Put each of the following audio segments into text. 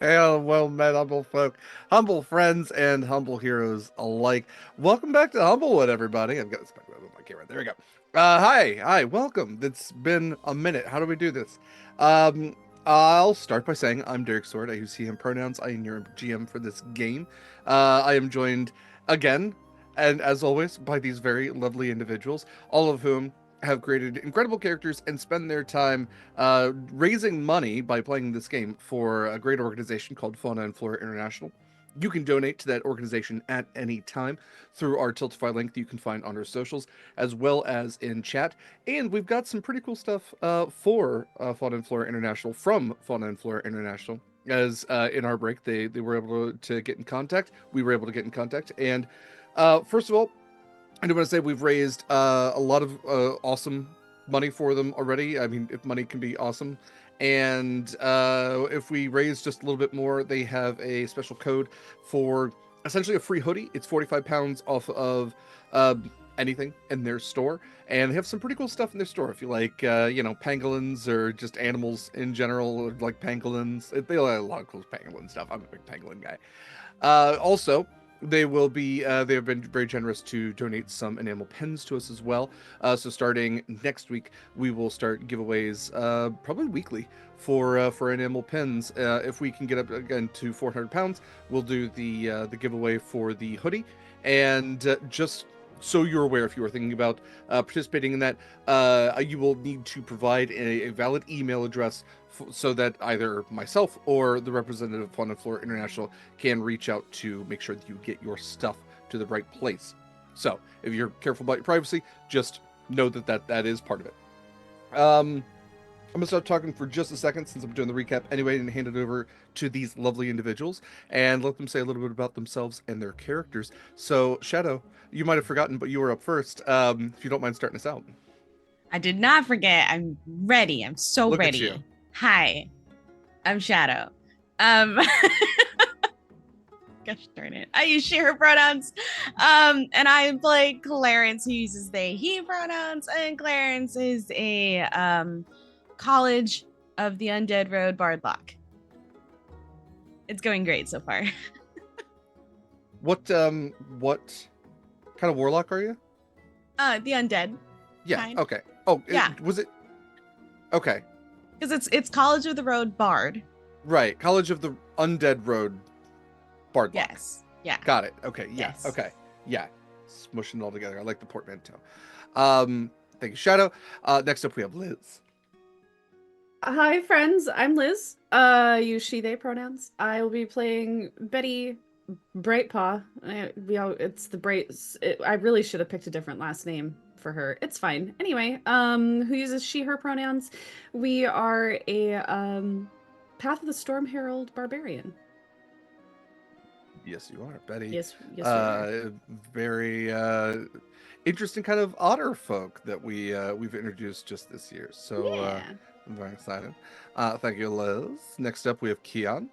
Hail, well met, humble folk, humble friends, and humble heroes alike. Welcome back to Humblewood, everybody. I've got this back with my camera. There we go. Hi, welcome. It's been a minute. How do we do this? Um, I'll start by saying I'm Derek Sword. I use he, him pronouns. I am your GM for this game. I am joined again, and as always, by these very lovely individuals, all of whom have created incredible characters and spend their time raising money by playing this game for a great organization called Fauna and Flora International. You can donate to that organization at any time through our Tiltify link that you can find on our socials, as well as in chat. And we've got some pretty cool stuff for Fauna and Flora International from Fauna and Flora International. As in our break, they were able to get in contact. We were able to get in contact. And first of all, I do want to say we've raised a lot of awesome money for them already. I mean, if money can be awesome. And if we raise just a little bit more, they have a special code for essentially a free hoodie. It's 45 pounds off of anything in their store. And they have some pretty cool stuff in their store. If you like, pangolins or just animals in general, like pangolins. They have a lot of cool pangolin stuff. I'm a big pangolin guy. Also, they will be. They have been very generous to donate some enamel pens to us as well. So starting next week, we will start giveaways, probably weekly, for enamel pens. If we can get up again to 400 pounds, we'll do the giveaway for the hoodie. And just so you're aware, if you are thinking about participating in that, you will need to provide a valid email address so that either myself or the representative of Fauna and Flora International can reach out to make sure that you get your stuff to the right place. So if you're careful about your privacy, just know that is part of it. I'm gonna start talking for just a second since I'm doing the recap anyway, and hand it over to these lovely individuals and let them say a little bit about themselves and their characters. So Shadow, you might have forgotten, but you were up first. If you don't mind starting us out. I did not forget. I'm ready. I'm so Look at you. ready. Hi, I'm Shadow. Um, gosh darn it. I use she, her pronouns. And I play Clarence, who uses they, he pronouns, and Clarence is a College of the Undead Road Bardlock. It's going great so far. What kind of warlock are you? The undead. Yeah. Kind. Okay. Oh, Yeah. Was it? Okay. Because it's College of the Road Bard. Right. College of the Undead Road Bardlock. Yes. Yeah. Got it. Okay. Yeah. Yes. Okay. Yeah. Smushing it all together. I like the portmanteau. Thank you, Shadow. Next up we have Liz. Hi, friends. I'm Liz. Use she, they pronouns. I will be playing Betty Brightpaw. It's the Bright. I really should have picked a different last name for her. It's fine. Anyway, who uses she, her pronouns. We are a Path of the Storm Herald barbarian. Yes, you are, Betty. Yes, we are. Very interesting kind of otter folk that we've introduced just this year. So Yeah. I'm very excited. Thank you, Liz. Next up we have Queon.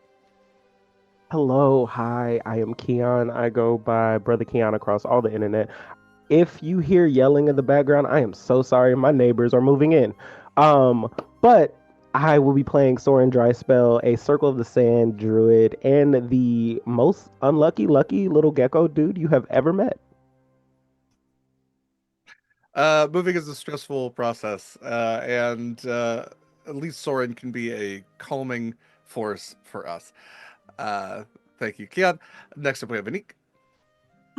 Hello, hi, I am Queon. I go by Brother Queon across all the internet. If you hear yelling in the background, I am so sorry. My neighbors are moving in. But I will be playing Soren Dryspell, a Circle of the Sand druid, and the most unlucky, lucky little gecko dude you have ever met. Moving is a stressful process, and at least Soren can be a calming force for us. Thank you, Kian. Next up, we have Anniek.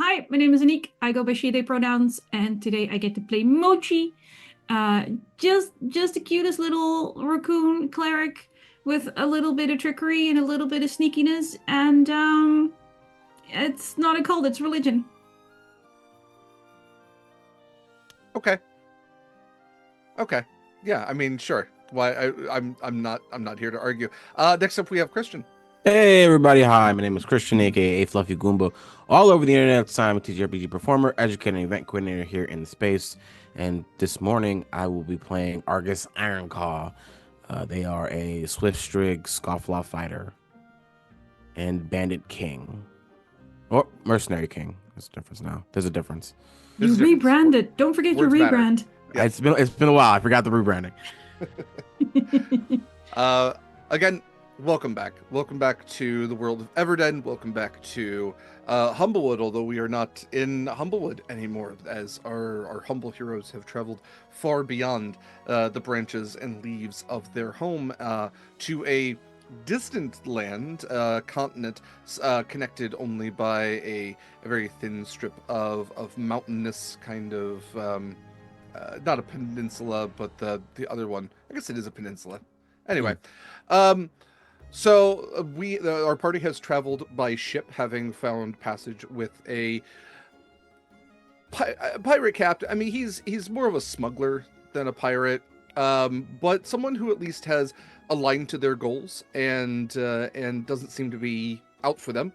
Hi, my name is Anniek. I go by she, they pronouns, and today I get to play Mochi. Just the cutest little raccoon cleric with a little bit of trickery and a little bit of sneakiness, and it's not a cult, it's religion. Okay. Yeah, I mean, sure. Why? I'm not here to argue. Next up, we have Christian. Hey everybody, hi, my name is Christian, aka Fluffy Goomba, all over the internet. I'm a TTRPG performer, educator, and event coordinator here in the space. And this morning, I will be playing Argus Ironclaw. They are a Swiftstrig Scofflaw fighter and Bandit King. Or Mercenary King. There's a difference now. There's a difference. You rebranded. Don't forget your rebrand. Yeah. It's been a while. I forgot the rebranding. Again, Welcome back. Welcome back to the world of Everden. Welcome back to Humblewood, although we are not in Humblewood anymore, as our humble heroes have traveled far beyond the branches and leaves of their home to a distant land, continent, connected only by a very thin strip of mountainous kind of, not a peninsula, but the other one. I guess it is a peninsula. Anyway. So our party has traveled by ship, having found passage with a pirate captain. I mean, he's more of a smuggler than a pirate, but someone who at least has aligned to their goals and doesn't seem to be out for them,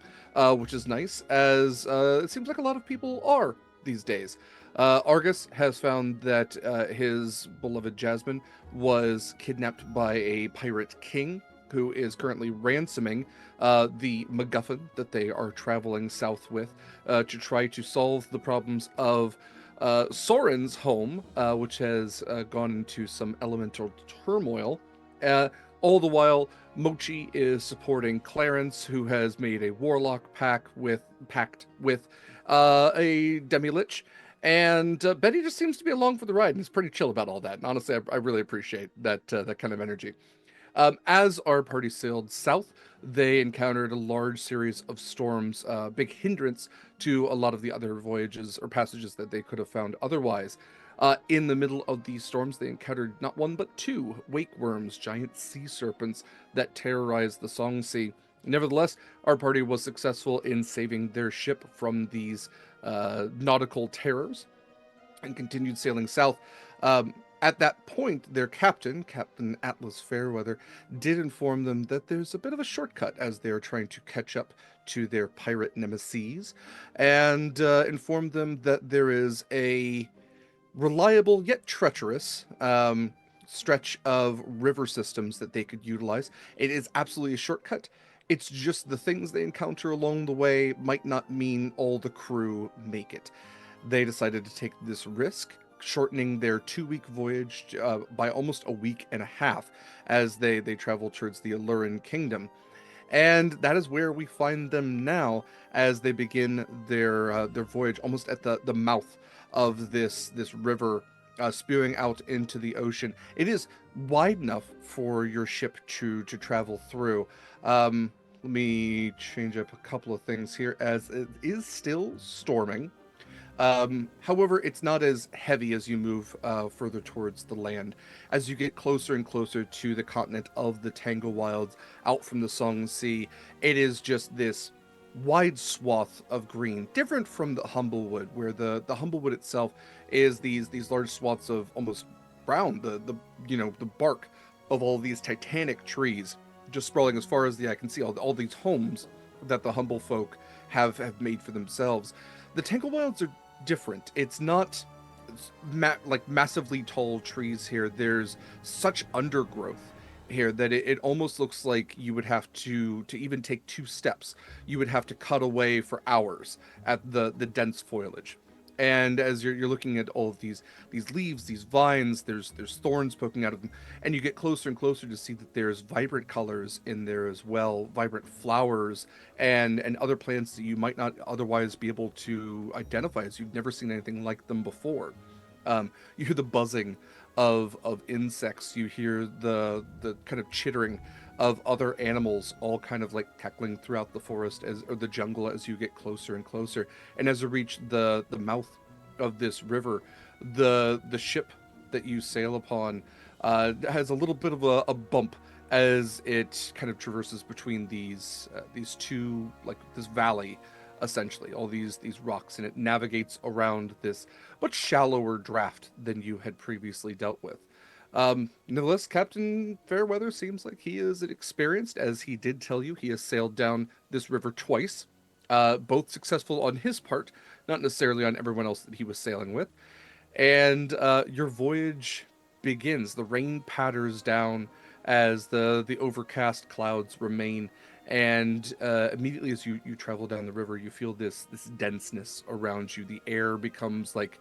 which is nice, as it seems like a lot of people are these days. Argus has found that his beloved Jasmine was kidnapped by a pirate king who is currently ransoming the MacGuffin that they are traveling south with to try to solve the problems of Soren's home, which has gone into some elemental turmoil. All the while, Mochi is supporting Clarence, who has made a warlock pact with a demi-lich. And Betty just seems to be along for the ride and is pretty chill about all that. And honestly, I really appreciate that kind of energy. As our party sailed south, they encountered a large series of storms, big hindrance to a lot of the other voyages or passages that they could have found otherwise. In the middle of these storms, they encountered not one but two wake worms, giant sea serpents that terrorized the Song Sea. Nevertheless, our party was successful in saving their ship from these nautical terrors and continued sailing south. At that point, their captain, Captain Atlas Fairweather, did inform them that there's a bit of a shortcut as they're trying to catch up to their pirate nemesis, and informed them that there is a reliable yet treacherous stretch of river systems that they could utilize. It is absolutely a shortcut. It's just the things they encounter along the way might not mean all the crew make it. They decided to take this risk, shortening their 2-week voyage by almost a week and a half as they travel towards the Alluran Kingdom. And that is where we find them now as they begin their voyage almost at the mouth of this river, spewing out into the ocean. It is wide enough for your ship to travel through. Let me change up a couple of things here, as it is still storming. However, it's not as heavy as you move further towards the land. As you get closer and closer to the continent of the Tango Wilds, out from the Song Sea, it is just this wide swath of green, different from the Humblewood, where the Humblewood itself is these large swaths of almost brown, the bark of all these titanic trees, just sprawling as far as the eye can see, all these homes that the humble folk have made for themselves. The Tangle Wilds are different. It's not like massively tall trees here. There's such undergrowth here that it almost looks like you would have to even take 2 steps. You would have to cut away for hours at the dense foliage. And as you're looking at all of these leaves, these vines, there's thorns poking out of them, and you get closer and closer to see that there's vibrant colors in there as well, vibrant flowers and other plants that you might not otherwise be able to identify, as you've never seen anything like them before. You hear the buzzing of insects. You hear the kind of chittering of other animals, all kind of like cackling throughout the forest or the jungle as you get closer and closer. And as you reach the mouth of this river, the ship that you sail upon has a little bit of a bump as it kind of traverses between these two, like this valley, essentially, all these rocks, and it navigates around this much shallower draft than you had previously dealt with. Nevertheless, Captain Fairweather seems like he is experienced, as he did tell you he has sailed down this river twice, both successful on his part, not necessarily on everyone else that he was sailing with. And your voyage begins. The rain patters down as the overcast clouds remain, and immediately as you travel down the river, you feel this denseness around you. The air becomes like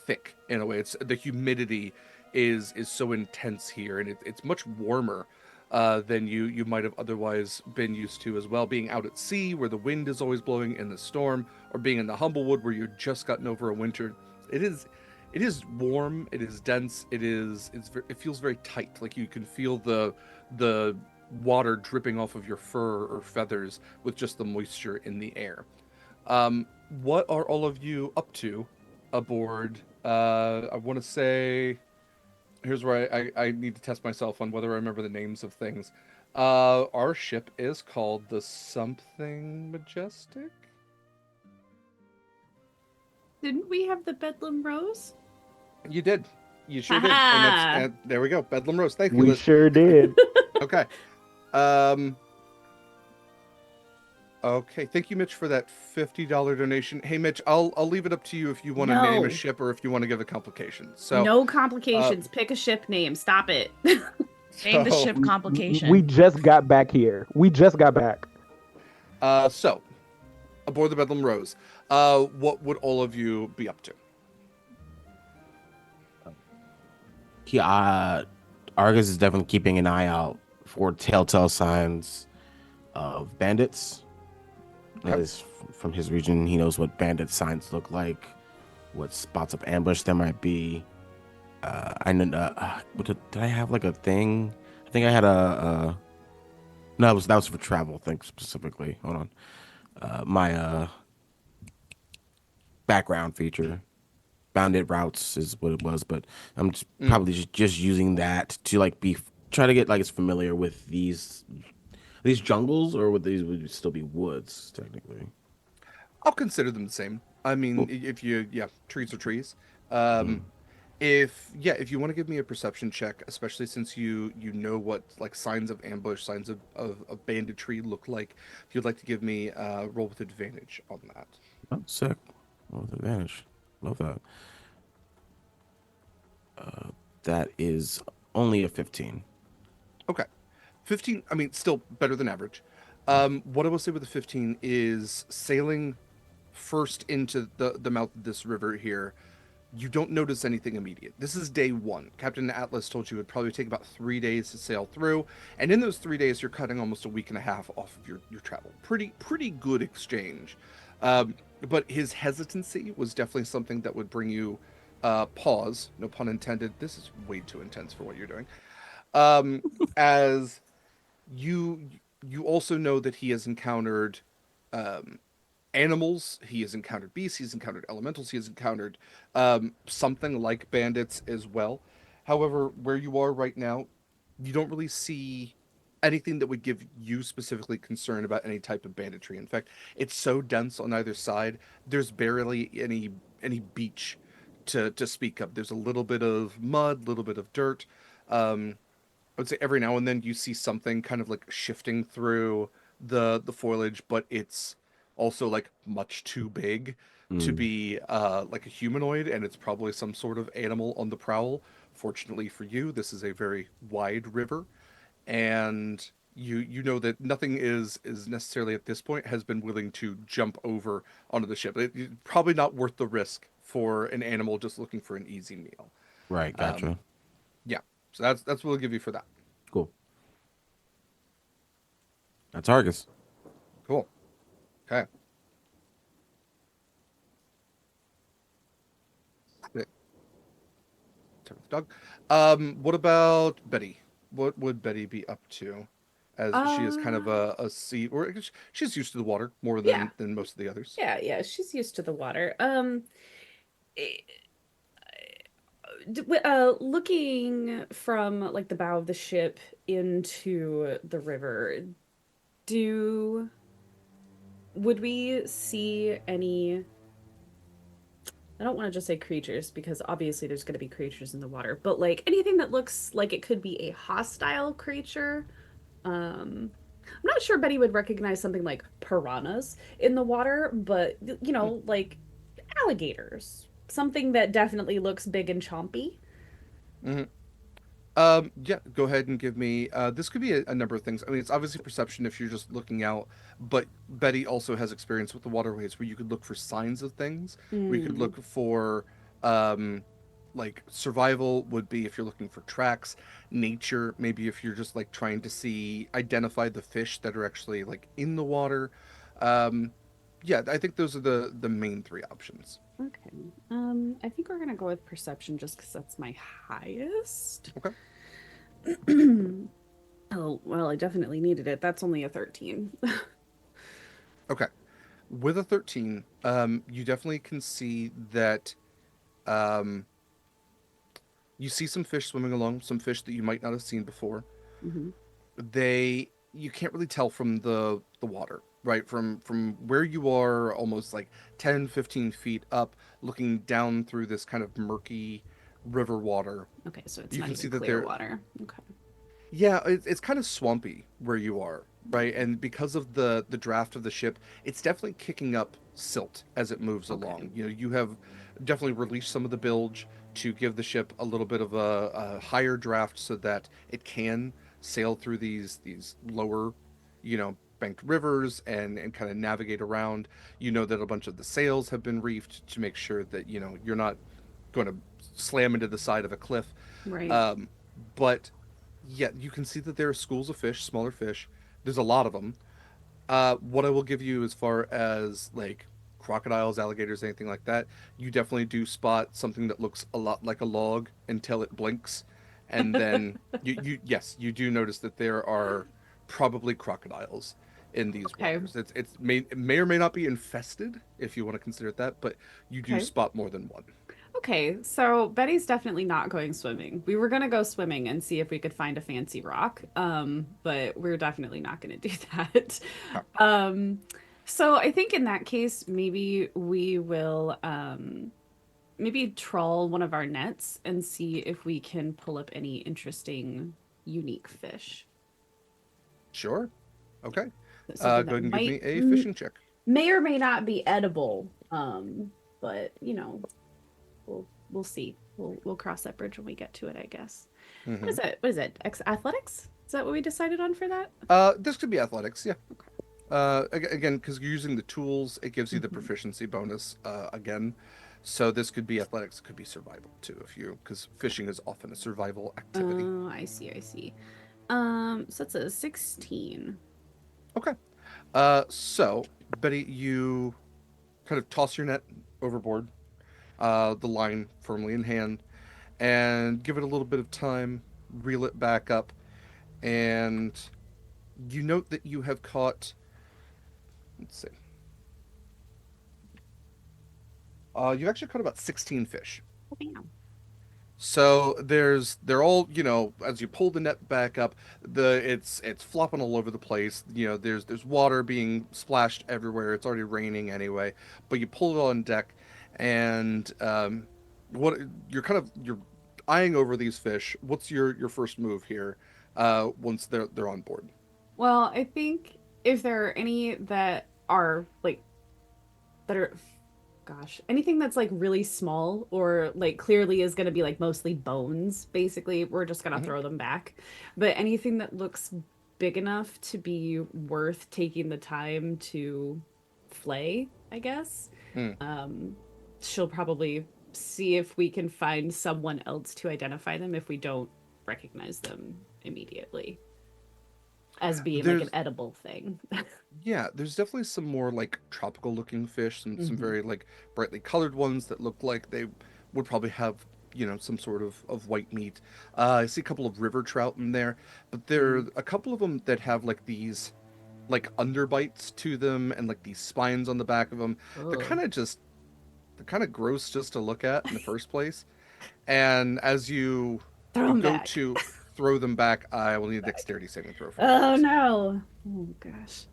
thick in a way. It's the humidity is so intense here, and it's much warmer than you might have otherwise been used to as well. Being out at sea where the wind is always blowing in the storm, or being in the Humblewood where you've just gotten over a winter. It is warm. It is dense. It feels very tight. Like you can feel the water dripping off of your fur or feathers with just the moisture in the air. What are all of you up to aboard? I want to say, here's where I need to test myself on whether I remember the names of things. Our ship is called the Something Majestic. Didn't we have the Bedlam Rose? You did. You sure did. Ha-ha! And there we go. Bedlam Rose. Thank you, We Liz. sure did. Okay. Okay. Thank you, Mitch, for that $50 donation. Hey, Mitch, I'll leave it up to you if you want to name No. a ship or if you want to give a complication. So No complications. Pick a ship name. Stop it. Name the so, ship complication. We just got back here. We just got back. So aboard the Bedlam Rose, what would all of you be up to? Argus is definitely keeping an eye out for telltale signs of bandits. Okay. At least from his region, he knows what bandit signs look like, what spots of ambush there might be. I know. Did I have like a thing? I think I had a. No, that was for travel. Think specifically. Hold on. My background feature, bounded routes is what it was, but I'm probably just using that to like try to get like as familiar with these jungles, or would still be woods technically. I'll consider them the same. I mean, Cool. if you, trees are trees. Mm. If you want to give me a perception check, especially since you know what like signs of ambush, signs of banditry look like, if you'd like to give me roll with advantage on that. Oh, sick. Roll with advantage. Love that. That is only a 15. Okay. 15, I mean, still better than average. What I will say with the 15 is sailing first into the mouth of this river here, you don't notice anything immediate. This is day one. Captain Atlas told you it would probably take about 3 days to sail through, and in those 3 days, you're cutting almost a week and a half off of your travel. Pretty good exchange. But his hesitancy was definitely something that would bring you pause, no pun intended. This is way too intense for what you're doing. As you also know that he has encountered animals, he has encountered beasts, he's encountered elementals, he has encountered something like bandits as well. However, where you are right now, you don't really see anything that would give you specifically concern about any type of banditry. In fact, it's so dense on either side, there's barely any beach to speak of. There's a little bit of mud, a little bit of dirt. I would say every now and then you see something kind of like shifting through the foliage, but it's also like much too big to be like a humanoid, and it's probably some sort of animal on the prowl. Fortunately for you, this is a very wide river, and you know that nothing is necessarily at this point has been willing to jump over onto the ship. It's probably not worth the risk for an animal just looking for an easy meal. Right, gotcha. Yeah, so that's what we'll give you for that. Cool. That's Argus. Cool. Okay. Sick. Turn off the dog. What about Betty? What would Betty be up to? As she is kind of a sea, or she's used to the water more than most of the others. Yeah, she's used to the water. Looking from like the bow of the ship into the river, would we see any? I don't want to just say creatures because obviously there's going to be creatures in the water, but like anything that looks like it could be a hostile creature. I'm not sure Betty would recognize something like piranhas in the water, but you know, like alligators, something that definitely looks big and chompy. Mm-hmm. Yeah, go ahead and give me. This could be a number of things. I mean, it's obviously perception if you're just looking out, but Betty also has experience with the waterways where you could look for signs of things. Where you could look for like survival would be if you're looking for tracks, nature, maybe if you're just like trying to see identify the fish that are actually like in the water. Um, yeah, I think those are the main three options. Okay. I think we're gonna go with perception just because that's my highest. Okay. Oh, well, I definitely needed it. That's only a 13. Okay. With a 13, you definitely can see that um, you see some fish swimming along, some fish that you might not have seen before. Mhm. You can't really tell from the water, right? From where you are, almost like 10, 15 feet up, looking down through this kind of murky river water. Okay, so it's You not can even see that clear there, water. Okay. yeah, it's kind of swampy where you are, right? And because of the draft of the ship, it's definitely kicking up silt as it moves Okay. along. You know, you have definitely released some of the bilge to give the ship a little bit of a higher draft so that it can sail through these lower, banked rivers and kind of navigate around. You know that a bunch of the sails have been reefed to make sure that, you're not going to slam into the side of a cliff. Right. Um, but yeah, you can see that there are schools of fish, smaller fish. There's a lot of them. What I will give you as far as like crocodiles, alligators, anything like that, you definitely do spot something that looks a lot like a log until it blinks, and then yes, you do notice that there are probably crocodiles in these Okay. waters. It may or may not be infested if you want to consider it that, but you do Okay. spot more than one. Okay, so Betty's definitely not going swimming. We were gonna go swimming and see if we could find a fancy rock, but we're definitely not gonna do that. Okay. Um, so I think in that case, maybe we will maybe trawl one of our nets and see if we can pull up any interesting, unique fish. Sure. Okay. Something Go that ahead and give me might a fishing check. may or may not be edible. But we'll see. We'll cross that bridge when we get to it, I guess. Hmm. What is it? Athletics? Is that what we decided on for that? This could be athletics, yeah. Again, because you're using the tools, it gives you the Mhm. proficiency bonus again. So this could be athletics, it could be survival too, because fishing is often a survival activity. Oh, I see, I see. So it's a 16. Okay. So Betty, you kind of toss your net overboard, the line firmly in hand, and give it a little bit of time, reel it back up, and you note that you have caught. Let's see. You've actually caught about 16 fish. Oh, damn. So they're all, as you pull the net back up, it's flopping all over the place. There's water being splashed everywhere. It's already raining anyway, but you pull it on deck, and what you're eyeing over these fish. What's your first move here? Once they're on board. Well, I think if there are any that are like that are gosh, anything that's like really small or like clearly is going to be like mostly bones, basically, we're just going to Hmm. throw them back. But anything that looks big enough to be worth taking the time to flay, I guess, Hmm. um, she'll probably see if we can find someone else to identify them if we don't recognize them immediately as being like an There's edible thing. Yeah, there's definitely some more like tropical looking fish, some Hmm. very like brightly colored ones that look like they would probably have, some sort of white meat. I see a couple of river trout in there, but there are a couple of them that have like these like underbites to them and like these spines on the back of them. They're Oh, kind of just they're kind of gross just to look at in the first place. And as you throw them go back. to throw them back, I will need a Back. dexterity saving throw from you, Oh please. no. Oh gosh.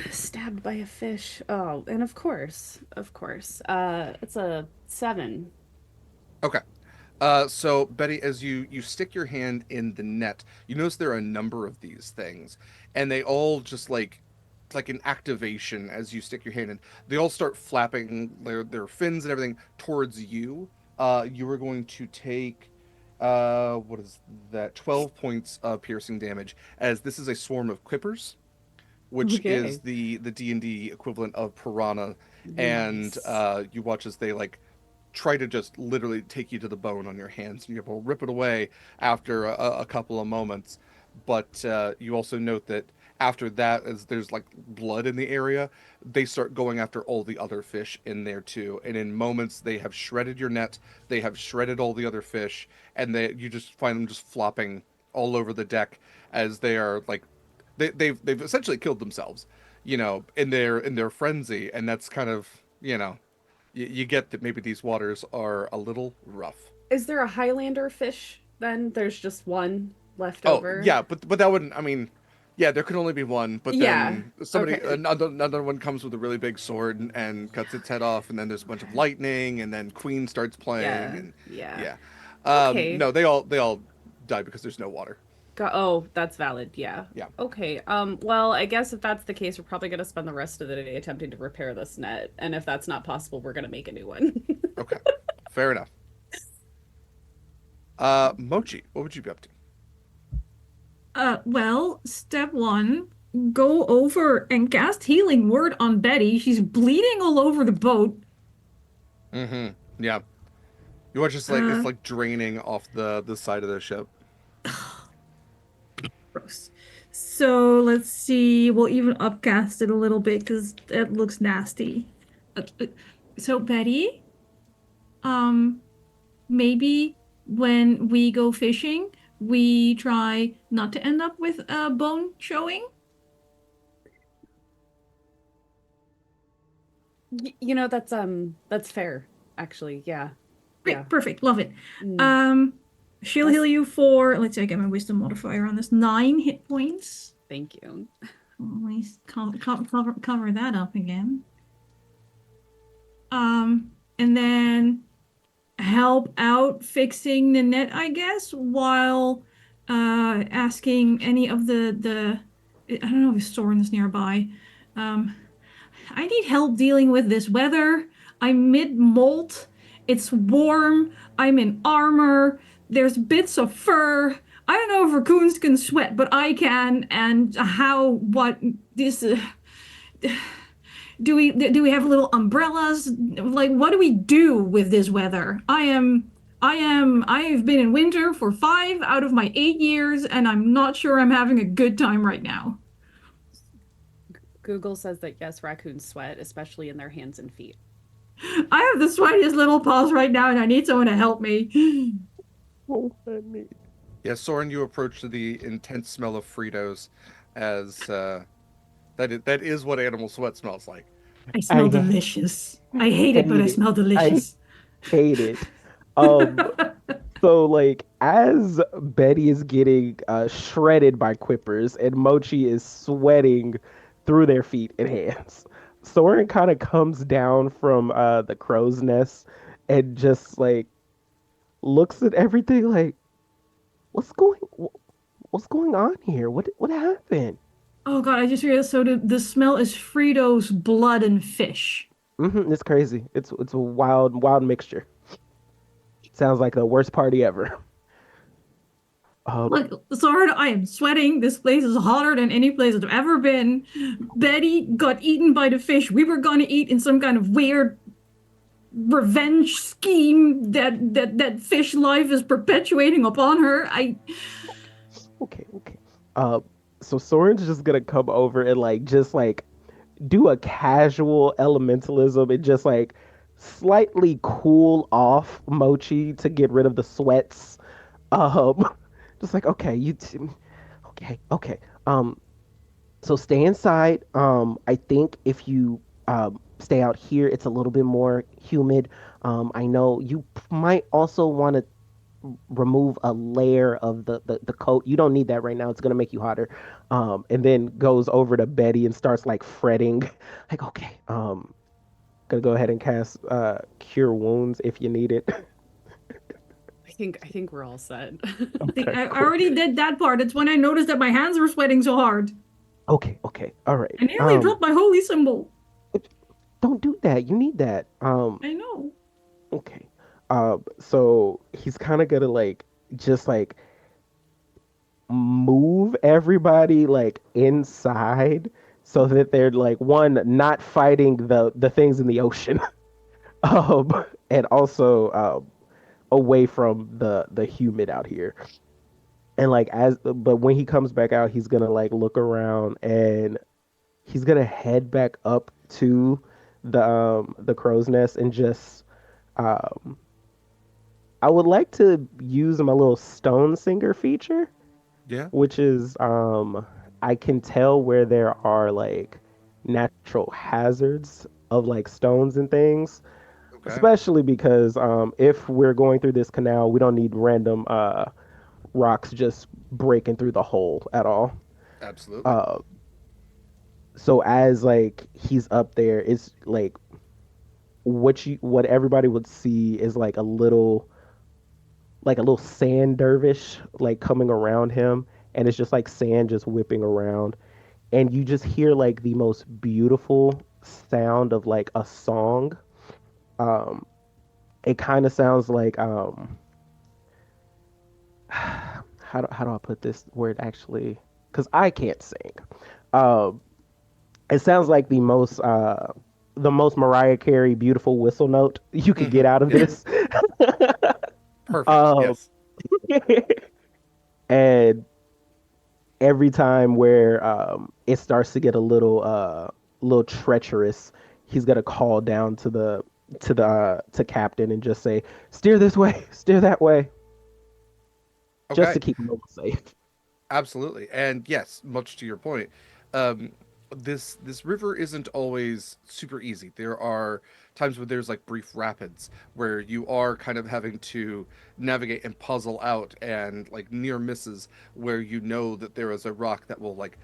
Stabbed by a fish. Oh, and of course, of course. It's a 7. Okay. So Betty, as you stick your hand in the net, you notice there are a number of these things, and they all just like it's like an activation as you stick your hand in. They all start flapping their fins and everything towards you. You are going to take what is that? 12 points of piercing damage, as this is a swarm of quippers, which is Okay. the D&D equivalent of piranha, and Nice. you watch as they like try to just literally take you to the bone on your hands, and you're able to rip it away after a couple of moments. But you also note that after that, as there's like blood in the area, they start going after all the other fish in there too. And in moments, they have shredded your net, they have shredded all the other fish, and you just find them just flopping all over the deck as they are like they've essentially killed themselves, in their frenzy. And that's kind of, you get that maybe these waters are a little rough. Is there a Highlander fish then? There's just one left Oh over? yeah, but that wouldn't. I mean, yeah, there could only be one. But Yeah, then somebody okay. another one comes with a really big sword and cuts its head off, and then there's a bunch of lightning, and then Queen starts playing, Yeah, and yeah. Okay. no, they all die because there's no water. Oh, that's valid. Yeah. Yeah. Okay. Well, I guess if that's the case, we're probably gonna spend the rest of the day attempting to repair this net, and if that's not possible, we're gonna make a new one. Okay, fair enough. Mochi, what would you be up to? Well, step one, go over and cast healing word on Betty. She's bleeding all over the boat. Mm-hmm. Yeah. You watch just like it's Uh, like draining off the side of the ship. Gross. So let's see. We'll even upcast it a little bit because it looks nasty. So Betty, um, maybe when we go fishing, we try not to end up with a bone showing. That's fair, actually. Yeah. Great, Yeah. perfect, love it. Mm, She'll That's- heal you for, let's see, I get my wisdom modifier on this, 9 hit points. Thank you. Always cover that up again. And then help out fixing the net, I guess, while asking any of the I don't know if Soren's nearby. I need help dealing with this weather. I'm mid-molt. It's warm. I'm in armor. There's bits of fur. I don't know if raccoons can sweat, but I can. And what this do we have little umbrellas? Like, what do we do with this weather? I've been in winter for 5 out of my 8 years, and I'm not sure I'm having a good time right now. Google says that yes, raccoons sweat, especially in their hands and feet. I have the sweatiest little paws right now, and I need someone to help me. Oh, honey. Yeah, Soren, you approach to the intense smell of Fritos, as that is what animal sweat smells like. I smell I delicious. I hate it, but I hate it. smell delicious. Hate it. So like as Betty is getting shredded by quippers and Mochi is sweating through their feet and hands, Soren kind of comes down from the crow's nest and just like looks at everything like, what's going on here? What happened? Oh god, I just realized. So the smell is Frito's blood and fish. It's crazy. It's a wild mixture. Sounds like the worst party ever. Look, Sword, I am sweating. This place is hotter than any place I've ever been. Betty got eaten by the fish. We were gonna eat in some kind of weird revenge scheme that fish life is perpetuating upon her. Okay. So Soren's just gonna come over and like just like do a casual elementalism and just like slightly cool off Mochi to get rid of the sweats. Um, just like okay, okay. So stay inside. I think if you stay out here, it's a little bit more humid. I know you might also want to remove a layer of the coat. You don't need that right now. It's gonna make you hotter. And then goes over to Betty and starts like fretting, like okay, gonna go ahead and cast Cure Wounds if you need it. I think we're all set. I already did that part. It's when I noticed that my hands were sweating so hard. Okay, all right. I nearly dropped my holy symbol. Don't do that. You need that. I know. Okay. So he's kind of gonna like just like move everybody like inside so that they're like one not fighting the things in the ocean. um and also away from the humid out here. And like but when he comes back out, he's gonna like look around and he's gonna head back up to the crow's nest and just um I would like to use my little stone singer feature, Yeah. which is I can tell where there are like natural hazards of like stones and things, Okay. especially because if we're going through this canal, we don't need random rocks just breaking through the hole at all. Absolutely. Uh, so as like he's up there, it's like what everybody would see is like a little sand dervish like coming around him, and it's just like sand just whipping around, and you just hear like the most beautiful sound of like a song. Um, it kind of sounds like how do I put this word actually? Because I can't sing. Um, it sounds like the most Mariah Carey beautiful whistle note you could get out of Yeah. this. Perfect. um, Yes. and every time where it starts to get a little treacherous, he's gonna call down to captain and just say, "Steer this way, steer that way," just Okay. to keep him safe. Absolutely. And yes, much to your point, um, this river isn't always super easy. There are times where there's like brief rapids where you are kind of having to navigate and puzzle out, and like near misses where you know that there is a rock that will like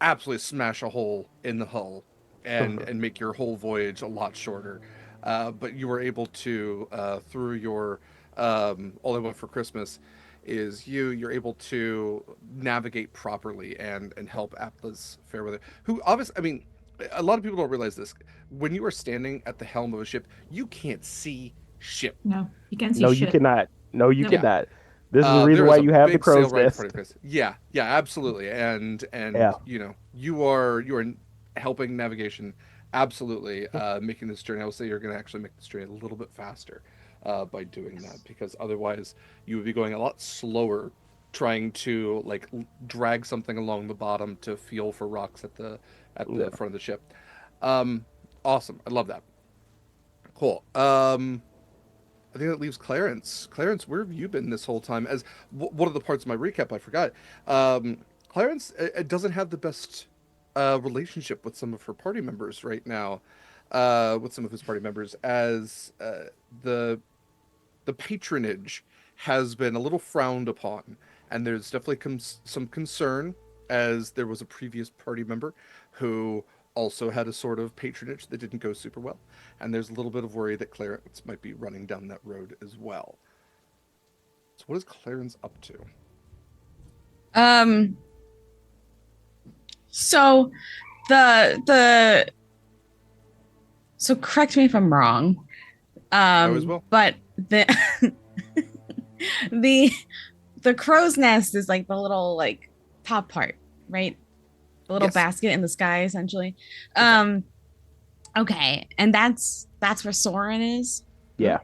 absolutely smash a hole in the hull Mhm. and make your whole voyage a lot shorter. But you were able to through your all I want for Christmas is you're able to navigate properly and help Atlas Fairweather, who obviously, I mean, a lot of people don't realize this. When you are standing at the helm of a ship, you can't see ship. No, you can't see No, you shit. cannot. No, you No. Yeah. cannot. This is the reason There why is a you have the big sail crow's right in front of nest. your face. Yeah, yeah, absolutely. And Yeah. you know, you are helping navigation, absolutely, making this journey. I would say you're going to actually make this journey a little bit faster by doing that, because otherwise you would be going a lot slower trying to like drag something along the bottom to feel for rocks at the Yeah. front of the ship. Um, awesome. I love that. Cool. I think that leaves Clarence. Clarence, where have you been this whole time? As one of the parts of my recap, I forgot. Clarence doesn't have the best relationship with some of her party members right now. With some of his party members, as the the patronage has been a little frowned upon, and there's definitely some concern, as there was a previous party member who also had a sort of patronage that didn't go super well, and there's a little bit of worry that Clarence might be running down that road as well. So what is Clarence up to? Um, so the so correct me if I'm wrong. I always will. But the the the crow's nest is like the little like top part, right? The little Yes, basket in the sky, essentially. exactly. Um, okay, and that's where Soren is. Yeah.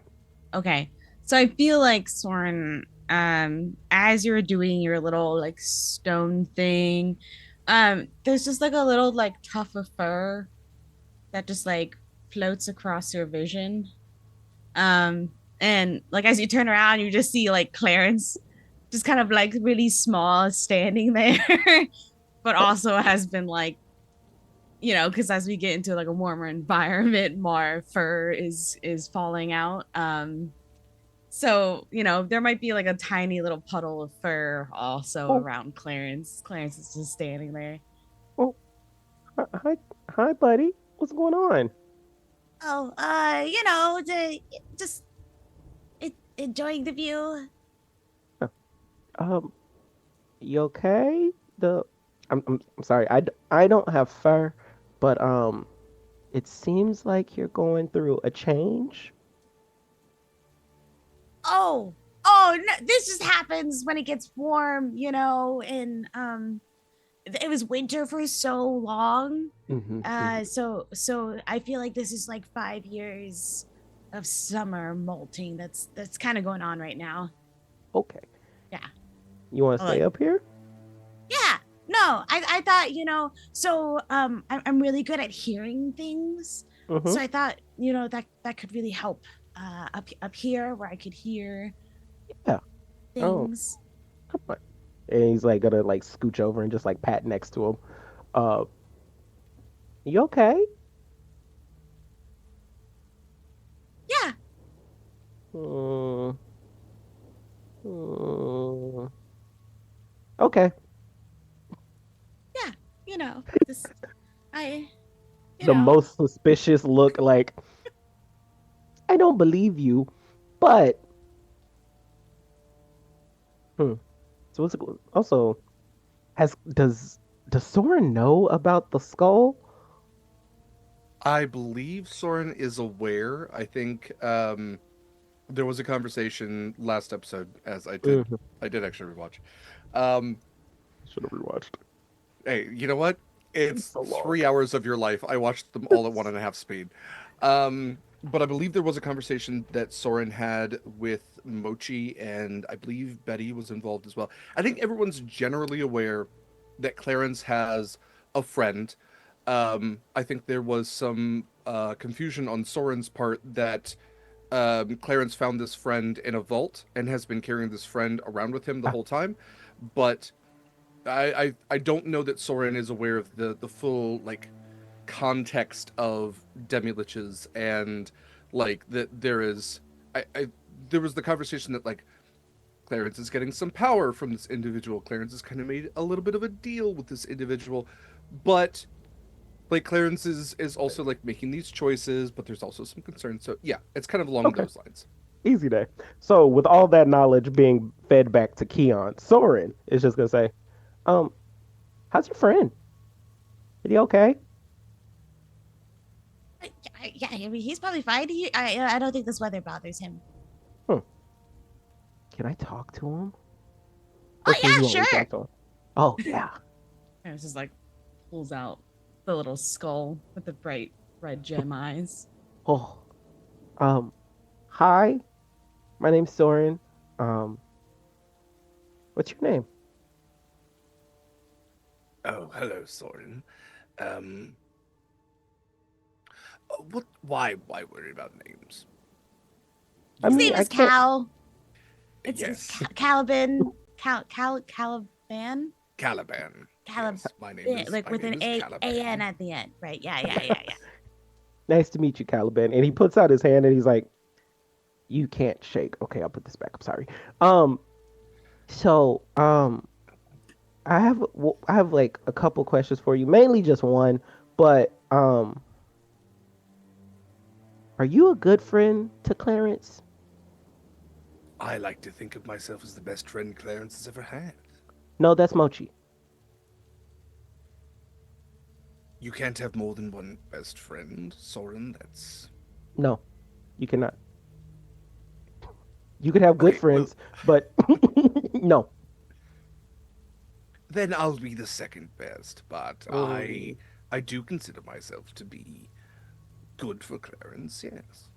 Okay, so I feel like Soren, as you're doing your little like stone thing, there's just like a little like tuft of fur that just like floats across your vision. Um, and like as you turn around, you just see like Clarence just kind of like really small standing there, but also has been like, because as we get into like a warmer environment, more fur is falling out. So there might be like a tiny little puddle of fur also Oh, around Clarence. Clarence is just standing there. oh, hi, hi, buddy. What's going on? Oh, just enjoying the view. Um, you okay? I'm sorry. I don't have fur, but it seems like you're going through a change. Oh, no, this just happens when it gets warm, and it was winter for so long. Hmm. So I feel like this is like 5 years of summer molting that's kind of going on right now. Okay. Yeah. You want to I'll stay let- up here? Yeah. No, I thought, so I'm really good at hearing things. Mm-hmm. So I thought, that could really help up here where I could hear Yeah. Oh, things. come on. And he's like gonna like scooch over and just like pat next to him. Uh, you okay? Yeah. Mm, mm, okay. Yeah. This I The most suspicious look, like I don't believe you, but hmm. So what's it, also has does Soren know about the skull? I believe Soren is aware. I think there was a conversation last episode, as Mhm. I did actually rewatch. Um, Should have rewatched. hey, you know what? It's It's so long. 3 hours of your life. I watched them all at 1.5 speed. But I believe there was a conversation that Soren had with Mochi, and I believe Betty was involved as well. I think everyone's generally aware that Clarence has a friend. I think there was some confusion on Soren's part that Clarence found this friend in a vault and has been carrying this friend around with him the whole time. But I don't know that Soren is aware of the full like context of demi-liches, and like that there is I there was the conversation that like Clarence is getting some power from this individual. Clarence has kind of made a little bit of a deal with this individual, but like Clarence is also like making these choices, but there's also some concern. So yeah, it's kind of along Okay. those lines. Easy day. So with all that knowledge being fed back to Queon, Soren is just gonna say, um, how's your friend? Is he okay? Yeah, I mean, he's probably fine. I don't think this weather bothers him. Can I talk to him? Oh Or can yeah, you only sure. talk to him? Oh yeah. And it's just like pulls out the little skull with the bright red gem eyes. Oh. Hi. My name's Soren. Um, what's your name? Oh, hello, Soren. Um, what? Why worry about names? I His mean, name I is can't. Cal. It's Yes, Caliban. Caliban. Caliban. Calib, Yes, my name is like with an Caliban. an at the end, right? Yeah. Nice to meet you, Caliban. And he puts out his hand and he's like, "You can't shake." Okay, I'll put this back. I'm sorry. Um, so I have like a couple questions for you, mainly just one, but are you a good friend to Clarence? I like to think of myself as the best friend Clarence has ever had. No, that's Mochi. You can't have more than one best friend, Soren. That's No, you cannot. You could have good okay. Well, friends, but no. then I'll be the second best. But Mm, I do consider myself to be good for Clarence. Yes.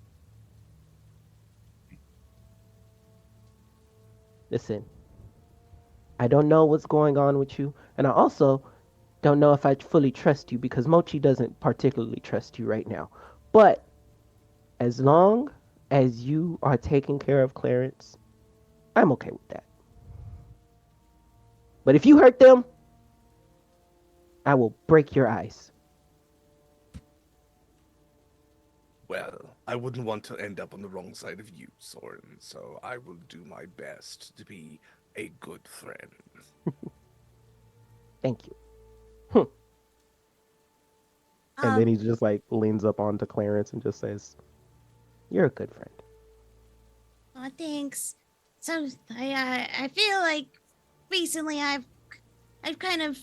listen, I don't know what's going on with you, and I also don't know if I fully trust you because Mochi doesn't particularly trust you right now. But as long as you are taking care of Clarence, I'm okay with that. But if you hurt them, I will break your eyes. Well, I wouldn't want to end up on the wrong side of you, Soren. So I will do my best to be a good friend. Thank you. And Um, then he just like leans up onto Clarence and just says, "You're a good friend." oh, thanks. So I feel like recently I've kind of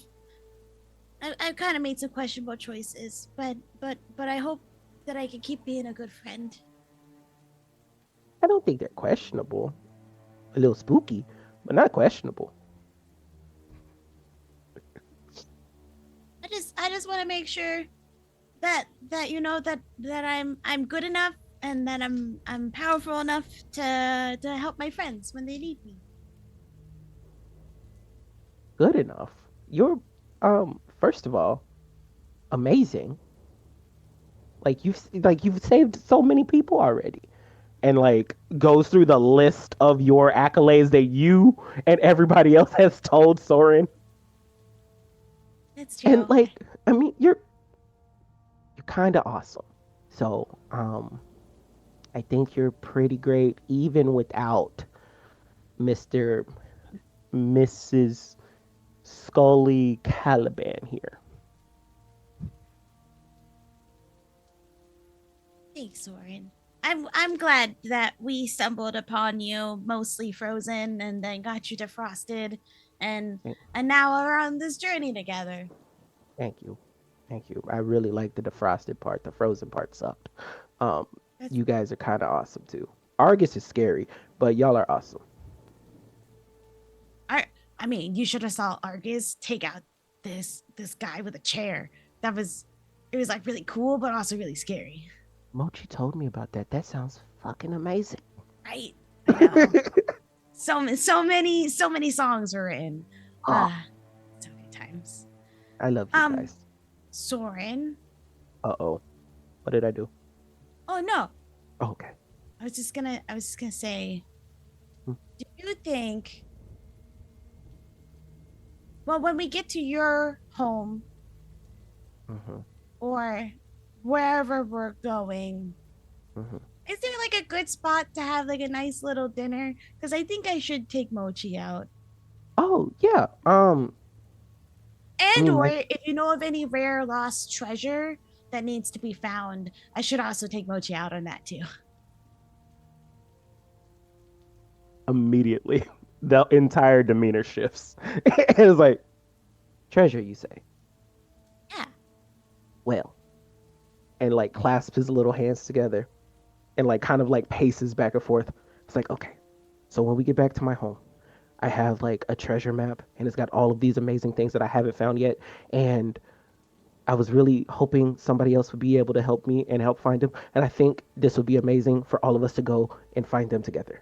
I've kind of made some questionable choices, but I hope that I can keep being a good friend. I don't think they're questionable. A little spooky, but not questionable. I just want to make sure that that I'm good enough and that I'm powerful enough to help my friends when they need me. Good enough. You're, first of all, amazing. You've saved so many people already. And like goes through the list of your accolades that you and everybody else has told Soren. That's And true. like, I mean, you're kind of awesome. So, I think you're pretty great even without Mr. Mrs. Scully Caliban here. Thanks, Soren. I'm glad that we stumbled upon you mostly frozen and then got you defrosted and Thank and now we're on this journey together. thank you. Thank you. I really like the defrosted part. The frozen part sucked. Um, That's, you guys are kind of awesome too. Argus is scary, but y'all are awesome. I mean, you should have saw Argus take out this guy with a chair. It was like really cool, but also really scary. Mochi told me about that. That sounds fucking amazing. Right? I know. So many songs were written. Oh, So many times. I love you Um, guys. Soren. Uh-oh. What did I do? Oh no. Oh, okay. I was just gonna say, Hmm. do you think well when we get to your home Mm-hmm. or wherever we're going, Mm-hmm. is there like a good spot to have like a nice little dinner? Because I think I should take Mochi out. Oh, yeah. I And mean, or like, if you know of any rare lost treasure that needs to be found, I should also take Mochi out on that too. immediately, the entire demeanor shifts. It's like, treasure, you say? Yeah. Well, and like clasps his little hands together and like kind of like paces back and forth. It's like, okay, so when we get back to my home, I have like a treasure map and it's got all of these amazing things that I haven't found yet. And I was really hoping somebody else would be able to help me and help find them. And I think this would be amazing for all of us to go and find them together.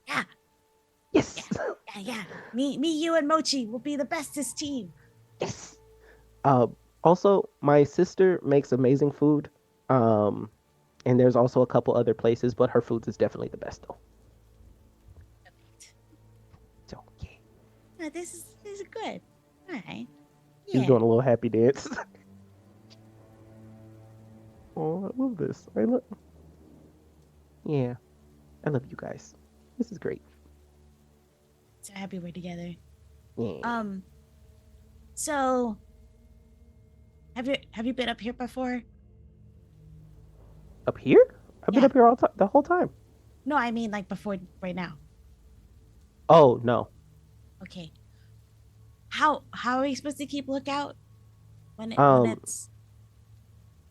Yeah. Yes. Yeah. Me, you, and Mochi will be the bestest team. Yes. Uh, Also, my sister makes amazing food. Um, and there's also a couple other places, but her food is definitely the best though. So yeah, No, this is good. All right. she's Yeah. doing a little happy dance. Oh, I love this. Yeah, I love you guys. This is great. So happy we're together. Yeah. So have you been up here before? Up here? I've been Yeah. up here the whole time. No, I mean like before right now. Oh no. Okay. How are we supposed to keep lookout when Um. it's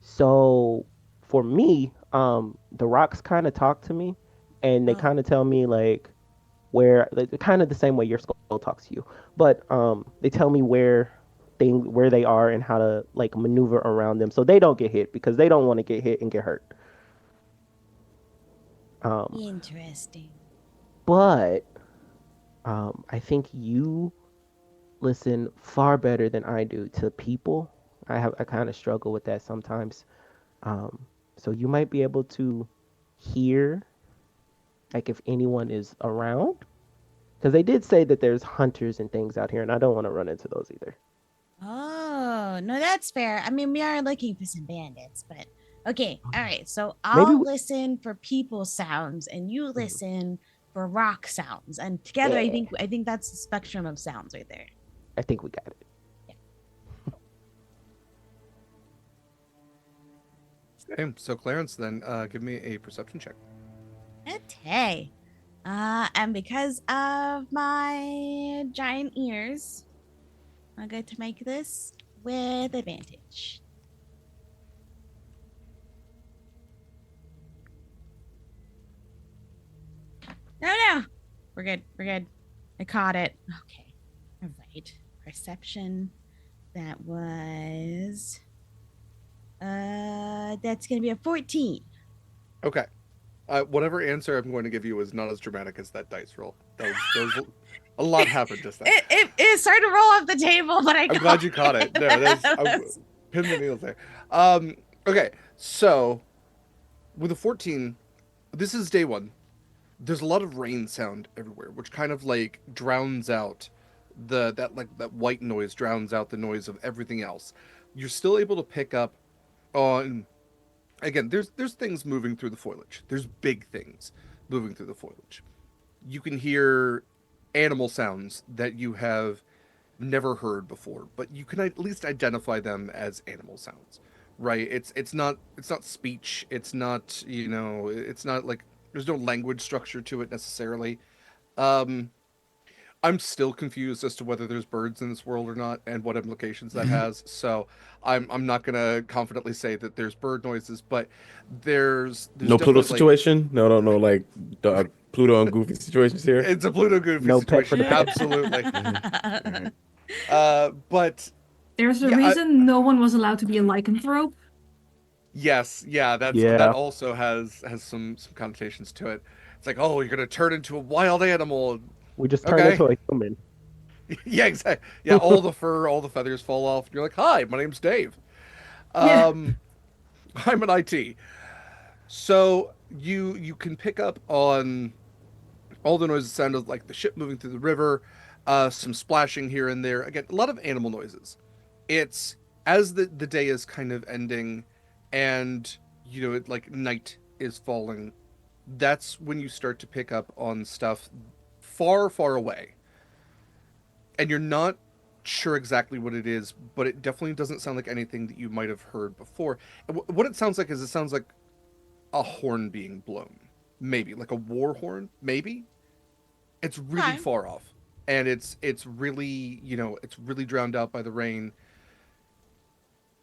So for me, the rocks kind of talk to me, and they oh kind of tell me like kind of the same way your skull talks to you, but they tell me where they are and how to like maneuver around them so they don't get hit because they don't want to get hit and get hurt. interesting. But I think you listen far better than I do to people. I kind of struggle with that sometimes. So you might be able to hear like if anyone is around because they did say that there's hunters and things out here and I don't want to run into those either. Oh, no, that's fair. I mean, we are looking for some bandits, but okay. All right. So Maybe I'll listen for people sounds and you listen for rock sounds. And together yeah, I think that's the spectrum of sounds right there. I think we got it. Okay, so Clarence, then give me a perception check. Okay. And because of my giant ears, I'm going to make this with advantage. No. We're good. We're good. I caught it. Okay. All right. Perception. That was that's gonna be a 14. Okay. Whatever answer I'm going to give you is not as dramatic as that dice roll. That was a lot happened just then. It started to roll off the table, but I'm glad you caught it. No, pin the needles there. Okay, so with a 14, this is day one. There's a lot of rain sound everywhere, which kind of like drowns out that white noise drowns out the noise of everything else. You're still able to pick up on again. There's things moving through the foliage. There's big things moving through the foliage. You can hear animal sounds that you have never heard before, but you can at least identify them as animal sounds, right? It's not speech. It's not it's not like there's no language structure to it necessarily. Um, I'm still confused as to whether there's birds in this world or not, and what implications that has. So I'm not gonna confidently say that there's bird noises, but there's No Pluto definitely like situation. No, like the Pluto and Goofy situations here. it's a Pluto Goofy No pet for situation, the pet. absolutely. Alright. But There's a yeah, reason no one was allowed to be a lycanthrope. yes, yeah, that Yeah. also has some connotations to it. It's like, oh, you're gonna turn into a wild animal. We just turn Okay. into a human. Yeah, exactly. Yeah, all the fur, all the feathers fall off. You're like, hi, my name's Dave. Yeah. I'm an IT. So you can pick up on all the noises sound of like the ship moving through the river, some splashing here and there. Again, a lot of animal noises. It's as the day is kind of ending and like night is falling, that's when you start to pick up on stuff far, far away. And you're not sure exactly what it is, but it definitely doesn't sound like anything that you might have heard before. And what it sounds like is it sounds like a horn being blown. Maybe like a war horn, maybe. It's really Okay. far off. And it's really, it's really drowned out by the rain.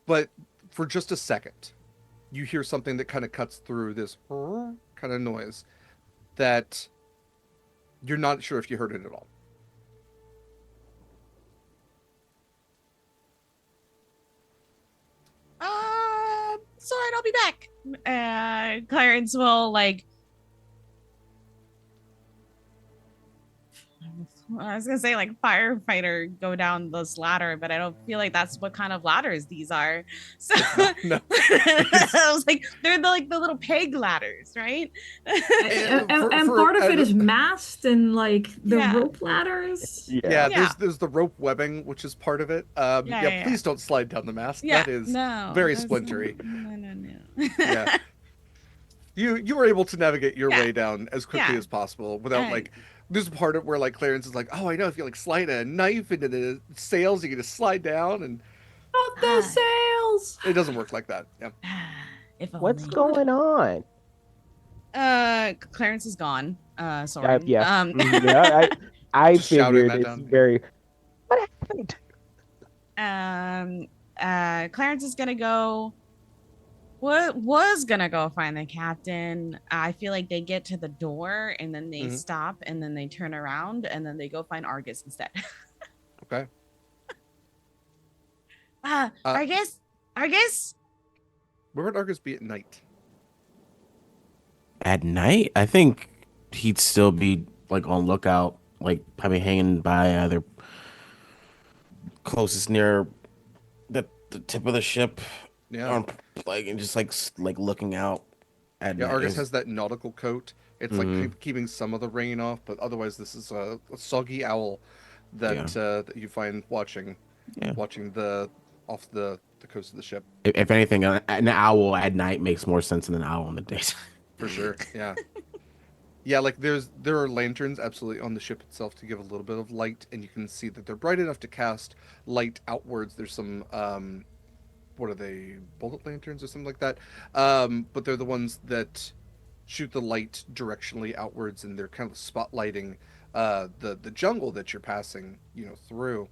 But for just a second, you hear something that kind of cuts through this kind of noise that you're not sure if you heard it at all. It's all right, I'll be back. Clarence will like. I was gonna say like firefighter go down this ladder, but I don't feel like that's what kind of ladders these are. So No. I was like, they're the little peg ladders, right? And part of it is mast and like the Yeah. rope ladders. Yeah, Yeah. there's the rope webbing, which is part of it. Yeah. Please don't slide down the mast. Yeah, That is no, very that's- splintery. No. Yeah. You were able to navigate your Yeah. way down as quickly Yeah. as possible without Right. like. There's a part of where like Clarence is like, oh, I know if you like slide a knife into the sails, you can just slide down, and Not the sails. it doesn't work like that. Yeah. If What's only. going on? Clarence is gone. Sorry. Yeah. Yeah, I Just shouting figured that it's down. very. What happened? Clarence is gonna go. What was gonna go find the captain? I feel like they get to the door and then they Mhm. stop and then they turn around and then they go find Argus instead. Okay. Argus. Where would Argus be at night? At night, I think he'd still be like on lookout, like probably hanging by either closest near the tip of the ship, Yeah. or like and just like looking out at Yeah, night. Argus has that nautical coat. It's like Mhm. keeping some of the rain off, but otherwise, this is a soggy owl that you find watching Yeah. the off the coast of the ship If anything, an owl at night makes more sense than an owl in the daytime. for sure. Yeah, yeah. Like there are lanterns absolutely on the ship itself to give a little bit of light, and you can see that they're bright enough to cast light outwards. There's some what are they, bullet lanterns or something like that? But they're the ones that shoot the light directionally outwards, and they're kind of spotlighting the jungle that you're passing, through.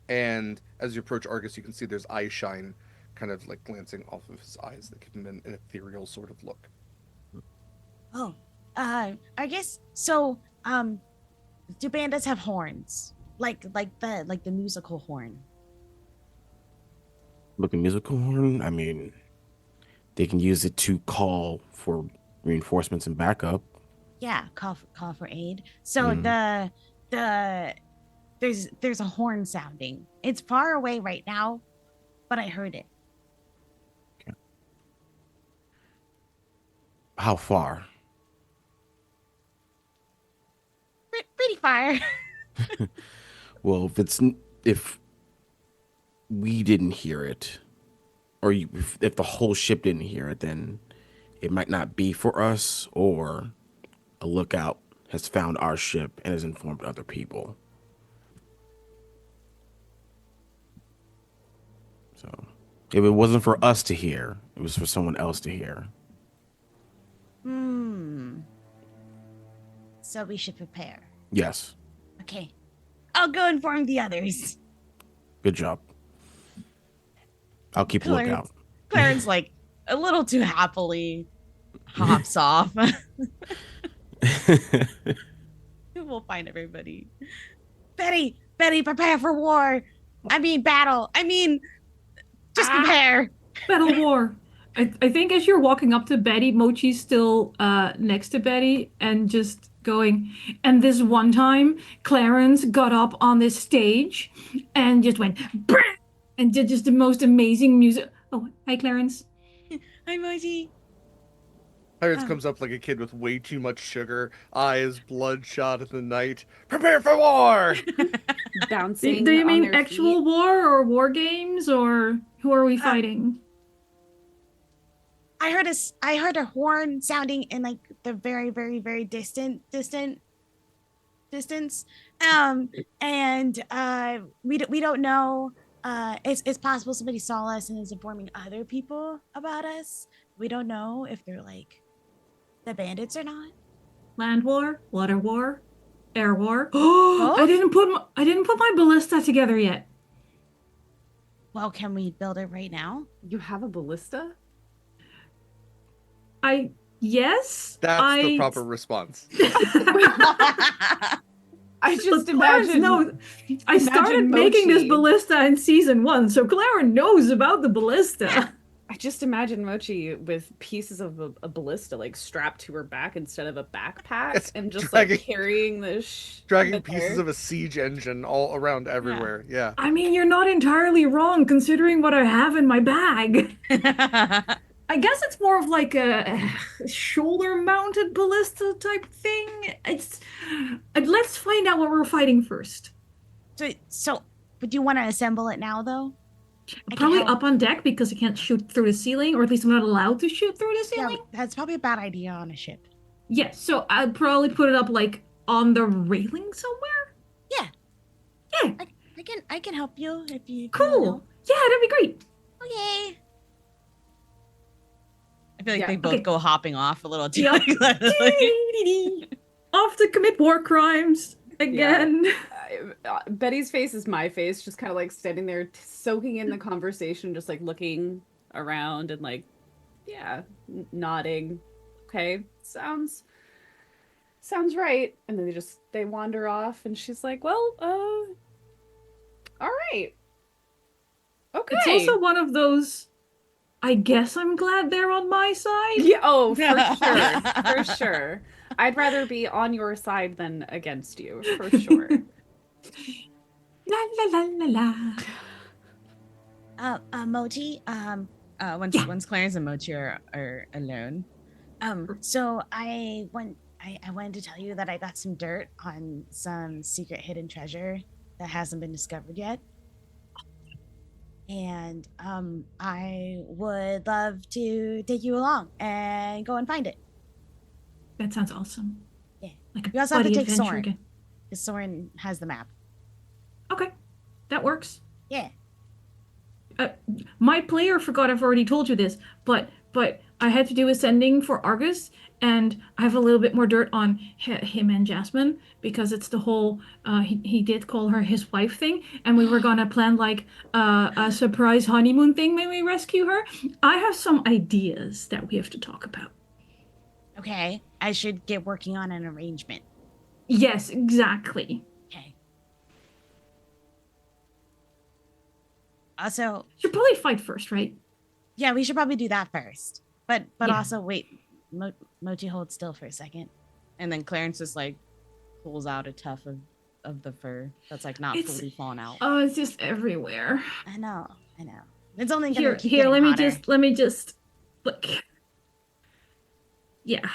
And as you approach Argus, you can see there's eye shine, kind of like glancing off of his eyes that give him an ethereal sort of look. Oh, Argus. So, do bandits have horns? Like the musical horn? Looking musical horn. I mean, they can use it to call for reinforcements and backup. Yeah, call for aid. So Mm. the there's a horn sounding. It's far away right now, but I heard it. How far? Pretty far. Well, if we didn't hear it, or if the whole ship didn't hear it, then it might not be for us, or a lookout has found our ship and has informed other people. So if it wasn't for us to hear, it was for someone else to hear. So we should prepare. Yes. Okay. I'll go inform the others. Good job. I'll keep a lookout. Clarence, like, a little too happily hops off. We'll find everybody. Betty, prepare for war. I mean, battle. I mean, just prepare. Battle war. I think as you're walking up to Betty, Mochi's still next to Betty and just going. And this one time, Clarence got up on this stage and just went "Brr!" and did just the most amazing music. Oh, hi, Clarence. Hi, Mochi. Clarence comes up like a kid with way too much sugar, eyes bloodshot in the night. Prepare for war! Bouncing. Do you on mean their actual feet. war or war games, or who are we fighting? I heard a horn sounding in like the very, very, very distant distance. And we don't know. It's possible somebody saw us and is informing other people about us. We don't know if they're like the bandits or not. Land war, water war, air war. Oh, I didn't put my ballista together yet. Well, can we build it right now? You have a ballista? Yes. That's the proper response. I just Clarence imagine. knows. I started making this ballista in season 1, so Clara knows about the ballista. I just imagine Mochi with pieces of a ballista like strapped to her back instead of a backpack, It's and just dragging- like carrying this. Dragging pieces of a siege engine all around everywhere. Yeah. I mean, you're not entirely wrong considering what I have in my bag. I guess it's more of like a shoulder-mounted ballista type thing. Let's find out what we're fighting first. So, would you want to assemble it now, though? Probably up on deck because I can't shoot through the ceiling, or at least I'm not allowed to shoot through the ceiling. Yeah, that's probably a bad idea on a ship. Yes, so I'd probably put it up like on the railing somewhere. Yeah. Yeah. I can help you if you. Cool. Yeah, that'd be great. Okay. I feel like Yeah. they both go hopping off a little too. Yep. Off to commit war crimes again. Betty's face is my face, just kind of like standing there, soaking in the conversation, just like looking around and like, yeah, nodding. Okay, sounds right. And then they wander off, and she's like, well, all right. Okay. It's also one of those. I guess I'm glad they're on my side. Yeah, oh, for sure. For sure. I'd rather be on your side than against you, for sure. La la la la la. Mochi, once Clarence and Mochi are alone, so I wanted to tell you that I got some dirt on some secret hidden treasure that hasn't been discovered yet. And I would love to take you along and go and find it. That sounds awesome. Yeah. Like a We also have to buddy take adventure Soren. again. Because Soren has the map. Okay, that works. Yeah. My player forgot I've already told you this, but I had to do ascending for Argus, and I have a little bit more dirt on him and Jasmine because it's the whole he did call her his wife thing, and we were gonna plan like a surprise honeymoon thing when we rescue her. I have some ideas that we have to talk about. Okay. I should get working on an arrangement. Yes, exactly. Okay. Also, Should probably fight first, right? yeah, we should probably do that first. But Yeah. also wait. Mochi, hold still for a second. And then Clarence just like pulls out a tuft of the fur that's like not It's- fully fallen out. Oh, it's just everywhere. I know. It's only gonna keep Here. getting hotter. Let me just look. Yeah,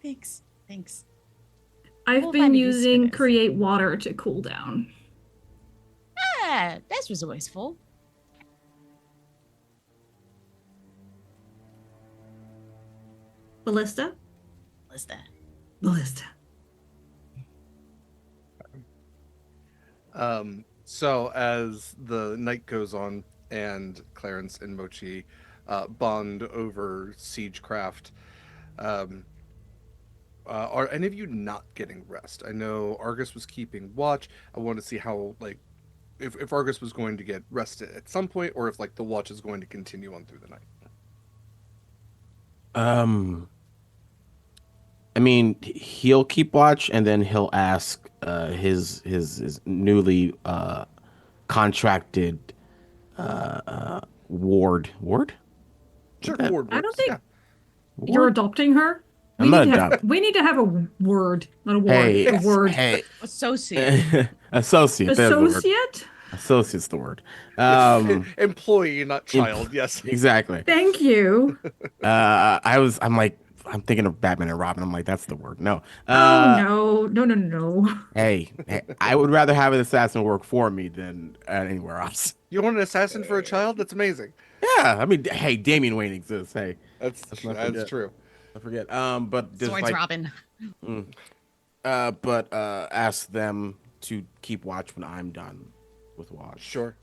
Thanks. I've We'll been find a use for using this. create water to cool down. Ah, that's resourceful. Ballista. So as the night goes on and Clarence and Mochi bond over siegecraft, are any of you not getting rest? I know Argus was keeping watch. I want to see how, like, if Argus was going to get rested at some point, or if like the watch is going to continue on through the night. I mean, he'll keep watch, and then he'll ask his newly contracted ward. Sure, Okay. Ward I don't works, think- yeah. You're Ward? adopting her. I'm not we adopting. need to have a word, not a ward. Hey, a word. hey, Associate. associate. There's the word. Associate. Associate's the word. Employee, not child. Yes. Exactly. Thank you. I'm like, I'm thinking of Batman and Robin. I'm like, that's the word. No. No. Hey, I would rather have an assassin work for me than anywhere else. You want an assassin for a child? That's amazing. Yeah, I mean, hey, Damian Wayne exists. Hey, That's not that's forget. true. I forget. But just Swords like, Robin. but ask them to keep watch when I'm done with watch. Sure.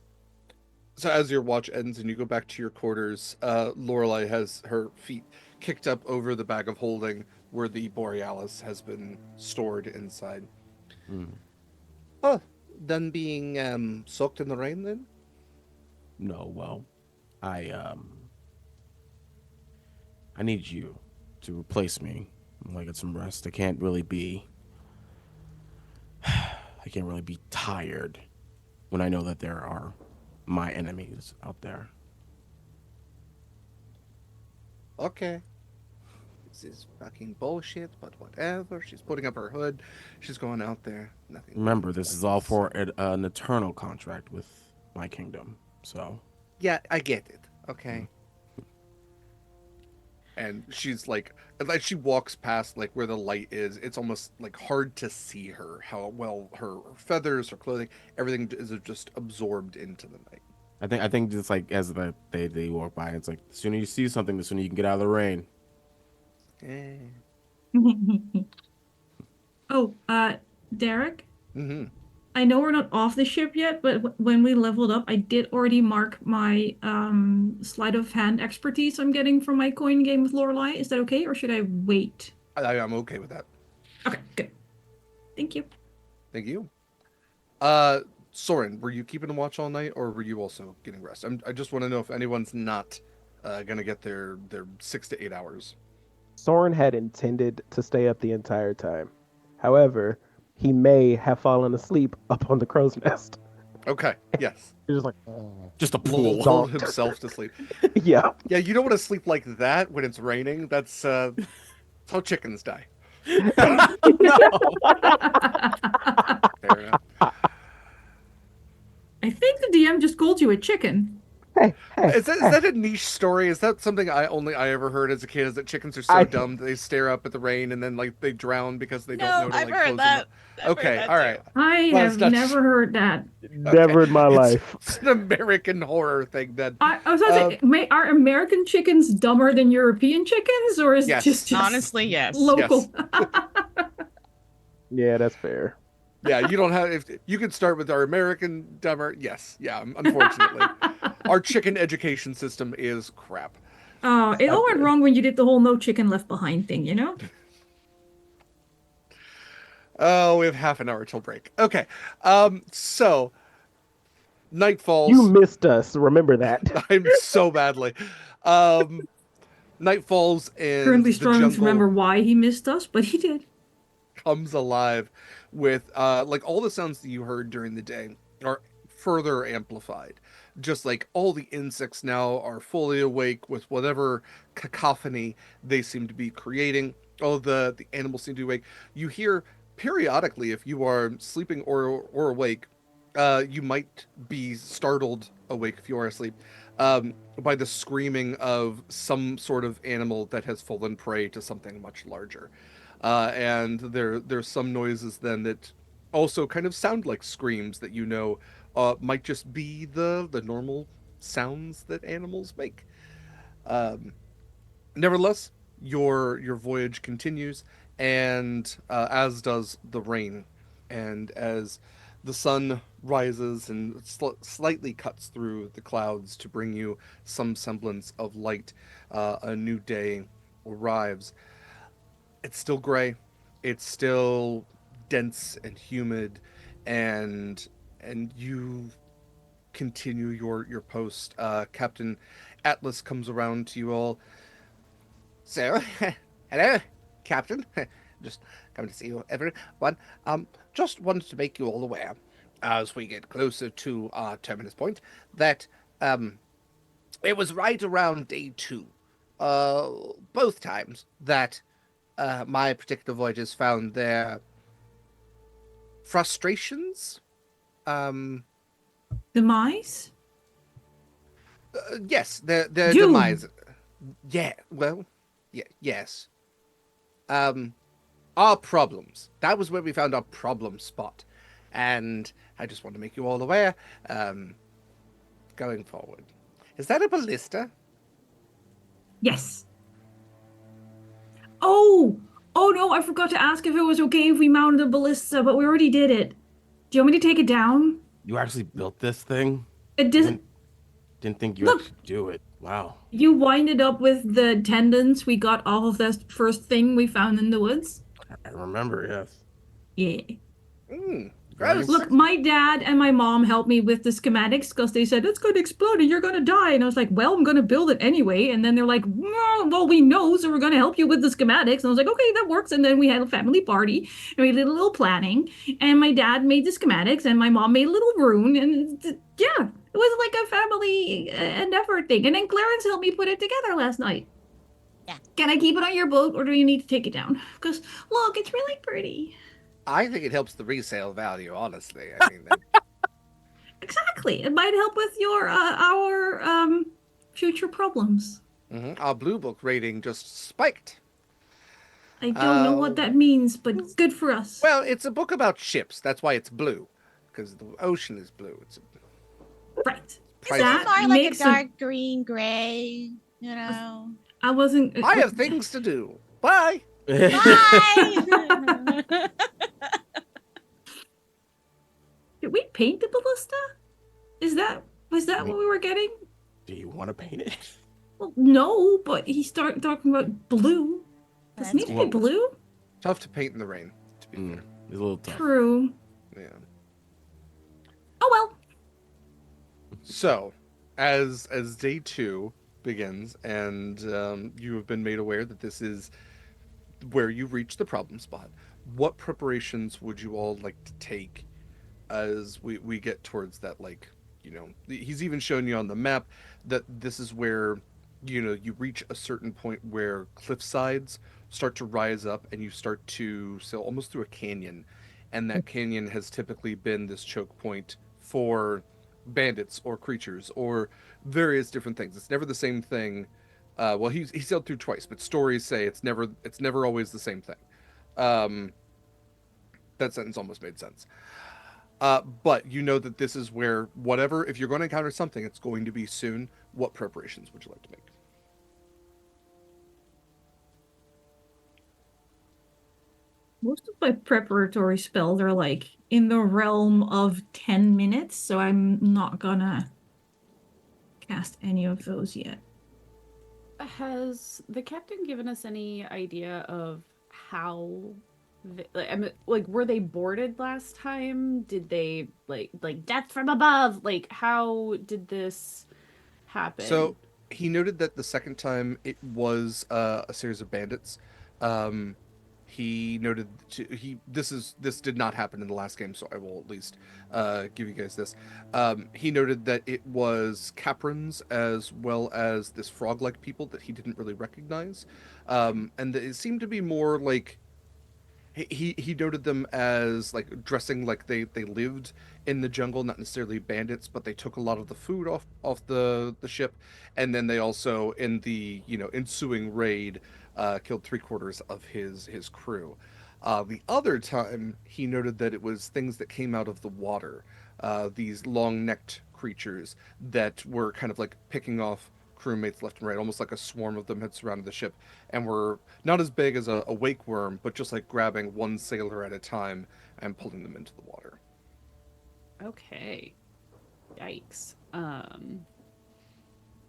So as your watch ends and you go back to your quarters, Lorelei has her feet kicked up over the bag of holding where the Borealis has been stored inside. Oh, done being soaked in the rain then? No, well, I need you to replace me. I'm gonna get some rest. I can't really be tired when I know that there are my enemies out there. Okay. This is fucking bullshit, but whatever. She's putting up her hood. She's going out there. Nothing. Remember, this is all for an eternal contract with my kingdom. So Yeah, I get it. Okay. And she's like she walks past like where the light is. It's almost like hard to see her. How well her feathers, her clothing, everything is just absorbed into the night. I think just like as they walk by, it's like the sooner you see something, the sooner you can get out of the rain. Oh, Derek. Mm-hmm. I know we're not off the ship yet, but when we leveled up, I did already mark my sleight of hand expertise I'm getting from my coin game with Lorelei. Is that okay, or should I wait? I'm okay with that. Okay, good. Thank you. Thank you. Soren, were you keeping a watch all night, or were you also getting rest? I just want to know if anyone's not gonna get their 6 to 8 hours. Soren had intended to stay up the entire time. However, he may have fallen asleep up on the crow's nest. Okay. Yes. He's just like, Just a pool. Lulled himself to sleep. yeah. Yeah, you don't want to sleep like that when it's raining. That's how chickens die. No. Fair enough. I think the DM just called you a chicken. Hey. Is that a niche story? Is that something I ever heard as a kid? Is that chickens are so dumb that they stare up at the rain and then like they drown because they don't know to I've like heard close that. them up? Okay, all right. I Well, have it's not- never heard that. Never in my life. It's an American horror thing then. I was going to say, are American chickens dumber than European chickens, or is Yes. it just Honestly, yes. local? Yeah, that's fair. Yeah, you don't have. If you could start with our American dumber, yes, yeah. Unfortunately, our chicken education system is crap. Oh, it all went wrong when you did the whole no chicken left behind thing, you know? Oh, we have half an hour till break. Okay, so night falls. You missed us. Remember that. I'm so badly. Night falls and Currently the struggling to jungle remember why he missed us, but he did. comes alive with like all the sounds that you heard during the day are further amplified. just like all the insects now are fully awake with whatever cacophony they seem to be creating. All the animals seem to be awake. You hear periodically, if you are sleeping or awake, you might be startled awake if you are asleep, by the screaming of some sort of animal that has fallen prey to something much larger. And there's some noises then that also kind of sound like screams that might just be the normal sounds that animals make. Um, Nevertheless, your voyage continues, and as does the rain. And as the sun rises and slightly cuts through the clouds to bring you some semblance of light, a new day arrives. It's still gray. It's still dense and humid, and you continue your post. Captain Atlas comes around to you all. So, hello, Captain. Just coming to see you, everyone. Just wanted to make you all aware, as we get closer to our terminus point, that it was right around day 2, both times that my particular voyages found their frustrations. Um, Demise? yes, their Doom. demise. Yeah, well, yes. Our problems. That was where we found our problem spot. And I just want to make you all aware, going forward. Is that a ballista? Yes. Oh no, I forgot to ask if it was okay if we mounted a ballista, but we already did it. Do you want me to take it down? You actually built this thing? It doesn't. Didn't think you Look. actually do it. Wow. You wind it up with the tendons we got off of that first thing we found in the woods? I remember, yes. Yeah. Gross. Look, my dad and my mom helped me with the schematics because they said, it's going to explode and you're going to die. And I was like, well, I'm going to build it anyway. And then they're like, well, we know, so we're going to help you with the schematics. And I was like, okay, that works. And then we had a family party and we did a little planning. And my dad made the schematics and my mom made a little rune. And yeah, it was like a family endeavor thing. And then Clarence helped me put it together last night. Yeah. Can I keep it on your boat or do you need to take it down? Because look, it's really pretty. I think it helps the resale value, honestly. I mean, Exactly. It might help with our future problems. our Blue Book rating just spiked. I don't know what that means, but good for us. Well, it's a book about ships. That's why it's blue, because the ocean is blue. It's right. priceless. That More like a makes dark green gray, you know. I wasn't. I have things to do. Bye. Bye. Did we paint the ballista? Was that what we were getting? Do you want to paint it? Well, no, but he started talking about blue. Does it need to be blue? Tough to paint in the rain, to be fair. It's a little tough. True. Yeah. Oh well. So, as day 2 begins, and you have been made aware that this is where you reach the problem spot, what preparations would you all like to take as we get towards that, like, he's even shown you on the map that this is where, you reach a certain point where cliff sides start to rise up and you start to sail almost through a canyon. And that canyon has typically been this choke point for bandits or creatures or various different things. It's never the same thing. Well, he sailed through twice, but stories say it's never always the same thing. That sentence almost made sense. But you know that this is where if you're going to encounter something, it's going to be soon. What preparations would you like to make? Most of my preparatory spells are like in the realm of 10 minutes, so I'm not gonna cast any of those yet. Has the captain given us any idea of how, were they boarded last time? Did they like death from above? Like, how did this happen? So he noted that the second time it was a series of bandits. he noted this did not happen in the last game, so I will at least give you guys this. He noted that it was Caprins as well as this frog-like people that he didn't really recognize, and that it seemed to be more like he noted them as like dressing like they lived in the jungle, not necessarily bandits, but they took a lot of the food off the ship, and then they also in the ensuing raid killed 3/4 of his crew. The other time he noted that it was things that came out of the water, these long-necked creatures that were kind of like picking off crewmates left and right, almost like a swarm of them had surrounded the ship and were not as big as a wake worm, but just like grabbing one sailor at a time and pulling them into the water. Okay. Yikes.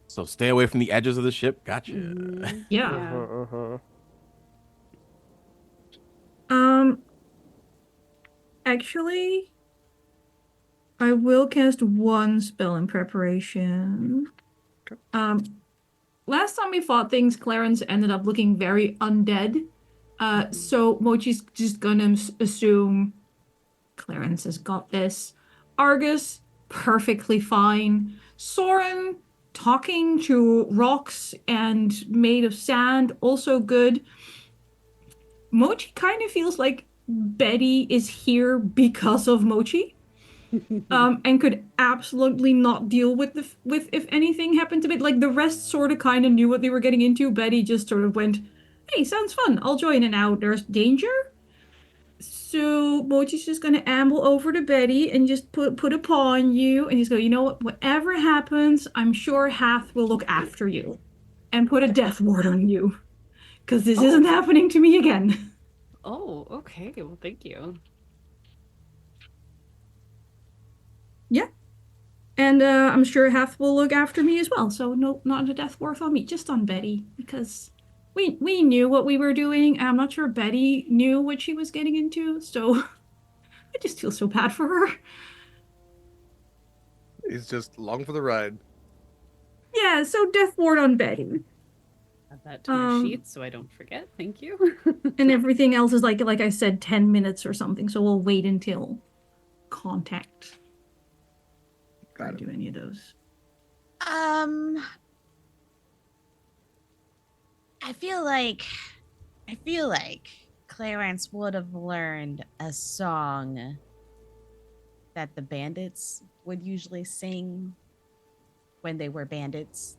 So stay away from the edges of the ship. Gotcha. Yeah. Actually, I will cast one spell in preparation. Okay. Last time we fought things, Clarence ended up looking very undead. So Mochi's just gonna assume Clarence has got this. Argus, perfectly fine. Soren, talking to rocks and made of sand, also good. Mochi kind of feels like Betty is here because of Mochi. And could absolutely not deal with if anything happened to it. Like the rest sort of kind of knew what they were getting into. Betty just sort of went, "Hey, sounds fun. I'll join." And now there's danger. So Mochi's just gonna amble over to Betty and just put a paw on you, and he's going, "You know what? Whatever happens, I'm sure Hath will look after you, and put a death ward on you, because this isn't happening to me again." Oh, okay. Well, thank you. Yeah. And I'm sure Hath will look after me as well. So no, not a death ward on me, just on Betty, because we knew what we were doing. And I'm not sure Betty knew what she was getting into. So I just feel so bad for her. He's just along for the ride. Yeah, so death ward on Betty. Add that to my sheet so I don't forget. Thank you. And everything else is like I said, 10 minutes or something. So we'll wait until contact. Got it. Do any of those. I feel like Clarence would have learned a song that the bandits would usually sing when they were bandits,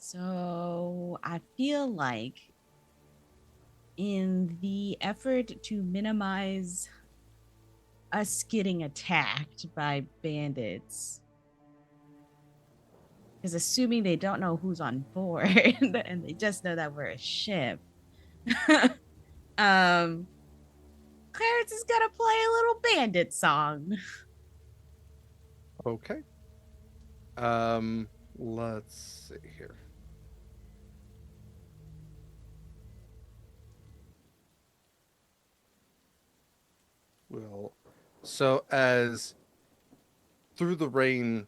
So I feel like in the effort to minimize us getting attacked by bandits, because assuming they don't know who's on board and they just know that we're a ship, Clarence is gonna play a little bandit song. Okay. Let's see here. Well, so as through the rain,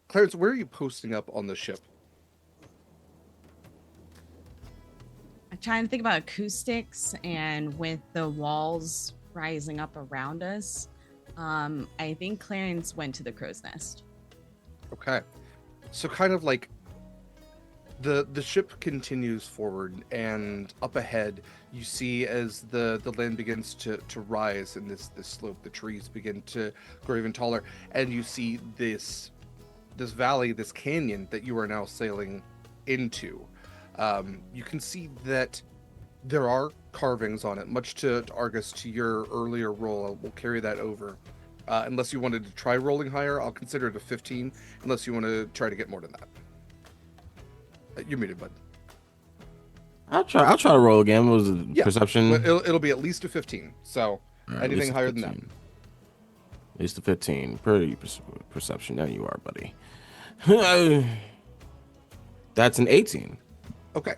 Clarence, where are you posting up on the ship? I'm trying to think about acoustics, and with the walls rising up around us, I think Clarence went to the crow's nest. Okay. So kind of like the ship continues forward, and up ahead you see as the land begins to rise in this slope, the trees begin to grow even taller, and you see this valley, this canyon that you are now sailing into. You can see that there are carvings on it, much to Argus, to your earlier roll. We'll carry that over. Unless you wanted to try rolling higher, I'll consider it a 15, unless you want to try to get more than that. You're muted, bud. I'll try to roll again. What was it? Perception? It'll be at least a 15, so right, anything higher than that. At least a 15. Pretty perception. There you are, buddy. That's an 18. Okay,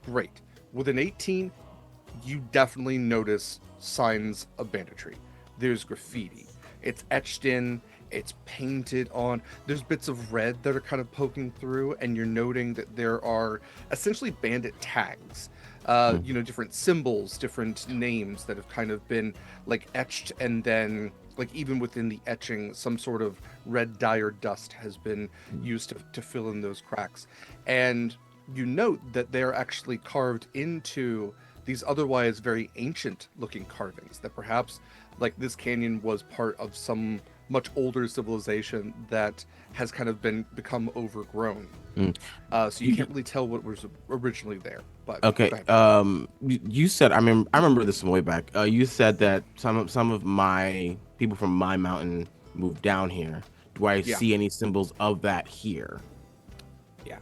great. With an 18, you definitely notice signs of banditry. There's graffiti. It's etched in, It's painted on. There's bits of red that are kind of poking through, and you're noting that there are essentially bandit tags. Different symbols, different names that have kind of been like etched, and then like even within the etching, some sort of red dye or dust has been used to fill in those cracks. And you note that they're actually carved into these otherwise very ancient looking carvings, that perhaps like this canyon was part of some much older civilization that has kind of become overgrown. So you can't really tell what was originally there. But Okay. You said I remember this from way back. You said that some of my people from my mountain moved down here. Do I see any symbols of that here? Yeah.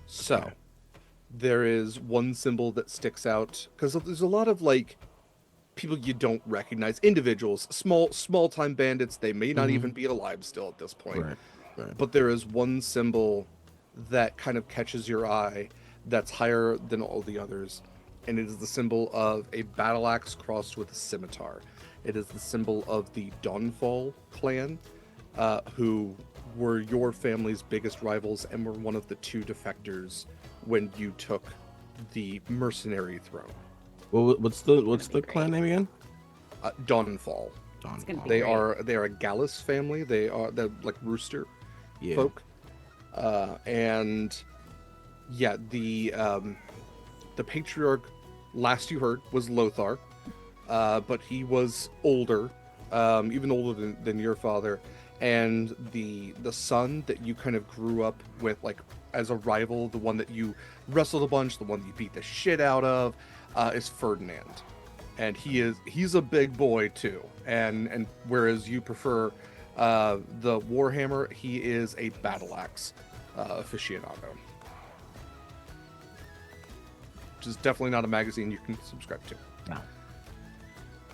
So there is one symbol that sticks out, because there's a lot of like people you don't recognize, individuals, small time bandits. They may not even be alive still at this point. Right. But there is one symbol that kind of catches your eye that's higher than all the others, and it is the symbol of a battle axe crossed with a scimitar. It is the symbol of the Dawnfall clan, who were your family's biggest rivals and were one of the 2 defectors when you took the mercenary throne. Well, what's the clan name again? Dawnfall. They are a Gallus family. They're like rooster folk. And yeah, the patriarch last you heard was Lothar, but he was older, even older than your father. And the son that you kind of grew up with, like as a rival, the one that you wrestled a bunch, the one that you beat the shit out of, is Ferdinand. And he's a big boy too. And whereas you prefer the Warhammer, he is a battle axe aficionado. Which is definitely not a magazine you can subscribe to.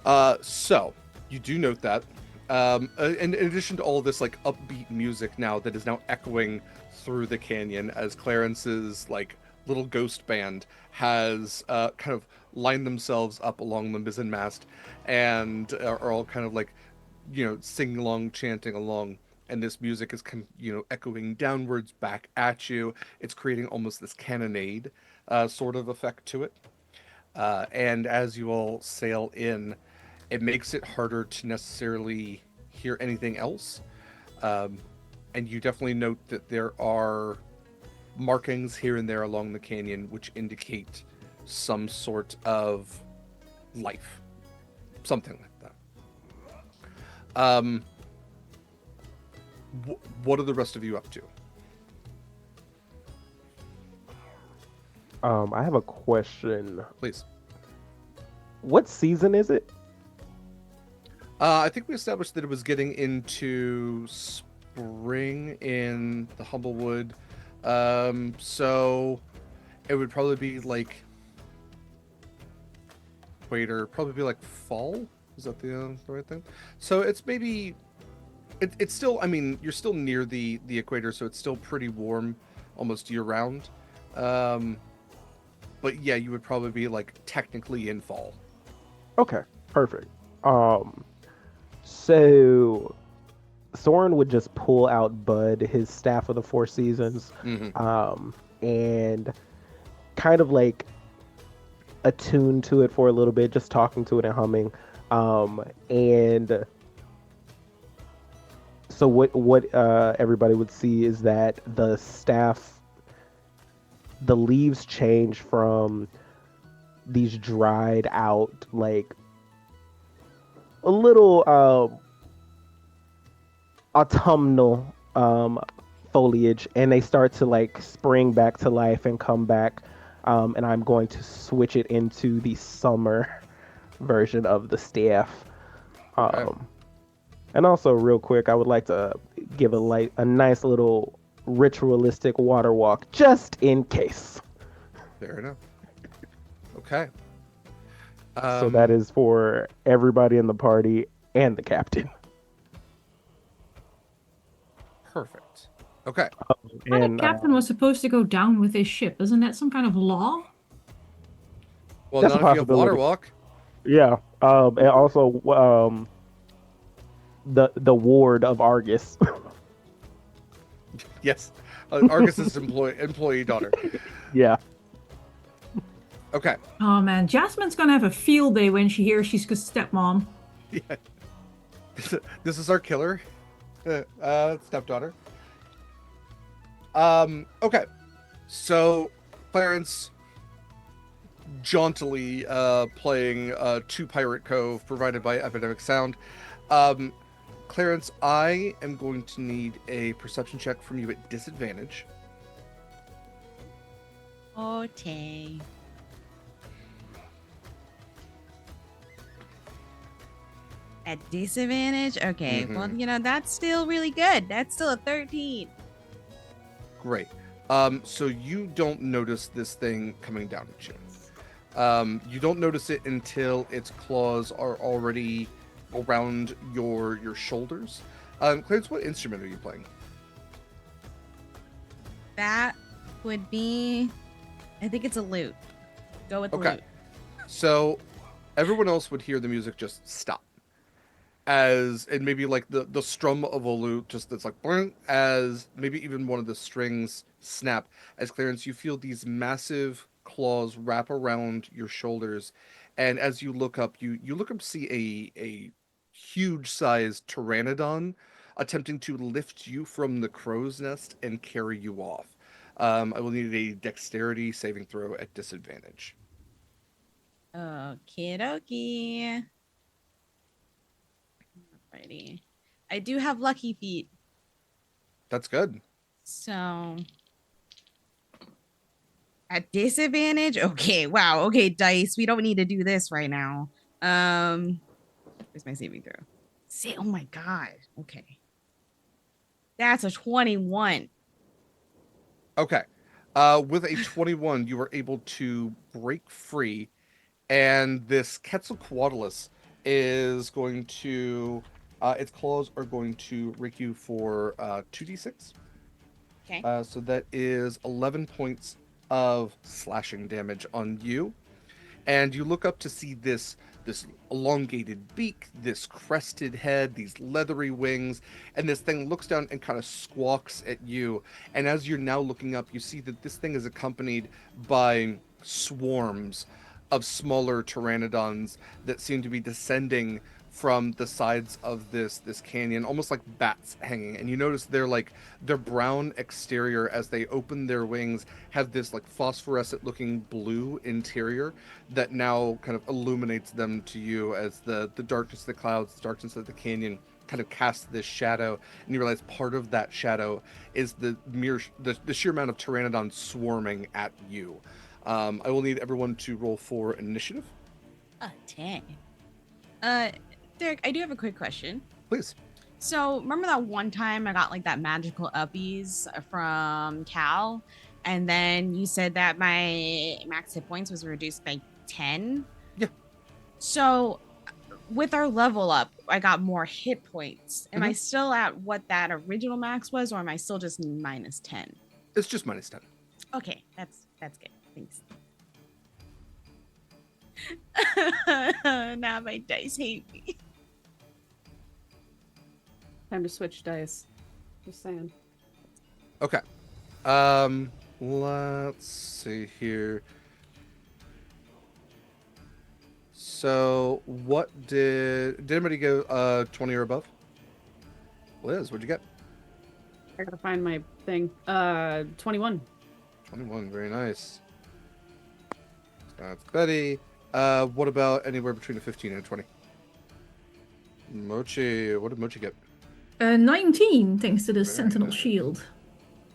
No. So you do note that. And in addition to all this like upbeat music now that is now echoing through the canyon, as Clarence's like little ghost band has kind of lined themselves up along the mizzen mast and are all kind of like, singing along, chanting along, and this music is echoing downwards back at you. It's creating almost this cannonade sort of effect to it. And as you all sail in, it makes it harder to necessarily hear anything else. And you definitely note that there are markings here and there along the canyon which indicate some sort of life. Something like that. What are the rest of you up to? I have a question. Please. What season is it? I think we established that it was getting into spring in the Humblewood. So it would probably be like probably be like fall. Is that the right thing? So it's maybe it's still, I mean, you're still near the equator, so it's still pretty warm almost year round. But yeah, you would probably be like technically in fall. Okay, perfect. So Soren would just pull out Bud, his Staff of the Four Seasons, and kind of like attune to it for a little bit, just talking to it and humming. And so what everybody would see is that the staff, the leaves change from these dried out, like a little autumnal foliage, and they start to like spring back to life and come back. And I'm going to switch it into the summer version of the staff. And also, real quick, I would like to give a nice little ritualistic water walk, just in case. Fair enough. Okay. So that is for everybody in the party and the captain. Perfect. Okay. The captain was supposed to go down with his ship. Isn't that some kind of law? Well, That's not a if you have water possibility. walk. Yeah. And also, the ward of Argus. Yes, Argus's employee daughter. Yeah. Okay. Oh man, Jasmine's gonna have a field day when she hears she's stepmom. Yeah. This is our killer, stepdaughter. Okay. So, Clarence jauntily playing Two Pirate Cove, provided by Epidemic Sound. Clarence, I am going to need a perception check from you at disadvantage. Okay. At disadvantage? Okay. Well, that's still really good. That's still a 13. Great. So you don't notice this thing coming down at you. You don't notice it until its claws are already around your shoulders. Clarence, what instrument are you playing? That would be, I think it's a lute. Go with the lute. So everyone else would hear the music just stop. As and maybe like the strum of a lute, just it's like as maybe even one of the strings snap. As Clarence, you feel these massive claws wrap around your shoulders, and as you look up, you look up, see a huge sized pteranodon attempting to lift you from the crow's nest and carry you off. I will need a dexterity saving throw at disadvantage. Okie dokie. Alrighty. I do have lucky feet. That's good. So at disadvantage? Okay, wow. Okay, dice. We don't need to do this right now. Where's my saving throw? See, oh my god. Okay. That's a 21. Okay. With a 21, you were able to break free, and this Quetzalcoatlus is going to, its claws are going to rake you for 2d6. Okay. So that is 11 points of slashing damage on you. And you look up to see this elongated beak, this crested head, these leathery wings, and this thing looks down and kind of squawks at you. And as you're now looking up, you see that this thing is accompanied by swarms of smaller pteranodons that seem to be descending from the sides of this canyon, almost like bats hanging. And you notice their brown exterior, as they open their wings, have this like phosphorescent looking blue interior that now kind of illuminates them to you as the darkness of the clouds, the darkness of the canyon kind of casts this shadow, and you realize part of that shadow is the sheer amount of pteranodons swarming at you. I will need everyone to roll for initiative. 10. Derek, I do have a quick question. Please. So remember that one time I got like that magical uppies from Cal, and then you said that my max hit points was reduced by 10? Yeah. So with our level up, I got more hit points. Am I still at what that original max was, or am I still just minus 10? It's just minus 10. Okay, that's good. Thanks. Now my dice hate me. Time to switch dice. Just saying. Okay. Let's see here. So, what did anybody go 20 or above? Liz, what'd you get? I gotta find my thing. 21. 21, very nice. That's Betty. What about anywhere between a 15 and a 20? Mochi, what did Mochi get? 19, thanks to the Very Sentinel nice. Shield.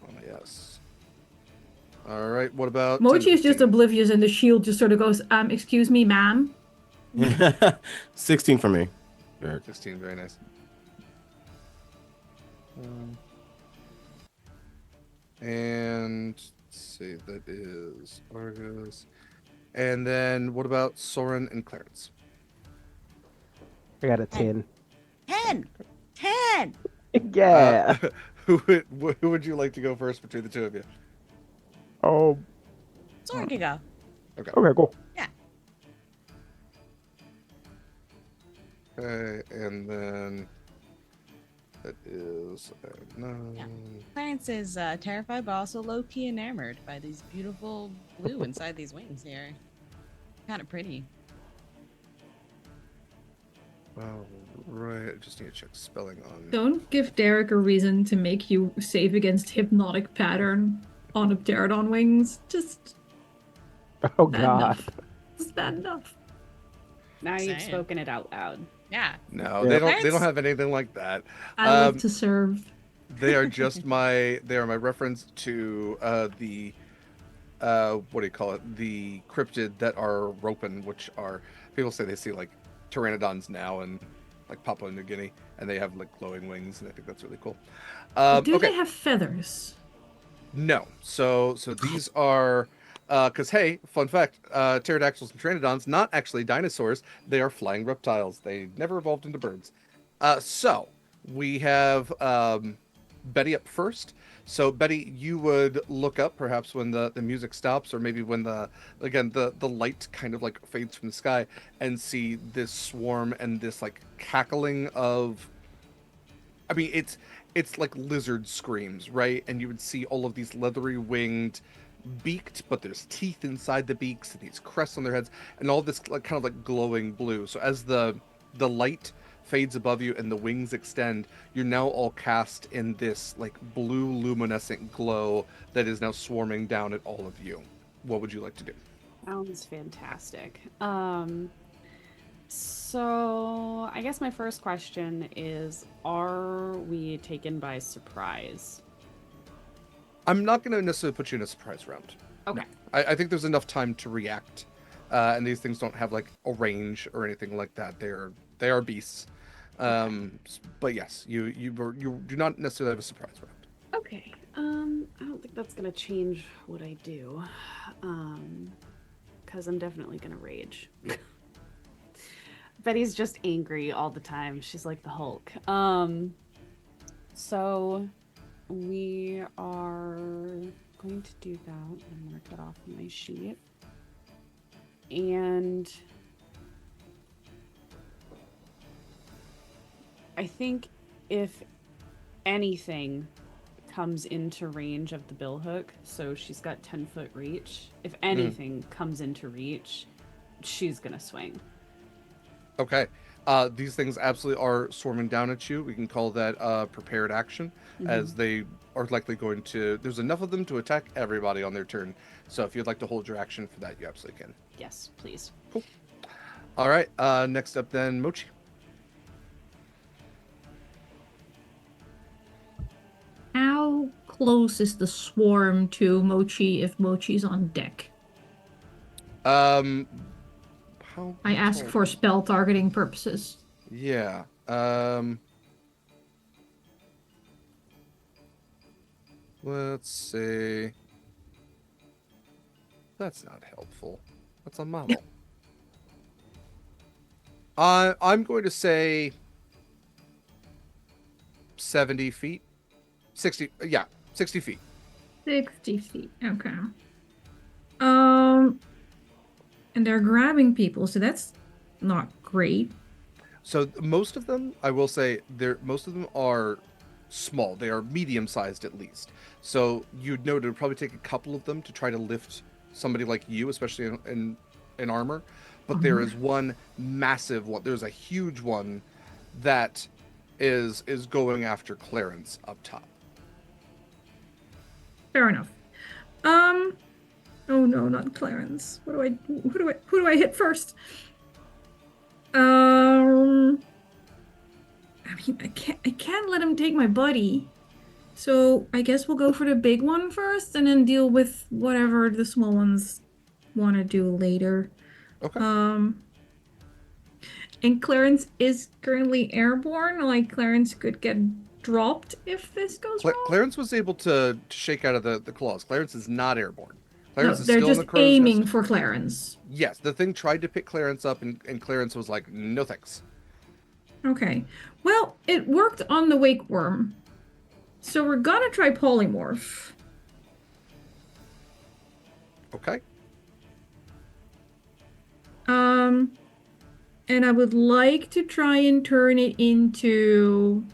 Oh, yes. All right, what about... Mochi 10 is just 15? oblivious, and the shield just sort of goes, excuse me, ma'am. 16 for me. Eric. 16, very nice. And let's see, that is Argus. And then what about Soren and Clarence? I got a 10. 10! 10! Yeah. Who would you like to go first between the two of you? Oh, Soren can go. Okay. okay, cool. Okay, and then That is no. Clarence is terrified, but also low-key enamored by these beautiful blue inside these wings here. Kind of pretty. Well, right. I just need to check spelling on. Don't give Derek a reason to make you save against hypnotic pattern on a pterodon wings. Just Oh bad God. enough. It's bad enough. Now you've Saying. spoken it out loud. Yeah. No, Yeah. they don't. They don't Clarence- have anything like that. I live to serve. They are just my. They are my reference to the what do you call it? The cryptid that are Ropen, which are people say they see like pteranodons now and like Papua New Guinea, and they have like glowing wings, and I think that's really cool. Do Okay, they have feathers? no. So these are because hey, fun fact: pterodactyls and pteranodons not actually dinosaurs; they are flying reptiles. They never evolved into birds. So we have Betty up first. So Betty, you would look up perhaps when the music stops, or maybe when the light kind of like fades from the sky, and see this swarm and this like cackling of. I mean, it's like lizard screams, right? And you would see all of these leathery winged beaked, but there's teeth inside the beaks and these crests on their heads, and all this like kind of like glowing blue. So as the light fades above you and the wings extend, you're now all cast in this like blue luminescent glow that is now swarming down at all of you. What would you like to do? Sounds fantastic. So I guess my first question is, are we taken by surprise? I'm not going to necessarily put you in a surprise round. Okay. I think there's enough time to react, and these things don't have like a range or anything like that. They are beasts, but yes, you do not necessarily have a surprise round. Okay. I don't think that's gonna change what I do. Because I'm definitely gonna rage. Betty's just angry all the time. She's like the Hulk. So we are going to do that. I'm gonna cut off my sheet. And I think if anything comes into range of the billhook, so she's got 10-foot reach. If anything comes into reach, she's gonna swing. Okay. These things absolutely are swarming down at you. We can call that prepared action, as they are likely going to. There's enough of them to attack everybody on their turn. So if you'd like to hold your action for that, you absolutely can. Yes, please. Cool. All right. Next up, then, Mochi. How close is the swarm to Mochi if Mochi's on deck? How I ask tall- for spell targeting purposes. Yeah. Let's see. That's not helpful. That's a model. I'm going to say 70 feet. 60, yeah, 60 feet. 60 feet. Okay. And they're grabbing people, so that's not great. So most of them, I will say, most of them are small. They are medium-sized at least. So you'd know it would probably take a couple of them to try to lift somebody like you, especially in armor. But there is one massive one. There's a huge one that is going after Clarence up top. Fair enough. Oh no, not Clarence. Who do I hit first? I mean, I can't let him take my buddy. So I guess we'll go for the big one first and then deal with whatever the small ones want to do later. Okay. And Clarence is currently airborne. Like Clarence could get dropped if this goes wrong. Clarence was able to shake out of the claws. Clarence is not airborne. No, Clarence is they're still in just the crow's aiming nest. for Clarence. Yes, the thing tried to pick Clarence up, and Clarence was like, no thanks. Okay. Well, it worked on the wake worm. So we're gonna try polymorph. Okay. And I would like to try and turn it into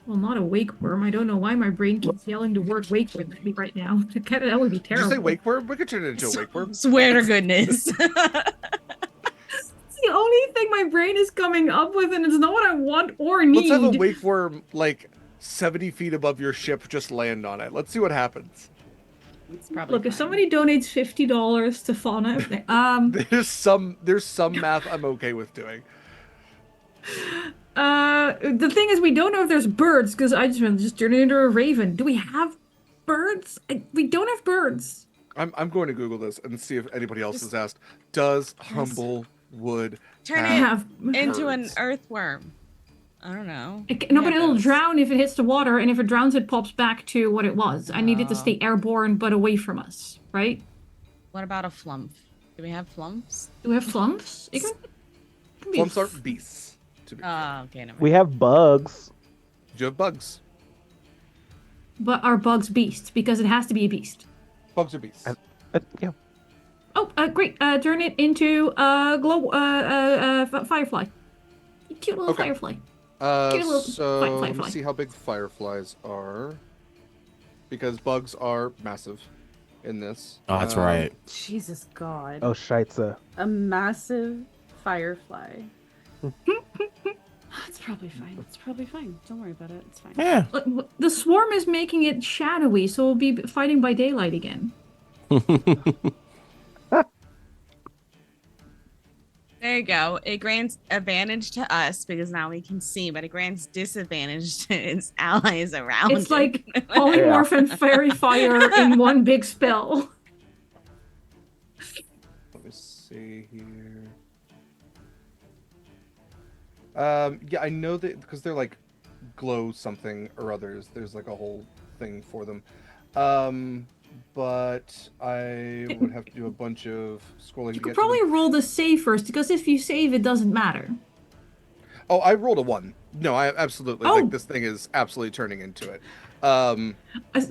Well, not a wake worm. I don't know why my brain keeps yelling the word wake worm at me right now. That would be Did you terrible. say wake worm? We could turn it into a wake worm. Swear to goodness. It's the only thing my brain is coming up with, and it's not what I want or need. Let's have a wake worm like 70 feet above your ship. Just land on it. Let's see what happens. It's probably Look, if fine. somebody donates $50 to Fauna, There's some math I'm okay with doing. the thing is, we don't know if there's birds because I just turned it into a raven. Do we have birds? We don't have birds. I'm going to Google this and see if anybody else has asked. Does Humblewood Turn it have into an birds? earthworm. I don't know. No, but Yeah, it'll those. drown if it hits the water, and if it drowns, it pops back to what it was. I need it to Oh. stay airborne, but away from us, right? What about a flump? Do we have flumps? Do we have flumps? It can be Flumps aren't beasts. To be Oh, okay, never mind. We have bugs. Do you have bugs? But are bugs beasts? Because it has to be a beast. Bugs are beasts. Yeah. Oh, great. Turn it into firefly. Cute little Okay. firefly. Get a little So fly, let me fly. see how big fireflies are, because bugs are massive in this. Oh, that's right. Jesus God. Oh, scheitze. A massive firefly. It's probably fine. It's probably fine. Don't worry about it. It's fine. Yeah. Look, the swarm is making it shadowy, so we'll be fighting by daylight again. There you go. It grants advantage to us because now we can see, but it grants disadvantage to its allies around. It's it. like polymorph and fairy fire in one big spell. Let me see here. Yeah, I know that because they're like glow something or others. There's like a whole thing for them. But I would have to do a bunch of scrolling You to could get probably to them. roll the save first, because if you save, it doesn't matter. Oh, I rolled a 1. No, I absolutely Oh. like this thing is absolutely turning into it.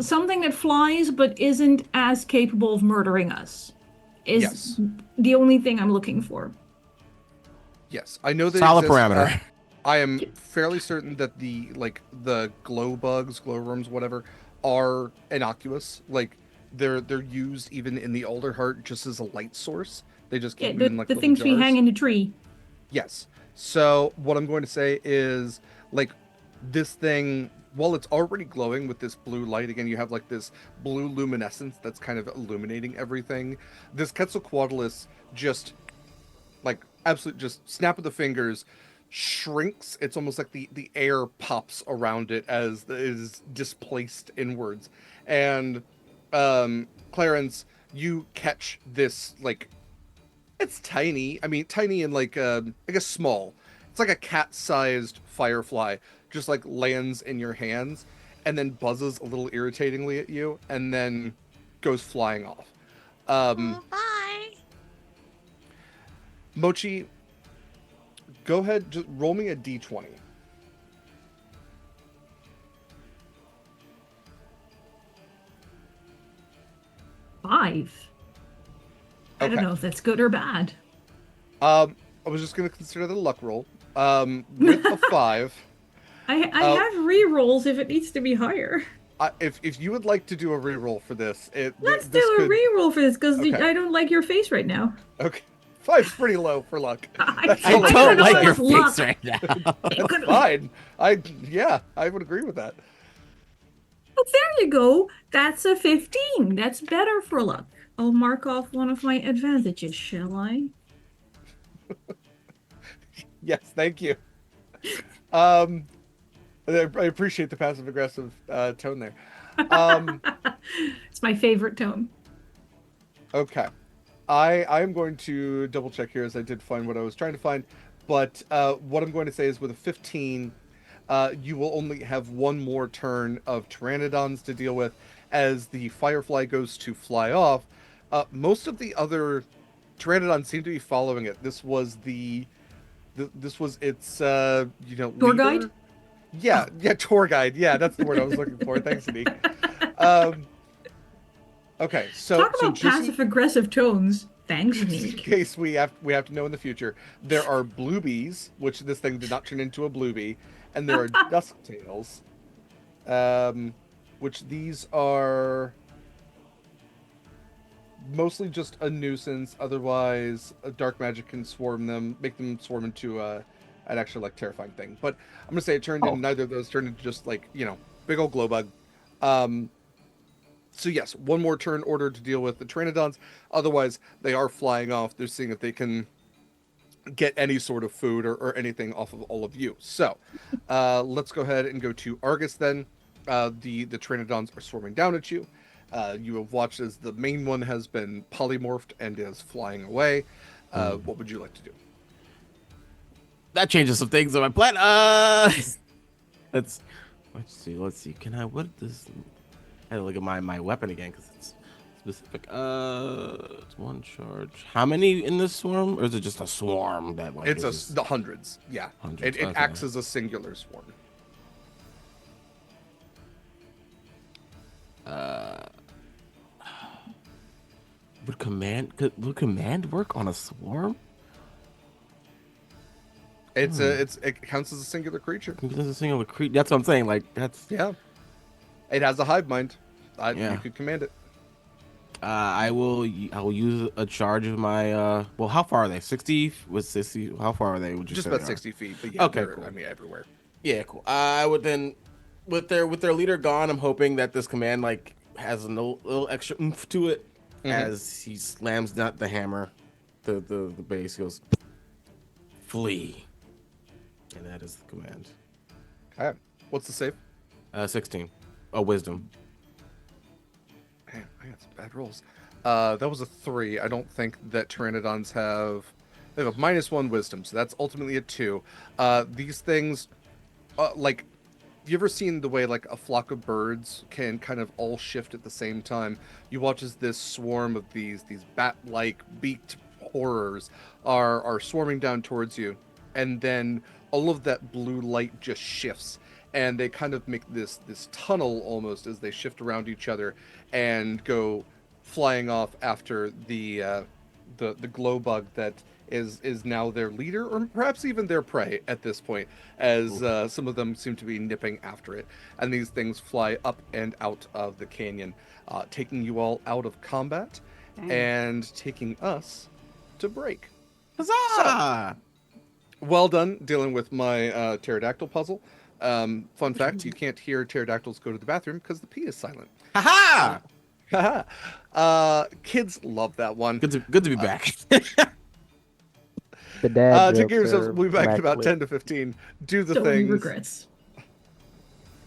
Something that flies but isn't as capable of murdering us is Yes. the only thing I'm looking for. Yes, I know that Solid exists. parameter. I am fairly certain that the glow bugs, glow worms, whatever, are innocuous. Like they're used even in the Alderheart just as a light source. They just Yeah, keep them in like the little things we jars. hang in the tree. Yes. So what I'm going to say is like this thing, while it's already glowing with this blue light, again, you have like this blue luminescence that's kind of illuminating everything. This Quetzalcoatlus just like absolutely just snap of the fingers shrinks. It's almost like the air pops around it as it is displaced inwards. And Clarence, you catch this like it's tiny. I mean, tiny and like I guess small. It's like a cat-sized firefly, just like lands in your hands, and then buzzes a little irritatingly at you, and then goes flying off. Bye. Mochi, go ahead, just roll me a d20. Five. I don't Okay. know if that's good or bad. I was just gonna consider the luck roll. With a 5. I have rerolls if it needs to be higher. If you would like to do a reroll for this, Let's this do a could- reroll for this because Okay. I don't like your face right now. Okay, 5's pretty low for luck. I That's I all I don't know like your it's luck. face right now. It That's could- fine. I would agree with that. Oh, there you go. That's a 15. That's better for luck. I'll mark off one of my advantages, shall I? Yes, thank you. I appreciate the passive aggressive tone there. It's my favorite tone. Okay. I'm going to double check here as I did find what I was trying to find, but what I'm going to say is with a 15, you will only have one more turn of Pteranodons to deal with as the Firefly goes to fly off. Most of the other Pteranodons seem to be following it. This was this was its Tour leader? guide? Yeah, tour guide. Yeah, that's the word I was looking for. Thanks, Anniek. Okay, so Talk so about just passive aggressive tones. Thanks, in Nick. case we have to know in the future, there are bluebies, which this thing did not turn into a bluebee, and there are dusktails. which these are mostly just a nuisance. Otherwise, dark magic can swarm them, make them swarm into an actual like terrifying thing. But I'm gonna say it turned in neither of those turned into just like big old glow bug. So yes, one more turn order to deal with the Pteranodons. Otherwise, they are flying off. They're seeing if they can get any sort of food or anything off of all of you. So let's go ahead and go to Argus then. The Pteranodons are swarming down at you. You have watched as the main one has been polymorphed and is flying away. What would you like to do? That changes some things on my plan. Let's see. Can I? What does? I had to look at my weapon again because it's specific. It's one charge. How many in this swarm, or is it just a swarm that like? It's the hundreds. Yeah, hundreds. It acts as a singular swarm. Would command work on a swarm? It counts as a singular creature. That's what I'm saying. Like that's Yeah. It has a hive mind. Yeah. You could command it. I will use a charge of my well, how far are they? 60 with 60. How far are they? Would you Just say about they are? 60 feet, but yeah, Okay, they're, cool. I mean, everywhere. Yeah, cool. I would then, with their leader gone, I'm hoping that this command like has a little extra oomph to it as he slams down the hammer, the base. He goes, flee, and that is the command. Okay. What's the save? 16. Oh, wisdom. Man, I got some bad rolls. That was a 3. I don't think that Pteranodons they have a -1 wisdom, so that's ultimately a 2. These things, like, you ever seen the way like a flock of birds can kind of all shift at the same time? You watch as this swarm of these bat-like beaked horrors are swarming down towards you, and then all of that blue light just shifts, and they kind of make this tunnel almost as they shift around each other and go flying off after the glow bug that is now their leader, or perhaps even their prey at this point, as some of them seem to be nipping after it. And these things fly up and out of the canyon, taking you all out of combat and taking us to break. Huzzah! Well done dealing with my pterodactyl puzzle. Fun fact, you can't hear pterodactyls go to the bathroom because the P is silent. Haha! Kids love that one. Good to be back. The dad Take care of jokes yourselves. are We'll be back in about immaculate. 10 to 15. Do the So many things. regrets.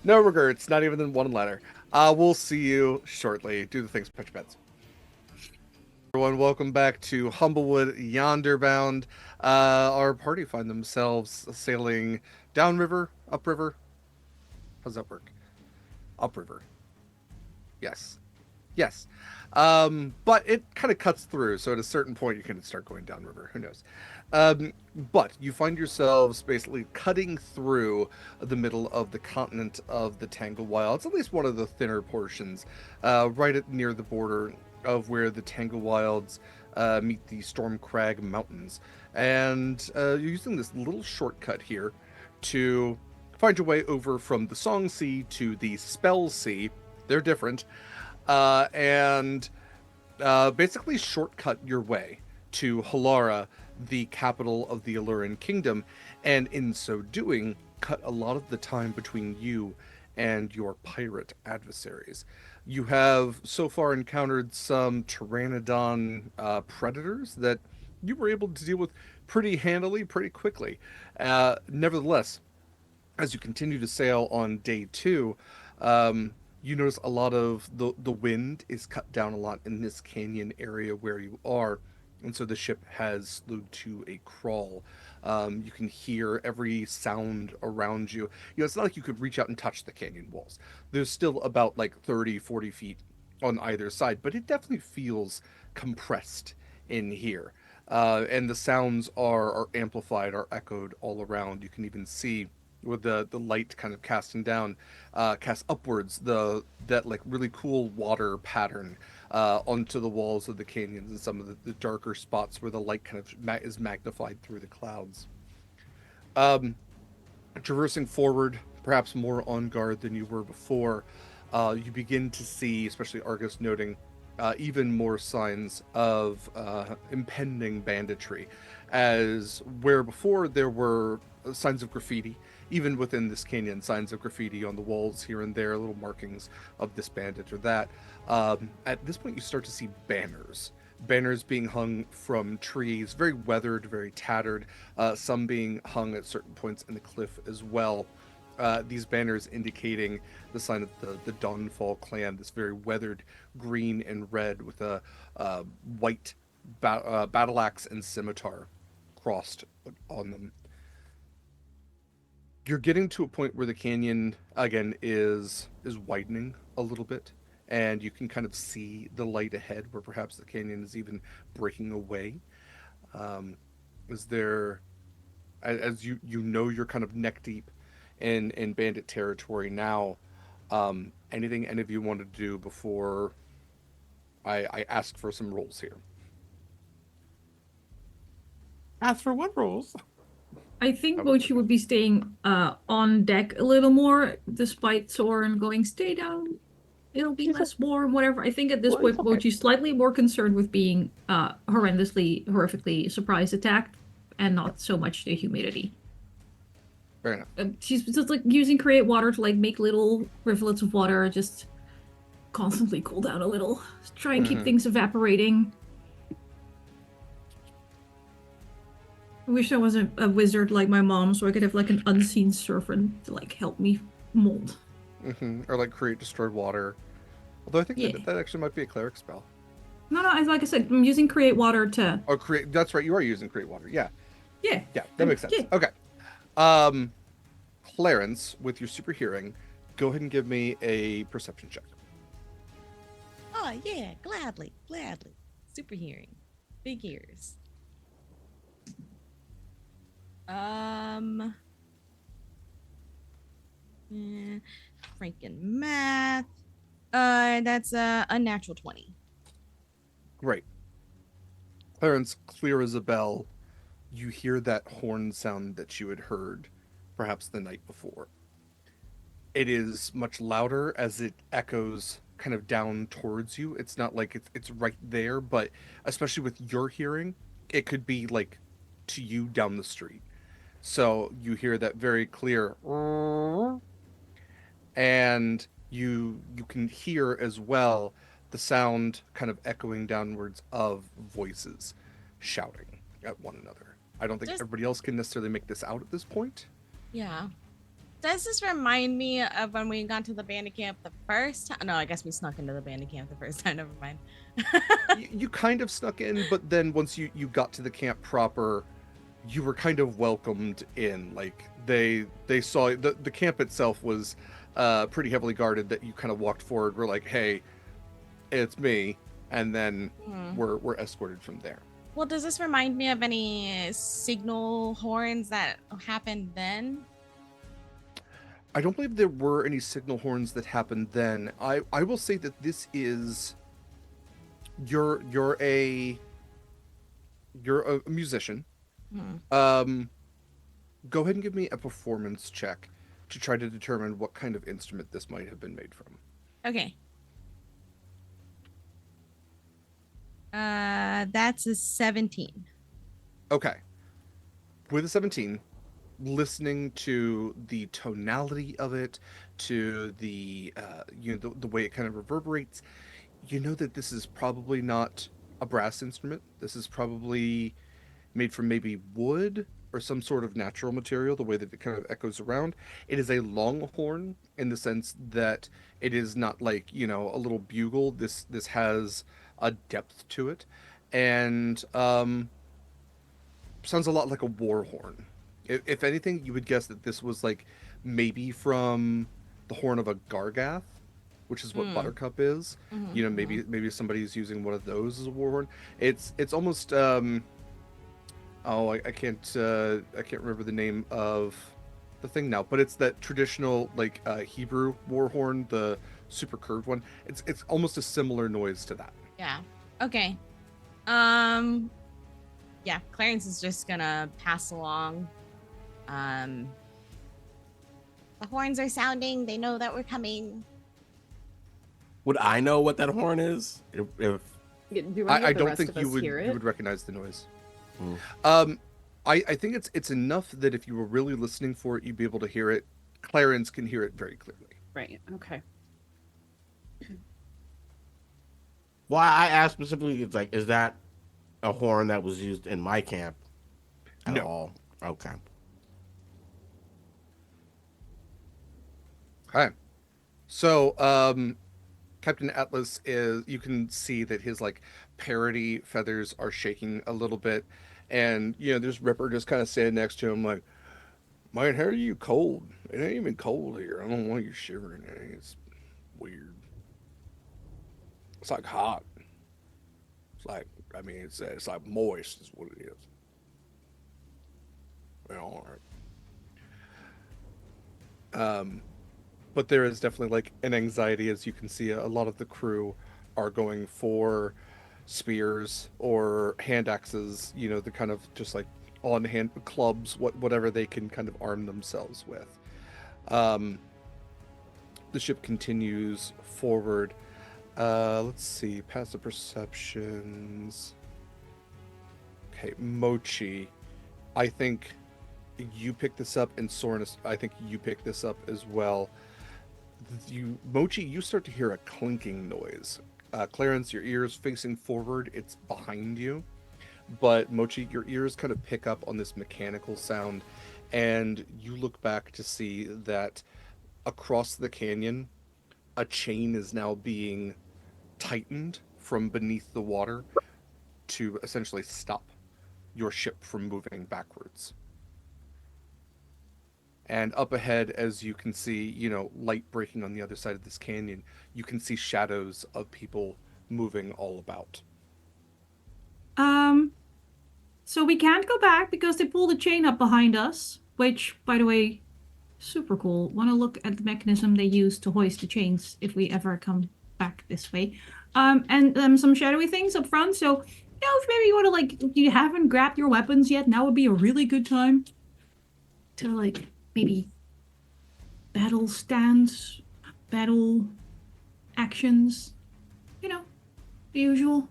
No regrets, not even in one letter. We'll see you shortly. Do the things, pitch your bets. Everyone, welcome back to Humblewood Yonderbound. Our party find themselves sailing downriver, upriver. How's that work? Upriver. Yes. Yes. But it kind of cuts through, so at a certain point you can start going downriver. Who knows? But you find yourselves basically cutting through the middle of the continent of the Tangle Wilds, at least one of the thinner portions, near the border of where the Tangle Wilds meet the Storm Crag Mountains. And you're using this little shortcut here to find your way over from the Song Sea to the Spell Sea. They're different. And basically shortcut your way to Halara, the capital of the Aluran Kingdom, and in so doing, cut a lot of the time between you and your pirate adversaries. You have so far encountered some Pteranodon predators that you were able to deal with pretty handily, pretty quickly. Nevertheless, as you continue to sail on day 2, you notice a lot of the wind is cut down a lot in this canyon area where you are, and so the ship has slowed to a crawl. You can hear every sound around you. It's not like you could reach out and touch the canyon walls. There's still about like 30, 40 feet on either side, but it definitely feels compressed in here. And the sounds are amplified, are echoed all around. You can even see with the light kind of casting down, cast upwards, that like really cool water pattern onto the walls of the canyons and some of the darker spots where the light kind of is magnified through the clouds. Traversing forward perhaps more on guard than you were before, you begin to see, especially Argus noting, even more signs of impending banditry, as where before there were signs of graffiti, even within this canyon, signs of graffiti on the walls here and there, little markings of this bandit or that. At this point, you start to see banners being hung from trees, very weathered, very tattered, some being hung at certain points in the cliff as well. These banners indicating the sign of the Dawnfall clan, this very weathered green and red with a white battle axe and scimitar crossed on them. You're getting to a point where the canyon again is widening a little bit, and you can kind of see the light ahead where perhaps the canyon is even breaking away. Is there, as you know, you're kind of neck deep in bandit territory now. Anything any of you want to do before I ask for some rolls here? Ask for what rolls? I think That was Mochi okay. would be staying on deck a little more, despite Soren going, stay down. It'll be less warm, whatever. I think at this Well, it's point, okay. Mochi's slightly more concerned with being horrifically surprise attacked, and not so much the humidity. Fair enough. She's just like using create water to like make little rivulets of water, just constantly cool down a little, try and keep Mhm. things evaporating. I wish I was a wizard like my mom, so I could have like an unseen servant to like help me mold. Or like create destroyed water. Although I think Yeah. that actually might be a cleric spell. No, like I said, I'm using create water to. Oh, create. That's right. You are using create water. Yeah. Yeah. Yeah. That makes sense. Yeah. Okay. Clarence, with your super hearing, go ahead and give me a perception check. Oh yeah, gladly. Super hearing. Big ears. Freaking math. That's a unnatural 20. Great. Clarence, clear as a bell, you hear that horn sound that you had heard perhaps the night before. It is much louder as it echoes kind of down towards you. It's not like it's right there, but especially with your hearing, it could be like to you down the street. So you hear that very clear, and you can hear as well the sound kind of echoing downwards of voices shouting at one another. I don't think Just- everybody else can necessarily make this out at this point. Yeah. Does this remind me of when we got to the bandit camp the first time? No, I guess we snuck into the bandit camp the first time. Never mind. You kind of snuck in, but then once you got to the camp proper, you were kind of welcomed in. Like they saw the camp itself was pretty heavily guarded. That you kind of walked forward, were like, "Hey, it's me," and then we're escorted from there. Well, does this remind me of any signal horns that happened then? I don't believe there were any signal horns that happened then. I will say that this is you're a musician. Hmm. Go ahead and give me a performance check to try to determine what kind of instrument this might have been made from. Okay. That's a 17. Okay. With a 17, listening to the tonality of it, to the the way it kind of reverberates, you know that this is probably not a brass instrument. This is probably made from maybe wood or some sort of natural material, the way that it kind of echoes around. It is a long horn in the sense that it is not like, a little bugle. This has a depth to it. And sounds a lot like a war horn. If anything, you would guess that this was like maybe from the horn of a Gargath, which is what Buttercup is. Mhm, Maybe somebody's using one of those as a war horn. It's almost I can't remember the name of the thing now, but it's that traditional like Hebrew war horn, the super curved one. It's almost a similar noise to that. Yeah. Okay. Yeah, Clarence is just gonna pass along. The horns are sounding. They know that we're coming. Would I know what that horn is? If Do I the don't rest think of you us would hear you it? would recognize the noise. Hmm. I think it's enough that if you were really listening for it, you'd be able to hear it. Clarence can hear it very clearly. Right. Okay. Why I asked specifically, it's like, is that a horn that was used in my camp at No. all? Okay. Okay. So, Captain Atlas is, you can see that his like parody feathers are shaking a little bit, and there's Ripper just kind of standing next to him like, "Man, how are you cold? It ain't even cold here. I don't know why you're shivering. It's weird. It's like hot. It's like, I mean, it's like moist is what it is." Well, all right. But there is definitely like an anxiety, as you can see. A lot of the crew are going for spears or hand axes. The kind of just like on hand clubs, whatever they can kind of arm themselves with. Um, the ship continues forward. Let's see, passive perceptions. Okay, Mochi. I think you picked this up, and Soren, I think you picked this up as well. Mochi, you start to hear a clinking noise. Clarence, your ears facing forward, it's behind you. But Mochi, your ears kind of pick up on this mechanical sound, and you look back to see that across the canyon, a chain is now being tightened from beneath the water to essentially stop your ship from moving backwards. And up ahead, as you can see, light breaking on the other side of this canyon, you can see shadows of people moving all about. So we can't go back because they pulled the chain up behind us, which, by the way, super cool. Want to look at the mechanism they use to hoist the chains if we ever come back this way. And some shadowy things up front. So, if maybe you want to, like, you haven't grabbed your weapons yet, now would be a really good time to, like, maybe battle stands, battle actions, the usual.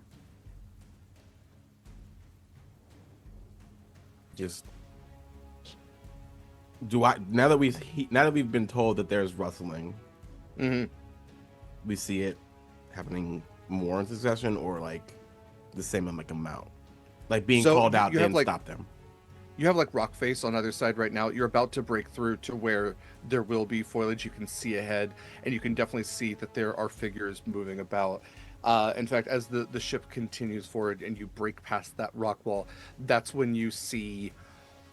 Just now that we've been told that there's rustling, Mm-hmm. we see it happening more in succession, or like the same amount, like being So called out you didn't have, like, stop them. You have like rock face on either side right now. You're about to break through to where there will be foliage. You can see ahead, and you can definitely see that there are figures moving about. In fact, as the ship continues forward and you break past that rock wall, that's when you see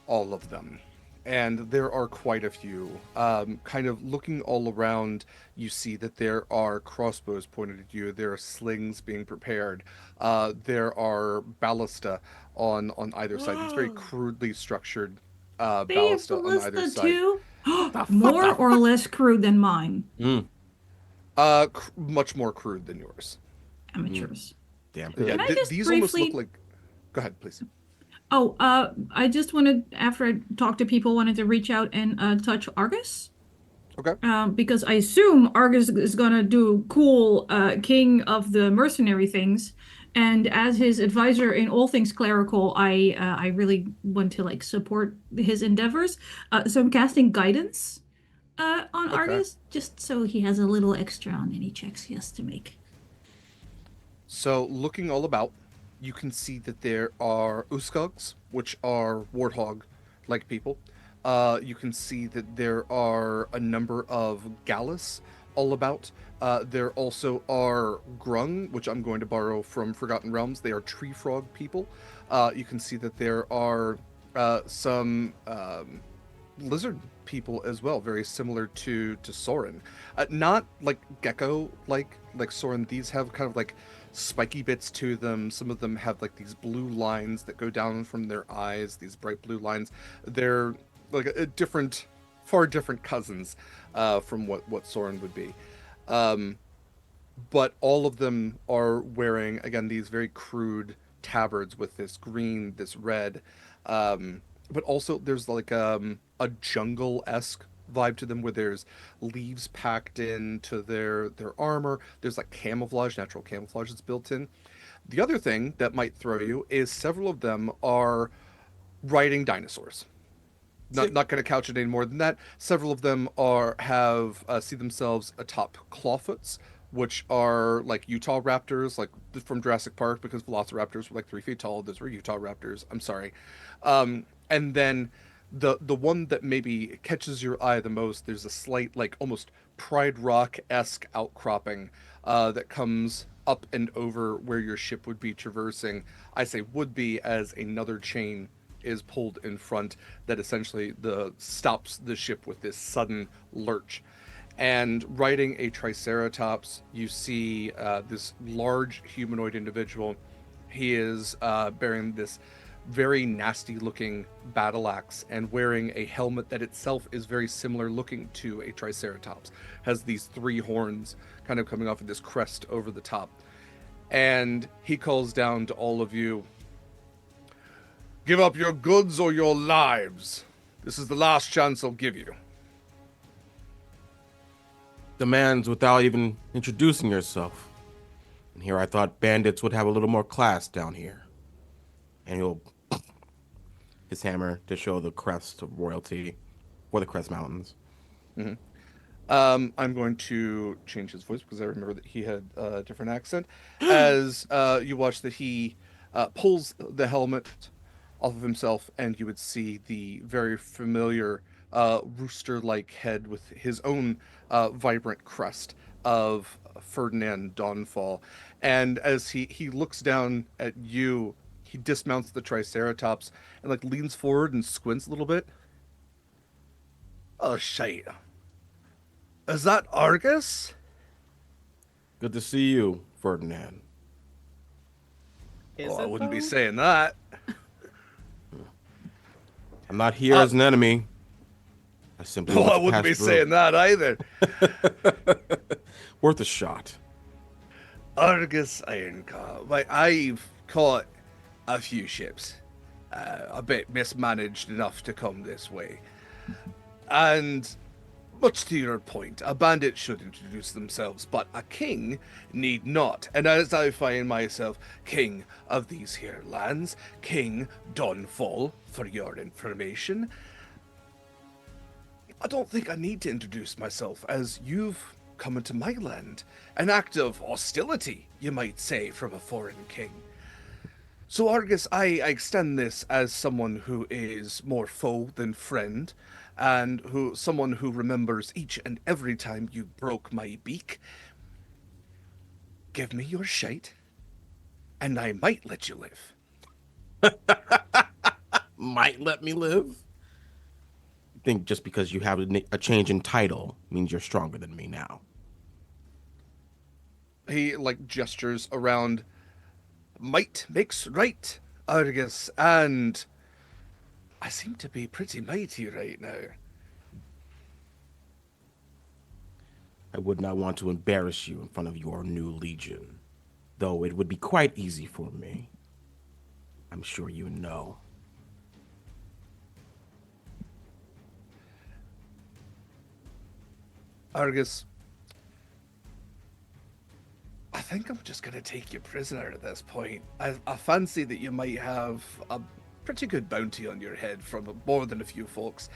all of them. And there are quite a few. Kind of looking all around, you see that there are crossbows pointed at you. There are slings being prepared. There are ballista on either side. It's very crudely structured They have ballista on either ballista side. too? The More fuck? or less crude than mine. Much more crude than yours. Amateurs. Damn. Yeah, Can I just these almost briefly- look like. Go ahead, please. Oh, I just wanted, after I talked to people, wanted to reach out and touch Argus. Okay. Because I assume Argus is gonna do cool king of the mercenary things, and as his advisor in all things clerical, I really want to like support his endeavors. So I'm casting guidance on Okay. Argus, just so he has a little extra on any checks he has to make. So, looking all about, you can see that there are Uskogs, which are warthog-like people. You can see that there are a number of Gallus all about. There also are Grung, which I'm going to borrow from Forgotten Realms. They are tree frog people. You can see that there are some lizard people as well, very similar to Soren. Not like gecko like Soren. These have kind of like spiky bits to them. Some of them have like these blue lines that go down from their eyes, these bright blue lines. They're like a different, far different cousins from what Soren would be. But all of them are wearing, again, these very crude tabards with this green, this red. But also there's like a jungle-esque vibe to them where there's leaves packed into their armor. There's like camouflage, natural camouflage that's built in. The other thing that might throw you is several of them are riding dinosaurs. Not going to couch it any more than that. Several of them have see themselves atop clawfoots, which are like Utah raptors, like from Jurassic Park, because velociraptors were like 3 feet tall. Those were Utah raptors. I'm sorry. And then the one that maybe catches your eye the most, there's a slight like almost Pride Rock esque outcropping that comes up and over where your ship would be traversing. I say would be, as another chain is pulled in front that essentially stops the ship with this sudden lurch. And riding a triceratops, you see this large humanoid individual. He is bearing this very nasty looking battle axe and wearing a helmet that itself is very similar looking to a triceratops. Has these 3 horns kind of coming off of this crest over the top. And he calls down to all of you, "Give up your goods or your lives. This is the last chance I'll give you." Demands without even introducing yourself. And here I thought bandits would have a little more class down here. And he'll his hammer to show the crest of royalty for the Crest Mountains. Mm-hmm. I'm going to change his voice because I remember that he had a different accent. As you watch that he pulls the helmet off of himself, and you would see the very familiar rooster-like head with his own vibrant crest of Ferdinand Dawnfall. And as he looks down at you, he dismounts the Triceratops and like leans forward and squints a little bit. "Oh shit. Is that Argus?" Good to see you, Ferdinand. Is Oh, I it, wouldn't be though? saying that. I'm not here as an enemy. I simply Oh, want I to wouldn't pass be through. saying that either. Worth a shot. Argus Ironcar. Like, I've caught a few ships. A bit mismanaged enough to come this way. And much to your point, a bandit should introduce themselves, but a king need not. And as I find myself king of these here lands, King Dawnfall, for your information, I don't think I need to introduce myself, as you've come into my land. An act of hostility, you might say, from a foreign king. So, Argus, I extend this as someone who is more foe than friend, and someone who remembers each and every time you broke my beak. Give me your shite, and I might let you live. Might let me live? I think just because you have a change in title means you're stronger than me now. He, like, gestures around. Might makes right, Argus, and I seem to be pretty mighty right now. I would not want to embarrass you in front of your new legion, though it would be quite easy for me. I'm sure you know. Argus, I think I'm just gonna take you prisoner at this point. I fancy that you might have a pretty good bounty on your head from more than a few folks.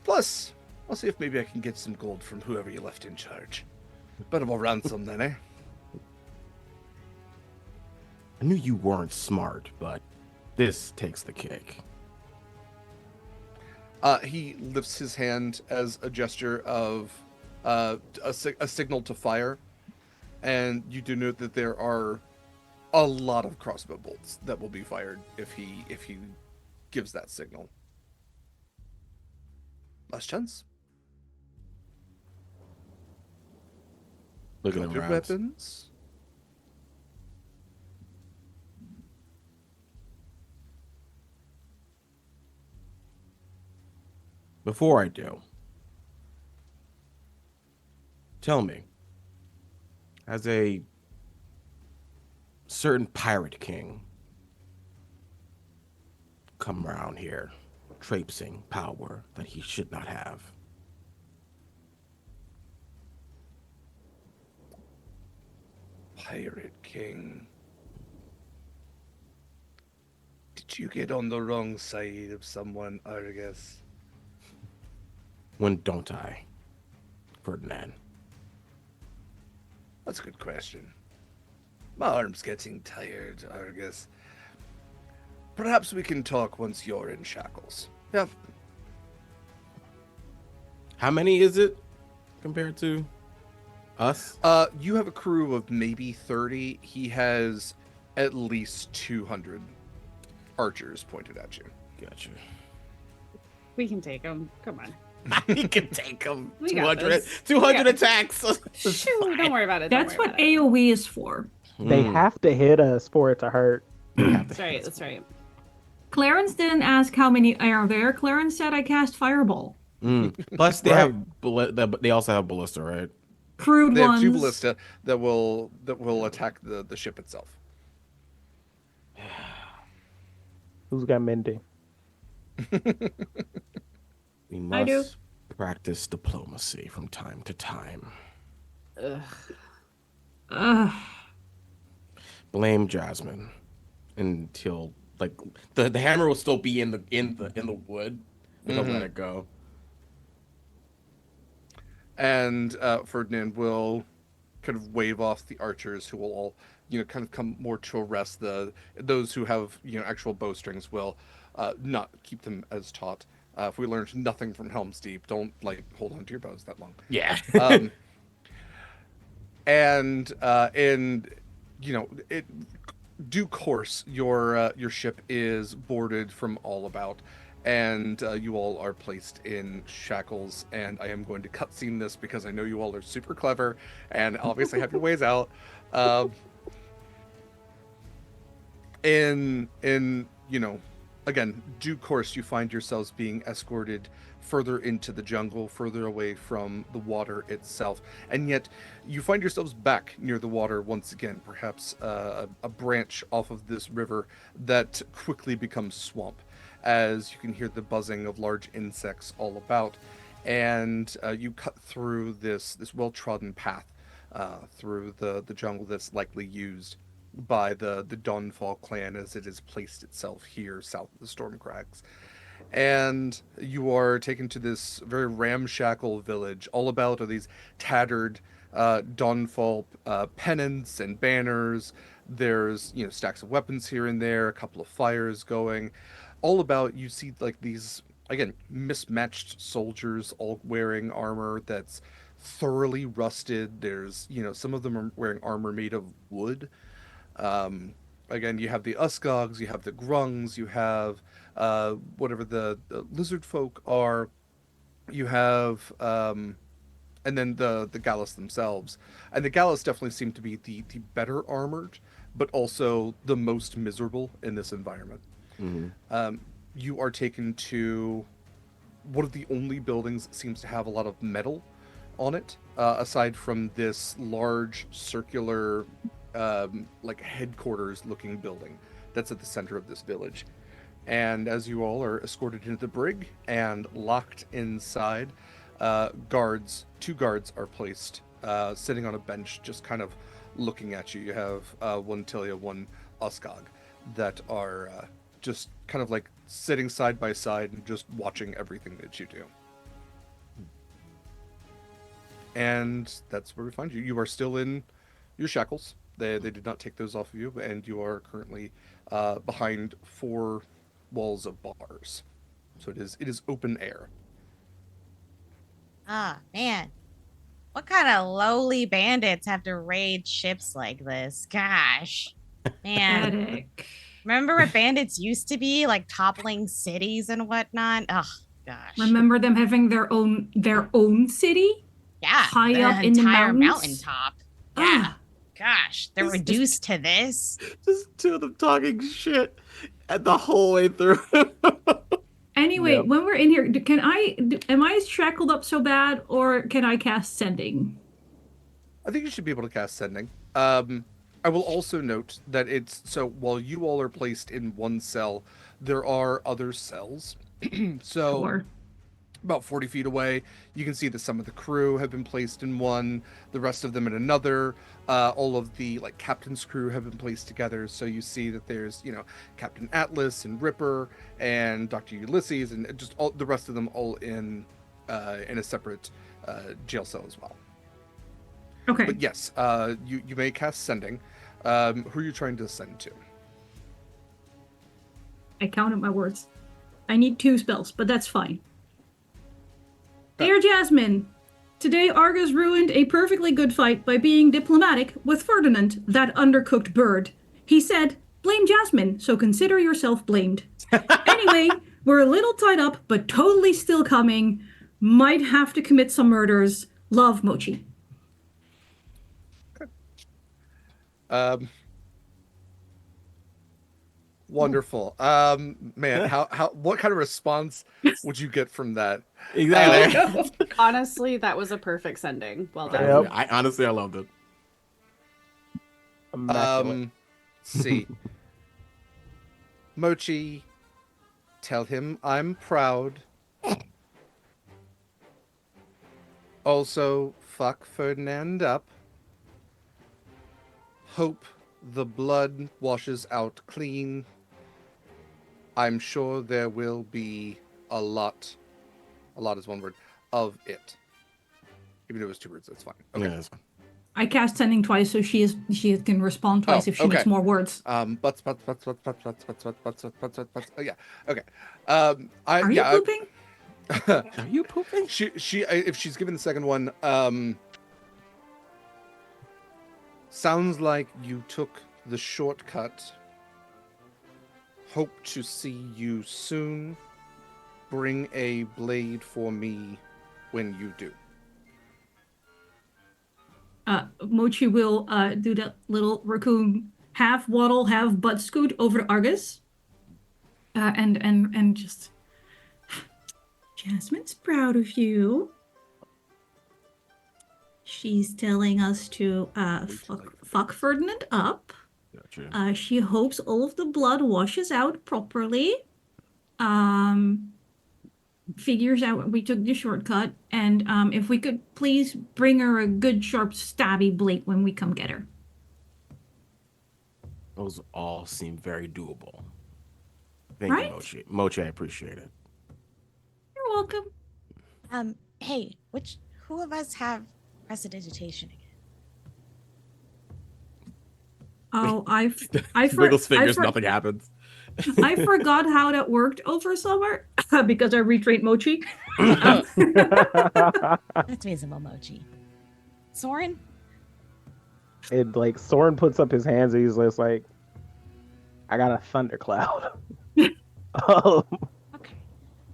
Plus, I'll see if maybe I can get some gold from whoever you left in charge. Bit of a ransom then, eh? I knew you weren't smart, but this takes the cake. He lifts his hand as a gesture of a signal to fire, and you do note that there are a lot of crossbow bolts that will be fired if he gives that signal. Last chance. Looking Drop your around. weapons. Before I do, tell me, as a certain pirate king come around here, traipsing power that he should not have, Pirate King. Did you get on the wrong side of someone, Argus? When don't I, Ferdinand? That's a good question. My arm's getting tired, Argus. Perhaps we can talk once you're in shackles. Yeah. How many is it compared to us? You have a crew of maybe 30. He has at least 200 archers pointed at you. Gotcha. We can take him. Come on. He can take them. We got 200, this. 200 Yeah. attacks. Shoo, don't worry about it. That's what AoE is for. They have to hit us for it to hurt. That's right. That's right. Clarence didn't ask how many are there. Clarence said I cast Fireball. Plus, they Right. have they also have ballista, right? Crude They have ones. 2 ballista that will attack the ship itself. Who's got mending? We I do. must practice diplomacy from time to time. Ugh. Blame Jasmine until like the hammer will still be in the wood. They'll let it go. And Ferdinand will kind of wave off the archers, who will all, kind of come more to arrest. Those who have, actual bowstrings will not keep them as taut. If we learned nothing from Helm's Deep, don't hold on to your bows that long. Yeah. And in due course, your ship is boarded from all about, and you all are placed in shackles. And I am going to cutscene this because I know you all are super clever and obviously have your ways out. In again, due course, you find yourselves being escorted further into the jungle, further away from the water itself, and yet you find yourselves back near the water once again, perhaps a branch off of this river that quickly becomes swamp, as you can hear the buzzing of large insects all about, and you cut through this well-trodden path through the jungle that's likely used by the Dawnfall clan, as it has placed itself here south of the Storm Crags. And you are taken to this very ramshackle village. All about are these tattered Dawnfall pennants and banners. There's stacks of weapons here and there, a couple of fires going. All about, you see these, again, mismatched soldiers all wearing armor that's thoroughly rusted. There's some of them are wearing armor made of wood. Again, you have the Uskogs, you have the Grungs, you have whatever the lizard folk are, you have and then the Gallus themselves. And the Gallus definitely seem to be the better armored, but also the most miserable in this environment. You are taken to one of the only buildings that seems to have a lot of metal on it, aside from this large circular headquarters looking building that's at the center of this village. And as you all are escorted into the brig and locked inside, two guards are placed sitting on a bench, just kind of looking at you. You have one Tilia, one Uskog, that are just kind of sitting side by side and just watching everything that you do. And that's where we find you. You are still in your shackles. They did not take those off of you, and you are currently behind 4 walls of bars. So it is open air. Ah, man. What kind of lowly bandits have to raid ships like this? Gosh. Man. Pathetic. Remember what bandits used to be? Toppling cities and whatnot? Oh, gosh. Remember them having their own city? Yeah. high up in the entire mountains? mountaintop. Yeah. Ugh. Gosh. They're reduced to this. Just 2 of them talking shit at the whole way through. Anyway, Yep. when we're in here, am I shackled up so bad, or can I cast sending? I think you should be able to cast sending. I will also note that so while you all are placed in one cell, there are other cells. So Sure. about 40 feet away. You can see that some of the crew have been placed in one, the rest of them in another. All of the like captain's crew have been placed together. So you see that there's, you know, Captain Atlas and Ripper and Dr. Ulysses and just all the rest of them all in a separate jail cell as well. Okay. But yes, you may cast sending. Who are you trying to send to? I counted my words. I need 2 spells, but that's fine. Dear Jasmine, today Argus ruined a perfectly good fight by being diplomatic with Ferdinand, that undercooked bird. He said, blame Jasmine, so consider yourself blamed. Anyway, we're a little tied up, but totally still coming. Might have to commit some murders. Love, Mochi. Wonderful. Man, how what kind of response would you get from that? Exactly. Honestly, that was a perfect sending. Well done. Yep. I honestly, I loved it. Immaculate. See. Mochi, tell him I'm proud. Also, fuck Ferdinand up. Hope the blood washes out clean. I'm sure there will be a lot is one word, of it. Even if it was 2 words, that's fine. Okay. Yeah, that's fine. I cast sending twice, so she can respond twice if she makes more words. Butts. Oh, yeah. Okay. Are you pooping? Are you pooping? She if she's given the second one, sounds like you took the shortcut. Hope to see you soon. Bring a blade for me when you do. Mochi will do that little raccoon half waddle, half butt scoot over to Argus. And just Jasmine's proud of you. She's telling us to fuck Ferdinand up. Gotcha. She hopes all of the blood washes out properly. Figures out we took the shortcut, and if we could please bring her a good sharp stabby blade when we come get her. Those all seem very doable. Thank Right? you, Mochi. Mochi, I appreciate it. You're welcome. Hey, who of us have prestidigitation again? Oh, I Wiggles fingers, nothing happens. I forgot how that worked over summer because I retrained Mochi. That's reasonable, Mochi. Soren? And like Soren puts up his hands and he's just like, I got a thundercloud. Okay.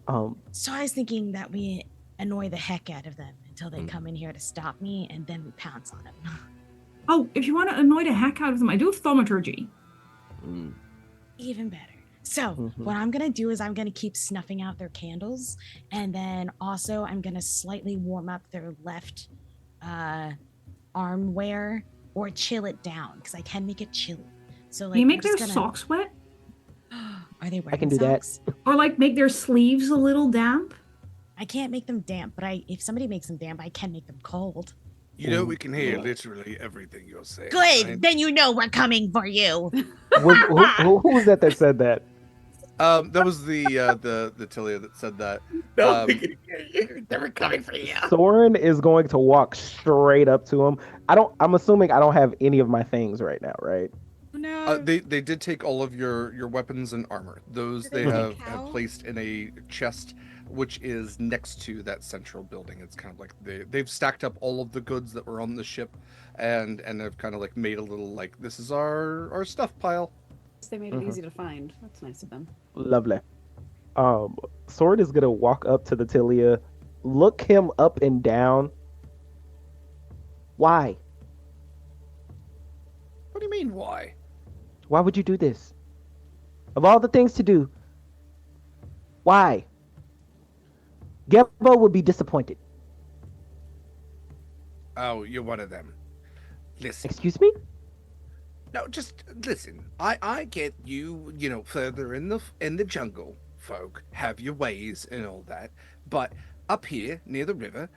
Um, So I was thinking that we annoy the heck out of them until they come in here to stop me, and then we pounce on them. Oh, if you want to annoy the heck out of them, I do have thaumaturgy. Even better. So what I'm gonna do is I'm gonna keep snuffing out their candles, and then also I'm gonna slightly warm up their left arm wear or chill it down because I can make it chilly. So like, Can you make I'm their just gonna... socks wet? Are they wearing I can do that. socks? Or like make their sleeves a little damp? I can't make them damp, but if somebody makes them damp, I can make them cold. You know we can hear literally everything you're saying. Good. right? Then you know we're coming for you. who was that said that? That was the Tilia that said that. They were coming for you. Soren is going to walk straight up to him. I'm assuming I don't have any of my things right now, right? No. They did take all of your weapons and armor. Those they they have take out? placed in a chest, which is next to that central building. It's kind of like they've stacked up all of the goods that were on the ship, and have kind of like made a little like this is our stuff pile. They made it easy to find. That's nice of them. Lovely. Soren is gonna walk up to the Tilia, look him up and down. Why? What do you mean why? Why would you do this? Of all the things to do, why? Gebo would be disappointed. Oh, you're one of them. Listen. Excuse me? No, just listen. I get you, further in the jungle, folk, have your ways and all that. But up here near the river,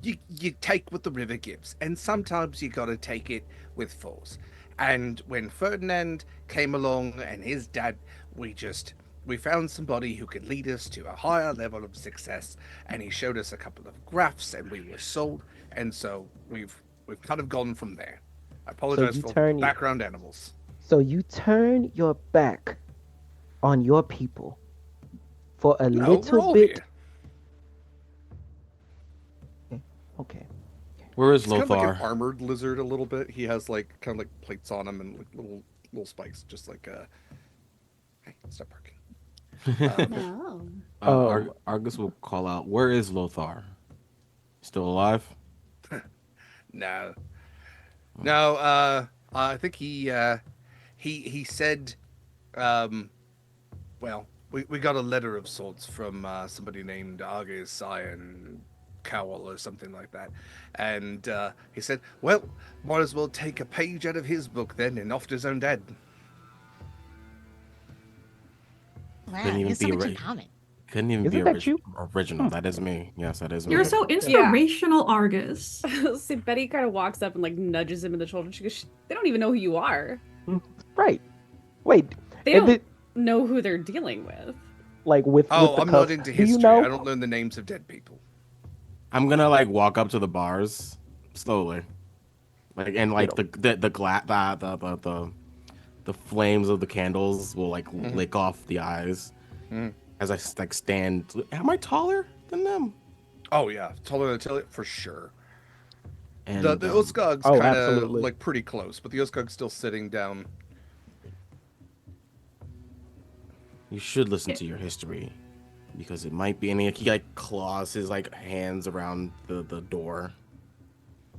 you take what the river gives, and sometimes you gotta take it with force. And when Ferdinand came along and his dad, we found somebody who could lead us to a higher level of success, and he showed us a couple of graphs, and we were sold, and so we've kind of gone from there. I apologize you for turn- background animals. So you turn your back on your people for a No, we're little all bit. here. Okay. Where is He's kind of like Lothar? an armored lizard a little bit. He has like kind of like plates on him and like little spikes, just like hey, stop barking. No. Argus will call out. Where is Lothar? Still alive? No, no. I think he said, well, we got a letter of sorts from somebody named Argus Iron Cowl or something like that, and he said, well, might as well take a page out of his book then and off to his own dad. Wow, Couldn't he even has so be much in right. common. Couldn't even Isn't be that you? original. That is me. Yes, that is me. You're so inspirational, Argus. See, Betty kind of walks up and like nudges him in the shoulder. She goes, "They don't even know who you are. Right. Wait. They and don't know who they're dealing with." like with Oh, the I'm cuffs. not into Do you history. know? I don't learn the names of dead people. I'm gonna like walk up to the bars slowly, like and like You the flames of the candles will like Mhm. lick off the eyes Mhm. as I like stand. Am I taller than them? Oh yeah, taller than Tilly for sure. And The Uskog's Oh, kind of absolutely. like pretty close, but the Uskog's still sitting down. you should listen to your history because it might be. And he like claws his like hands around the door.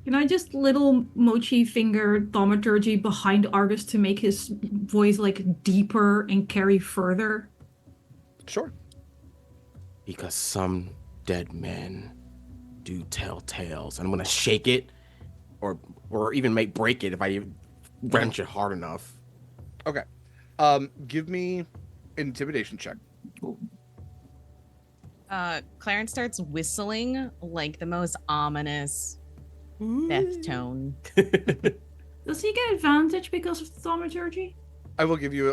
Can I just little mochi finger thaumaturgy behind Argus to make his voice like deeper and carry further? Sure. Because some dead men do tell tales. And I'm gonna shake it, or even break it if I wrench it hard enough. Okay. Give me an intimidation check. Clarence starts whistling like the most ominous death tone. Does he get advantage because of thaumaturgy? I will give you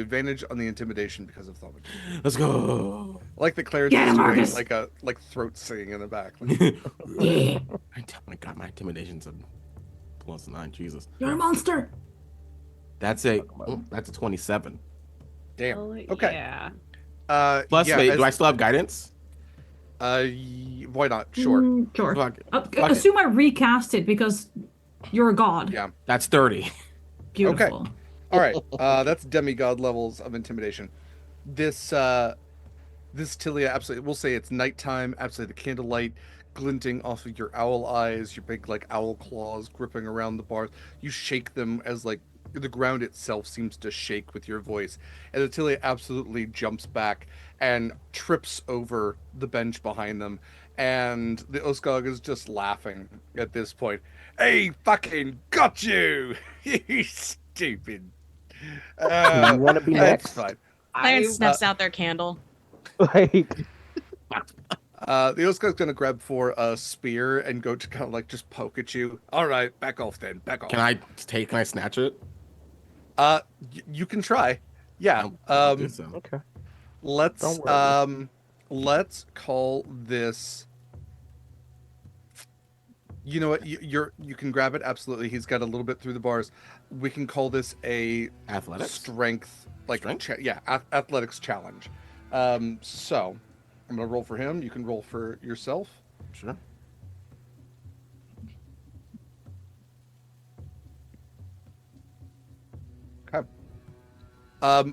advantage on the intimidation because of thaumaturgy. Let's go. Like the Clarence Get is him, doing Marcus! like throat singing in the back. Yeah. My God, my intimidation's a +9. Jesus. You're a monster. That's a 27. Damn. Oh, Okay. Yeah. Plus, yeah, wait, as- do I still have guidance? Why not? Sure. Sure. Fuck it. Fuck it. Assume I recast it because you're a god. Yeah. That's 30. Beautiful. All right. That's demigod levels of intimidation. This Tilia, absolutely. We'll say it's nighttime. Absolutely, the candlelight glinting off of your owl eyes, your big like owl claws gripping around the bars. You shake them as like the ground itself seems to shake with your voice, and the Tilia absolutely jumps back and trips over the bench behind them. And the Uskog is just laughing at this point. Hey, fucking got you! You stupid. You want to be That's next? fine. Clarence snuffs out their candle. Like, The Uskog's gonna grab for a spear and go to kind of like just poke at you. All right, back off then. Back off. Can I snatch it? You can try. Yeah. I'll do so. okay. Let's Don't worry. let's call this. You know what? You can grab it absolutely. He's got a little bit through the bars. We can call this a Athletics? strength, like Strength? athletics challenge. So I'm gonna roll for him. You can roll for yourself. Sure. Okay.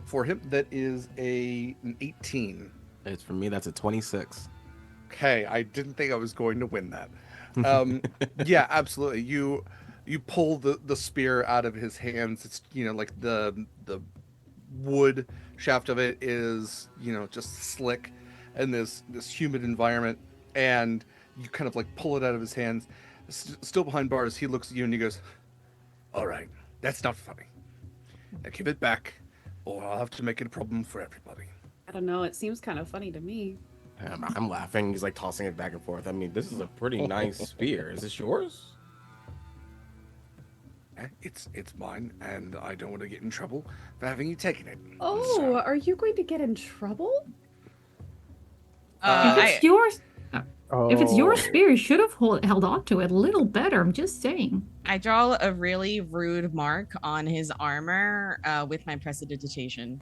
For him, that is an 18. It's for me, that's a 26. Okay, I didn't think I was going to win that. Yeah, absolutely. You pull the spear out of his hands. It's like the wood shaft of it is just slick in this humid environment, and you kind of like pull it out of his hands. Still behind bars, he looks at you and he goes, "All right, that's not funny. Now give it back, or I'll have to make it a problem for everybody." I don't know. It seems kind of funny to me. I'm laughing. He's like tossing it back and forth. I mean, this is a pretty nice spear. Is this yours? It's mine, and I don't want to get in trouble for having you taken it. Oh, So- are you going to get in trouble? Uh, If I- it's yours, if it's your Oh. spear, you should have held on to it a little better. I'm just saying. I draw a really rude mark on his armor with my prestidigitation.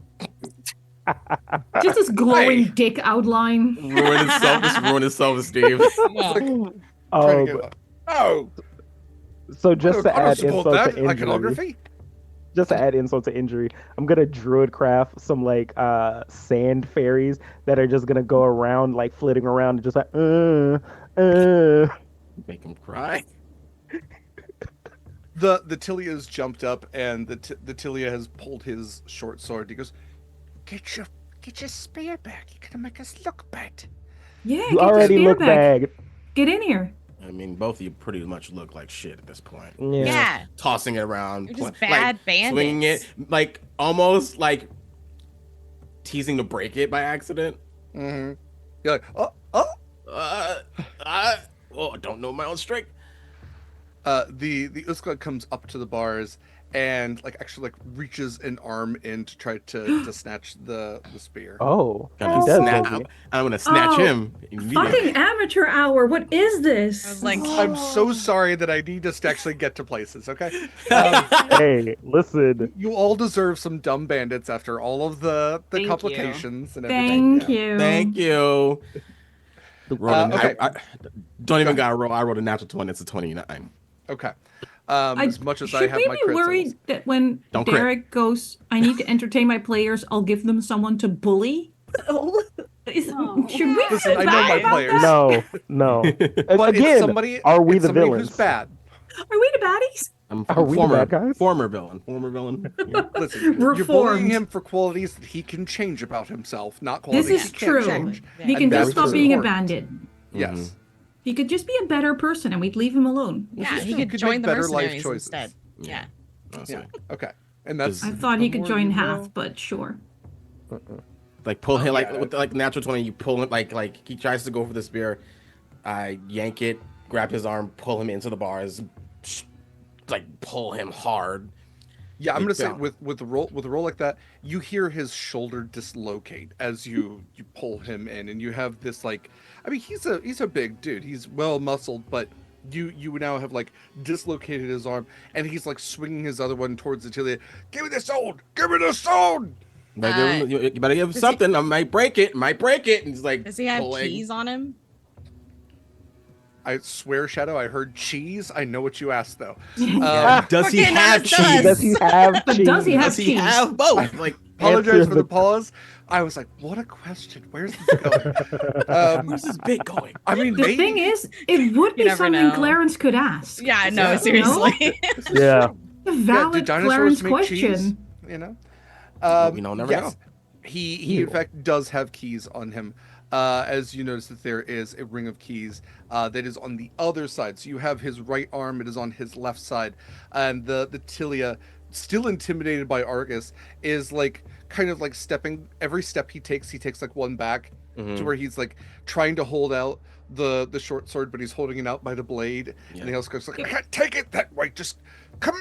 Just this glowing Hey. dick outline. Ruin his self-esteem. Yeah. Trying Oh, to go, oh, so just I to don't add support insult that to injury, iconography. just to add insult to injury, I'm gonna druid craft some like sand fairies that are just gonna go around like flitting around and just like Make him cry. The Tilia's jumped up, and the Tilia has pulled his short sword. He goes, "Get your spear back. You're gonna make us look bad." Yeah, You get your already spear look back. bad. Get in here. I mean, both of you pretty much look like shit at this point. Yeah. Tossing it around, You're just like, bad bandits. swinging it, like almost like teasing to break it by accident. Mm-hmm. You're like, oh. Oh, I don't know my own strength. The Uskla comes up to the bars and like actually like reaches an arm in to try to snatch the spear. Oh, he Gonna does. snap. does he? I'm gonna snatch Oh, him immediately. Fucking amateur hour. What is this? I was like, I'm so sorry that I need us to actually get to places. Okay. Um, Hey, listen. you all deserve some dumb bandits after all of the Thank you. complications and everything. Thank you. Thank you. Okay. I don't even got to roll. I rolled a natural 20. It's a 29. Okay. As much as I should have we my be crit worried souls. that when Don't crit. Derek goes, I need to entertain my players, I'll give them someone to bully? Oh. Should we Listen, feel I know bad my about players. that? No. But it's Again, somebody, are we it's the somebody villains? who's bad. Are we the baddies? I'm Are we the bad guys? Former villain. Yeah. Listen, you're Reformed. bullying him for qualities that he can change about himself, not qualities This is he can't true. change. He And can that's just stop what's being a important. bandit. Yes. He could just be a better person and we'd leave him alone. yeah, is he true. could Could join make the better life mercenaries choices. instead. Yeah. Honestly. Yeah. Okay. And that's I thought he the could more join you half, know. but sure. Like pull him yeah. with like natural 20. You pull him like he tries to go for the spear. I yank it, grab his arm, pull him into the bars, like pull him hard. Yeah, I'm Like, gonna say yeah. with a roll like that, you hear his shoulder dislocate as you pull him in, and you have this like, I mean, he's a big dude. He's well muscled, but you now have like dislocated his arm, and he's like swinging his other one towards Atilia. Give me the sword! Give me the sword! You better give him does something. I might break it. And he's like, Does he have pulling. keys on him? I swear, Shadow, I heard cheese. I know what you asked though. Does he Fucking have does. cheese? Does he have But cheese? does he have Does he cheese? have both? Like, Apologize Answer for the the- pause. I was like, what a question. Where's this going? where's this bit going? I mean, The maybe thing is, it would be never something know. Clarence could ask. Yeah, no, Yeah. seriously. Yeah. A yeah, valid did dinosaurs Clarence make cheese? question. You know. We know, never yes, know. he in Ew. fact does have keys on him. As you notice that there is a ring of keys that is on the other side. So you have his right arm; it is on his left side, and the Tilia, still intimidated by Argus, is like kind of like stepping. Every step he takes like one back to where he's like trying to hold out the short sword, but he's holding it out by the blade, and he also goes like, "I can't take it that way. Just come."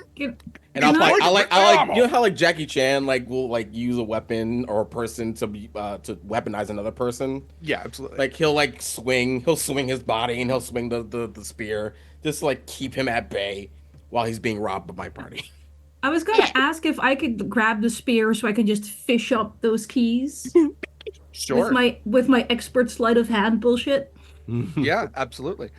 And I Can like, I- you know how like Jackie Chan like will like use a weapon or a person to be to weaponize another person. Yeah, absolutely. Like he'll swing his body and he'll swing the spear just to like keep him at bay while he's being robbed by my party. I was going to ask if I could grab the spear so I could just fish up those keys sure. with my expert sleight of hand bullshit. Yeah, absolutely.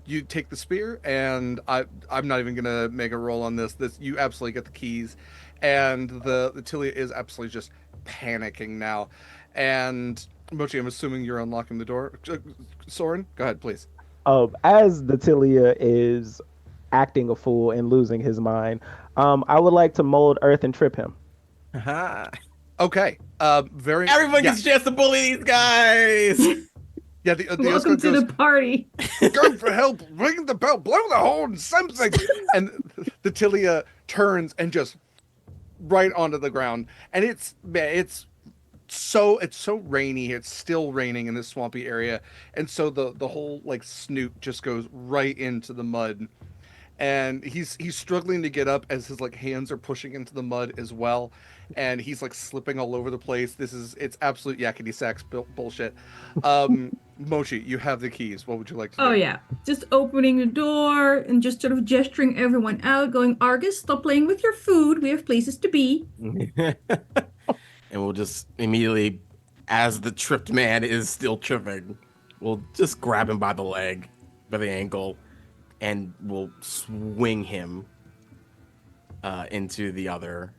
You take the spear, and I'm not even gonna make a roll on this. You absolutely get the keys, and the Tilia is absolutely just panicking now. And Mochi, I'm assuming you're unlocking the door. Soren, go ahead, please. As the Tilia is acting a fool and losing his mind, I would like to mold earth and trip him. Okay. Very. Everyone yeah, gets a chance to bully these guys. yeah. The Welcome to goes, the party. go for help! Ring the bell! Blow the horn! Something! And the Tilia turns and just right onto the ground, and it's it's so rainy. It's still raining in this swampy area, and so the whole like snoot just goes right into the mud, and he's struggling to get up as his like hands are pushing into the mud as well, and he's like slipping all over the place. It's absolute yakety sax bullshit. Mochi, you have the keys. What would you like to do? Oh yeah, just opening the door and just sort of gesturing everyone out, going, Argus, stop playing with your food. We have places to be. And we'll just immediately, as the tripped man is still tripping, we'll just grab him by the leg, by the ankle, and we'll swing him into the other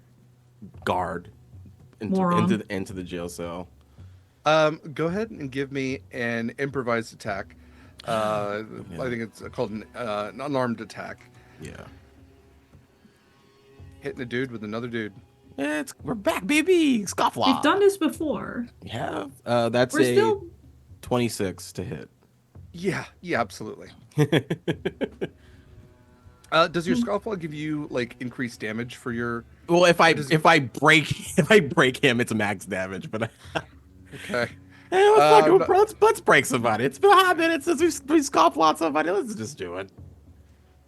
guard, into the jail cell. Go ahead and give me an improvised attack. I think it's called an unarmed attack. Yeah. Hitting a dude with another dude. We're back, baby. Scofflaw. We've done this before. Yeah. That's We're still 26 to hit. Yeah, absolutely. Does your scofflaw give you like increased damage for your? Well, if I break him, it's max damage. But Okay. hey, let's break somebody. It's been a hot minute since we scofflawed somebody. Let's just do it.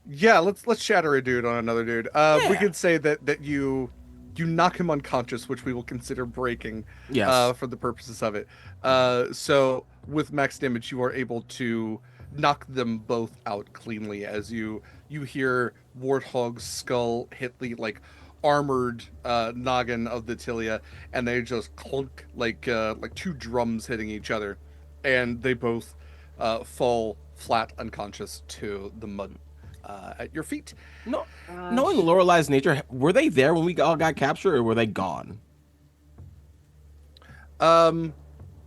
Yeah, let's shatter a dude on another dude. We could say that you knock him unconscious, which we will consider breaking. Yes. For the purposes of it. So with max damage, you are able to knock them both out cleanly as you hear Warthog's skull hit the like armored noggin of the Tilia, and they just clunk like two drums hitting each other, and they both fall flat unconscious to the mud at your feet. No, knowing Lorelei's nature, were they there when we all got captured, or were they gone?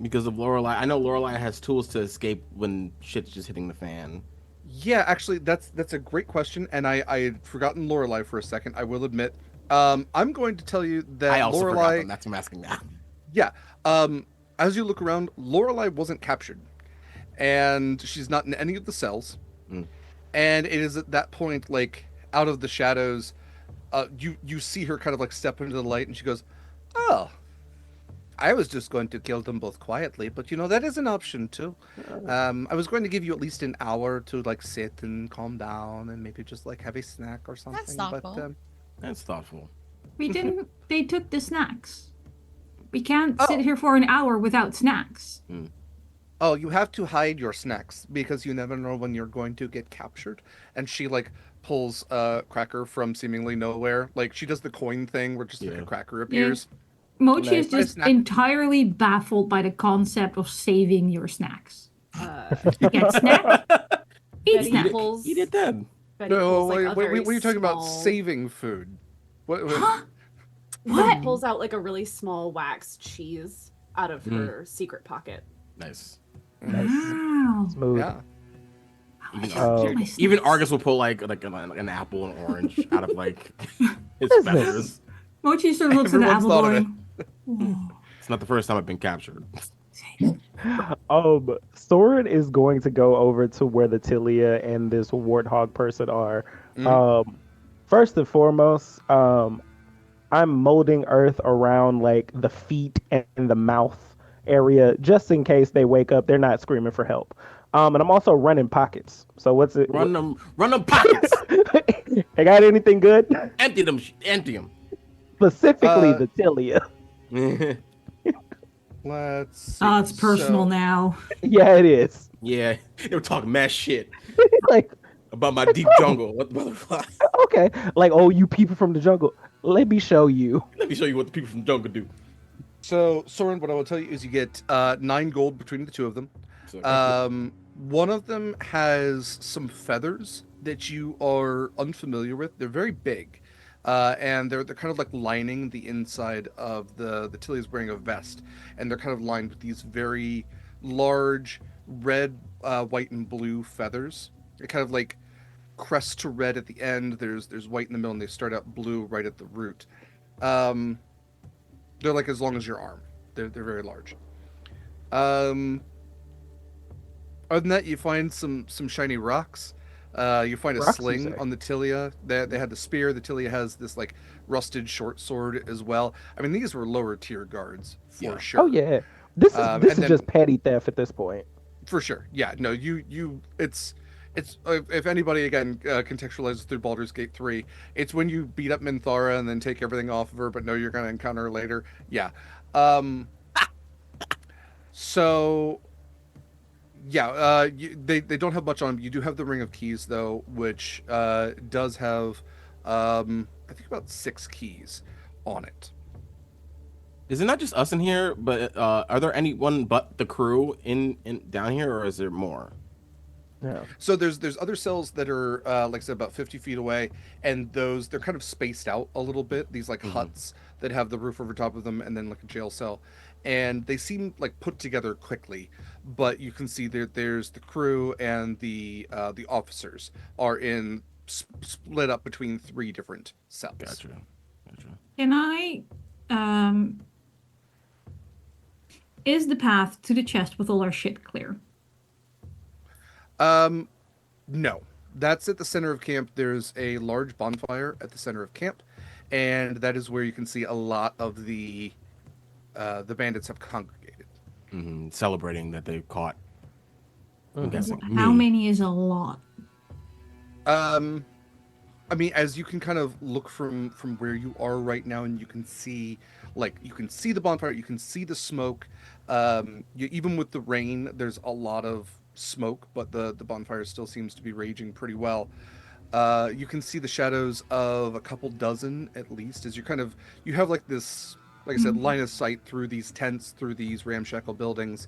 Because of Lorelei, I know Lorelei has tools to escape when shit's just hitting the fan. Yeah, actually, that's a great question, and I had forgotten Lorelei for a second. I will admit. I'm going to tell you that I also forgot Lorelei. them. That's what I'm asking now. Yeah. As you look around, Lorelei wasn't captured, and she's not in any of the cells. Mm. And it is at that point, like out of the shadows, you see her kind of like step into the light, and she goes, "Oh, I was just going to kill them both quietly, but that is an option too. I was going to give you at least an hour to like sit and calm down, and maybe just like have a snack or something." That's thoughtful. But That's thoughtful. We didn't. They took the snacks. We can't sit here for an hour without snacks. oh, you have to hide your snacks because you never know when you're going to get captured. And she like pulls a cracker from seemingly nowhere. Like she does the coin thing where just like a cracker appears. Mochi is Nice. just Snack. entirely baffled by the concept of saving your snacks. Get snack. Eat Betty snack. pulls. Eat it then. Betty No, pulls, like, wait, a what very are you talking about? small- Saving food? What? Huh? Betty What? pulls out like a really small wax cheese out of her secret pocket. Nice. Wow. Smooth. Yeah. Even Argus will pull like an apple and orange out of like his What is feathers. this? Mochi sort of looks at the Everyone's apple thought of boy. Whoa. It's not the first time I've been captured. Soren is going to go over to where the Tilia and this warthog person are. First and foremost, I'm molding earth around like the feet and the mouth area, just in case they wake up. They're not screaming for help. And I'm also running pockets. So what's it? Run them pockets. I got anything good? Empty them. Specifically the Tilia. Let's see. Oh, it's personal now. Yeah, it is. Yeah, they were talking mad shit Like, about my deep jungle. What the motherfucker? okay, like, oh, you people from the jungle. Let me show you. Let me show you what the people from the jungle do. So, Soren, what I will tell you is you get 9 gold between the two of them. So, One of them has some feathers that you are unfamiliar with. They're very big, and they're kind of like lining the inside of the Tilly is wearing a vest, and they're kind of lined with these very large red, white, and blue feathers. It kind of like crest to red at the end. There's white in the middle, and they start out blue right at the root. They're like as long as your arm. They're very large. Other than that, you find some shiny rocks. You find a Rocks, you sling say? on the Tilia. They had the spear. The Tilia has this like rusted short sword as well. I mean, these were lower tier guards for Yeah. Oh sure. yeah. This And is just then petty theft at this point. for sure, yeah, no, it's if anybody again contextualizes through Baldur's Gate 3, it's when you beat up Minthara and then take everything off of her, but know you're going to encounter her later. Yeah. Um, so yeah, they don't have much on them. You do have the Ring of Keys though, which does have I think about 6 keys on it. Is it not just us in here? But are there anyone but the crew in down here, or is there more? Yeah. So there's other cells that are like I said about 50 feet away, and those they're kind of spaced out a little bit. These like Mhm. huts that have the roof over top of them, and then like a jail cell, and they seem like put together quickly. But you can see there's the crew and the officers are in split up between 3 different cells. Gotcha. Gotcha. Can I is the path to the chest with all our shit clear? No, that's at the center of camp. There's a large bonfire at the center of camp, and that is where you can see a lot of the bandits have congregated. Celebrating that they caught. I'm Mhm. guessing How me. many is a lot? I mean, as you can kind of look from where you are right now, and you can see, like, you can see the bonfire, you can see the smoke. Even with the rain, there's a lot of smoke, but the bonfire still seems to be raging pretty well. You can see the shadows of a couple dozen at least, as you have like this, like I said, line of sight through these tents, through these ramshackle buildings,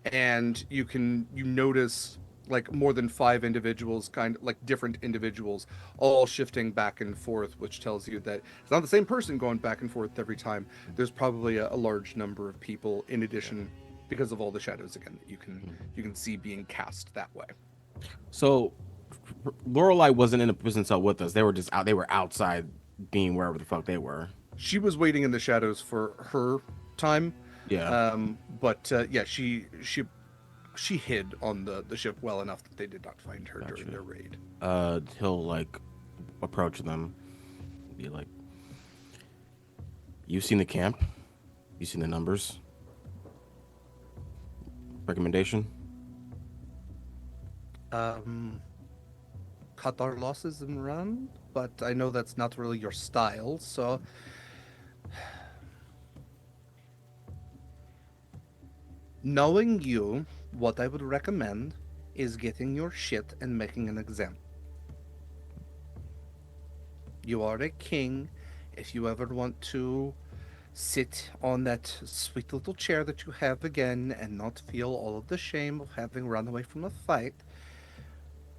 and you notice like more than 5 individuals, kind of like different individuals, all shifting back and forth, which tells you that it's not the same person going back and forth every time. There's probably a large number of people in addition, because of all the shadows again that you can see being cast that way. So Lorelai wasn't in a prison cell with us. They were just out. They were outside, being wherever the fuck they were. She was waiting in the shadows for her time. Yeah. But yeah, she hid on the ship well enough that they did not find her Gotcha. during their raid. He'll like approach them, be like, "You've seen the camp. You've seen the numbers. Recommendation." Cut our losses and run, but I know that's not really your style, so knowing you, what I would recommend is getting your shit and making an example. You are a king. If you ever want to sit on that sweet little chair that you have again and not feel all of the shame of having run away from a fight,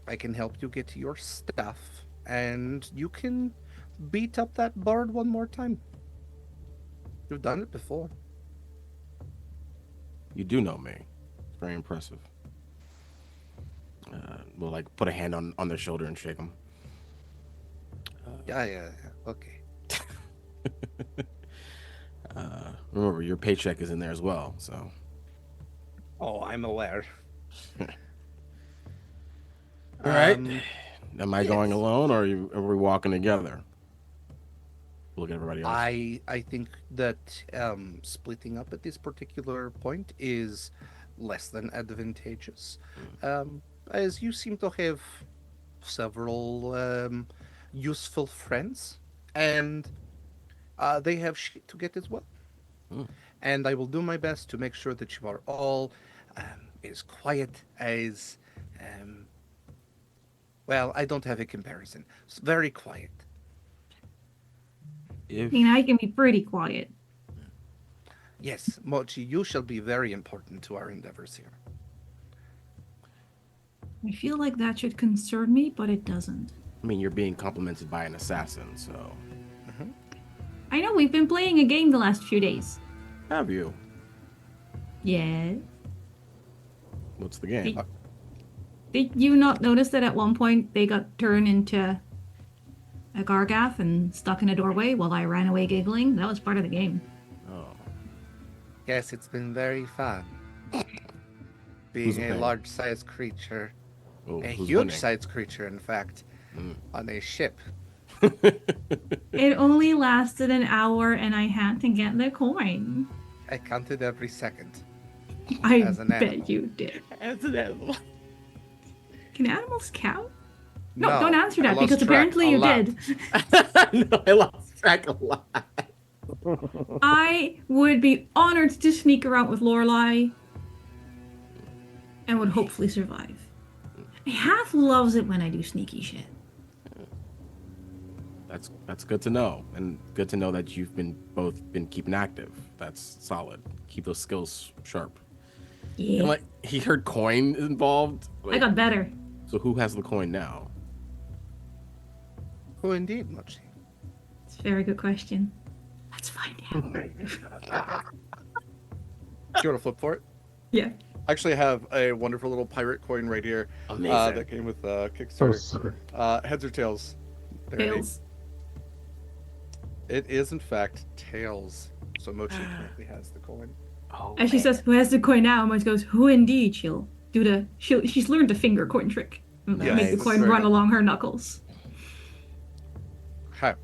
I can help you get your stuff, and you can beat up that bard one more time. You've done it before. You do know me. It's very impressive. We'll like put a hand on their shoulder and shake them. Yeah, okay. Remember, your paycheck is in there as well. So. Oh, I'm aware. All right. Um, Am I going yes. alone, or are we walking together? Look at everybody else. I think that splitting up at this particular point is less than advantageous, as you seem to have several useful friends, and they have shit to get as well. Mm. And I will do my best to make sure that you are all as quiet as well, I don't have a comparison. It's very quiet. I mean, I can be pretty quiet. Yes, Mochi, you shall be very important to our endeavors here. I feel like that should concern me, but it doesn't. I mean, you're being complimented by an assassin, so. I know we've been playing a game the last few days. Have you? Yes. What's the game? Did you not notice that at one point they got turned into a Gargath and stuck in a doorway while I ran away giggling? That was part of the game. Oh. Yes, it's been very fun. Who's Being a playing? large-sized creature Oh, A who's huge winning? sized creature, in fact, Mm. on a ship. It only lasted an hour and I had to get the coin. I counted every second. I As an bet animal. you did. As an animal. Can animals count? No, No, don't answer I that lost because track apparently a you lot. did. No, I lost track a lot. I would be honored to sneak around with Lorelai and would hopefully survive. Half loves it when I do sneaky shit. That's good to know, and good to know that you've both been keeping active. That's solid. Keep those skills sharp. Yeah. And like he heard coin involved. I got better. So who has the coin now? Who indeed, Mochi? It's a very good question. Let's find out. Do you want to flip for it? Yeah. I actually have a wonderful little pirate coin right here. Amazing. That came with So Kickstarter. sorry. Heads or tails? There it is. Tails. It is, in fact, tails. So Mochi currently has the coin. Oh, As she says, "Who has the coin now?" Mochi goes, "Who indeed?" She's learned the finger coin trick. Yes, Make the that's coin very run good. along her knuckles. Okay.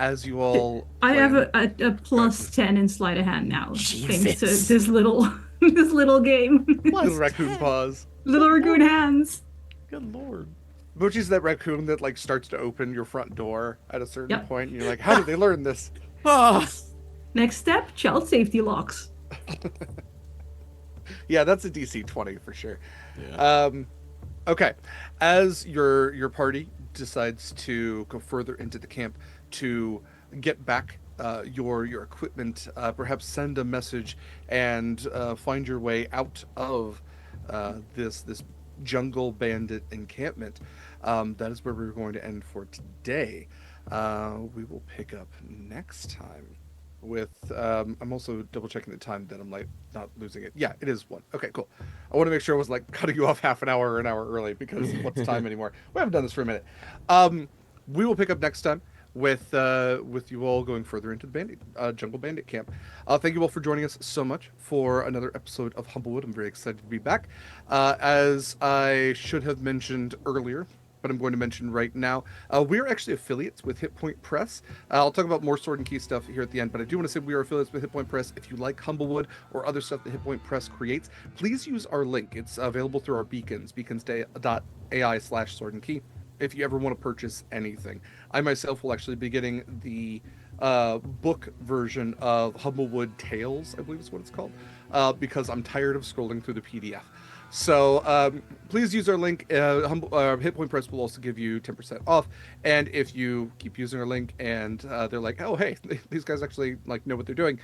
As you all I have plan- a plus 10 in sleight of hand now, thanks to Jesus. this little this little game. little raccoon paws. Little raccoon hands. Good lord. Mochi's that raccoon that like starts to open your front door at a certain Yep. point, and you're like, how did they learn this? Ah. Next step, child safety locks. Yeah, that's a DC 20 for sure. Yeah. Okay, as your party decides to go further into the camp to get back your equipment, perhaps send a message and find your way out of this jungle bandit encampment. That is where we're going to end for today. We will pick up next time with I'm also double checking the time that I'm like not losing it. Yeah, it is 1. Okay, cool. I want to make sure I was like cutting you off half an hour or an hour early because what's time anymore? We haven't done this for a minute. We will pick up next time with you all going further into the jungle bandit camp. Thank you all for joining us so much for another episode of Humblewood. I'm very excited to be back. As I should have mentioned earlier, but I'm going to mention right now, we are actually affiliates with Hit Point Press. I'll talk about more Sword and Key stuff here at the end, but I do want to say we are affiliates with Hit Point Press. If you like Humblewood or other stuff that Hit Point Press creates, please use our link. It's available through our beacons.ai/Sword and Key. If you ever want to purchase anything, I myself will actually be getting the book version of Humblewood Tales, I believe is what it's called, because I'm tired of scrolling through the PDF. So please use our link. Hit Point Press will also give you 10% off. And if you keep using our link and they're like, oh, hey, these guys actually like know what they're doing,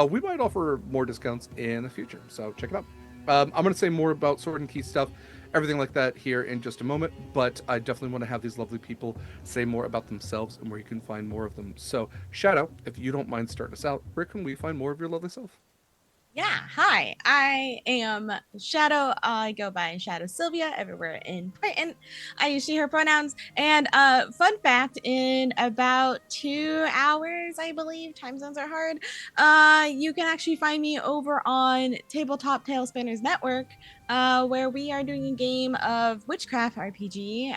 we might offer more discounts in the future. So check it out. I'm going to say more about Sword and Key stuff, everything like that here in just a moment. But I definitely want to have these lovely people say more about themselves and where you can find more of them. So shout out, if you don't mind starting us out, where can we find more of your lovely self? Yeah, hi. I am Shadow. I go by Shadow Sylvia everywhere in Brighton. I use she, her pronouns. And fun fact, in about 2 hours, I believe, time zones are hard, you can actually find me over on Tabletop Tailspinners Network, where we are doing a game of witchcraft RPG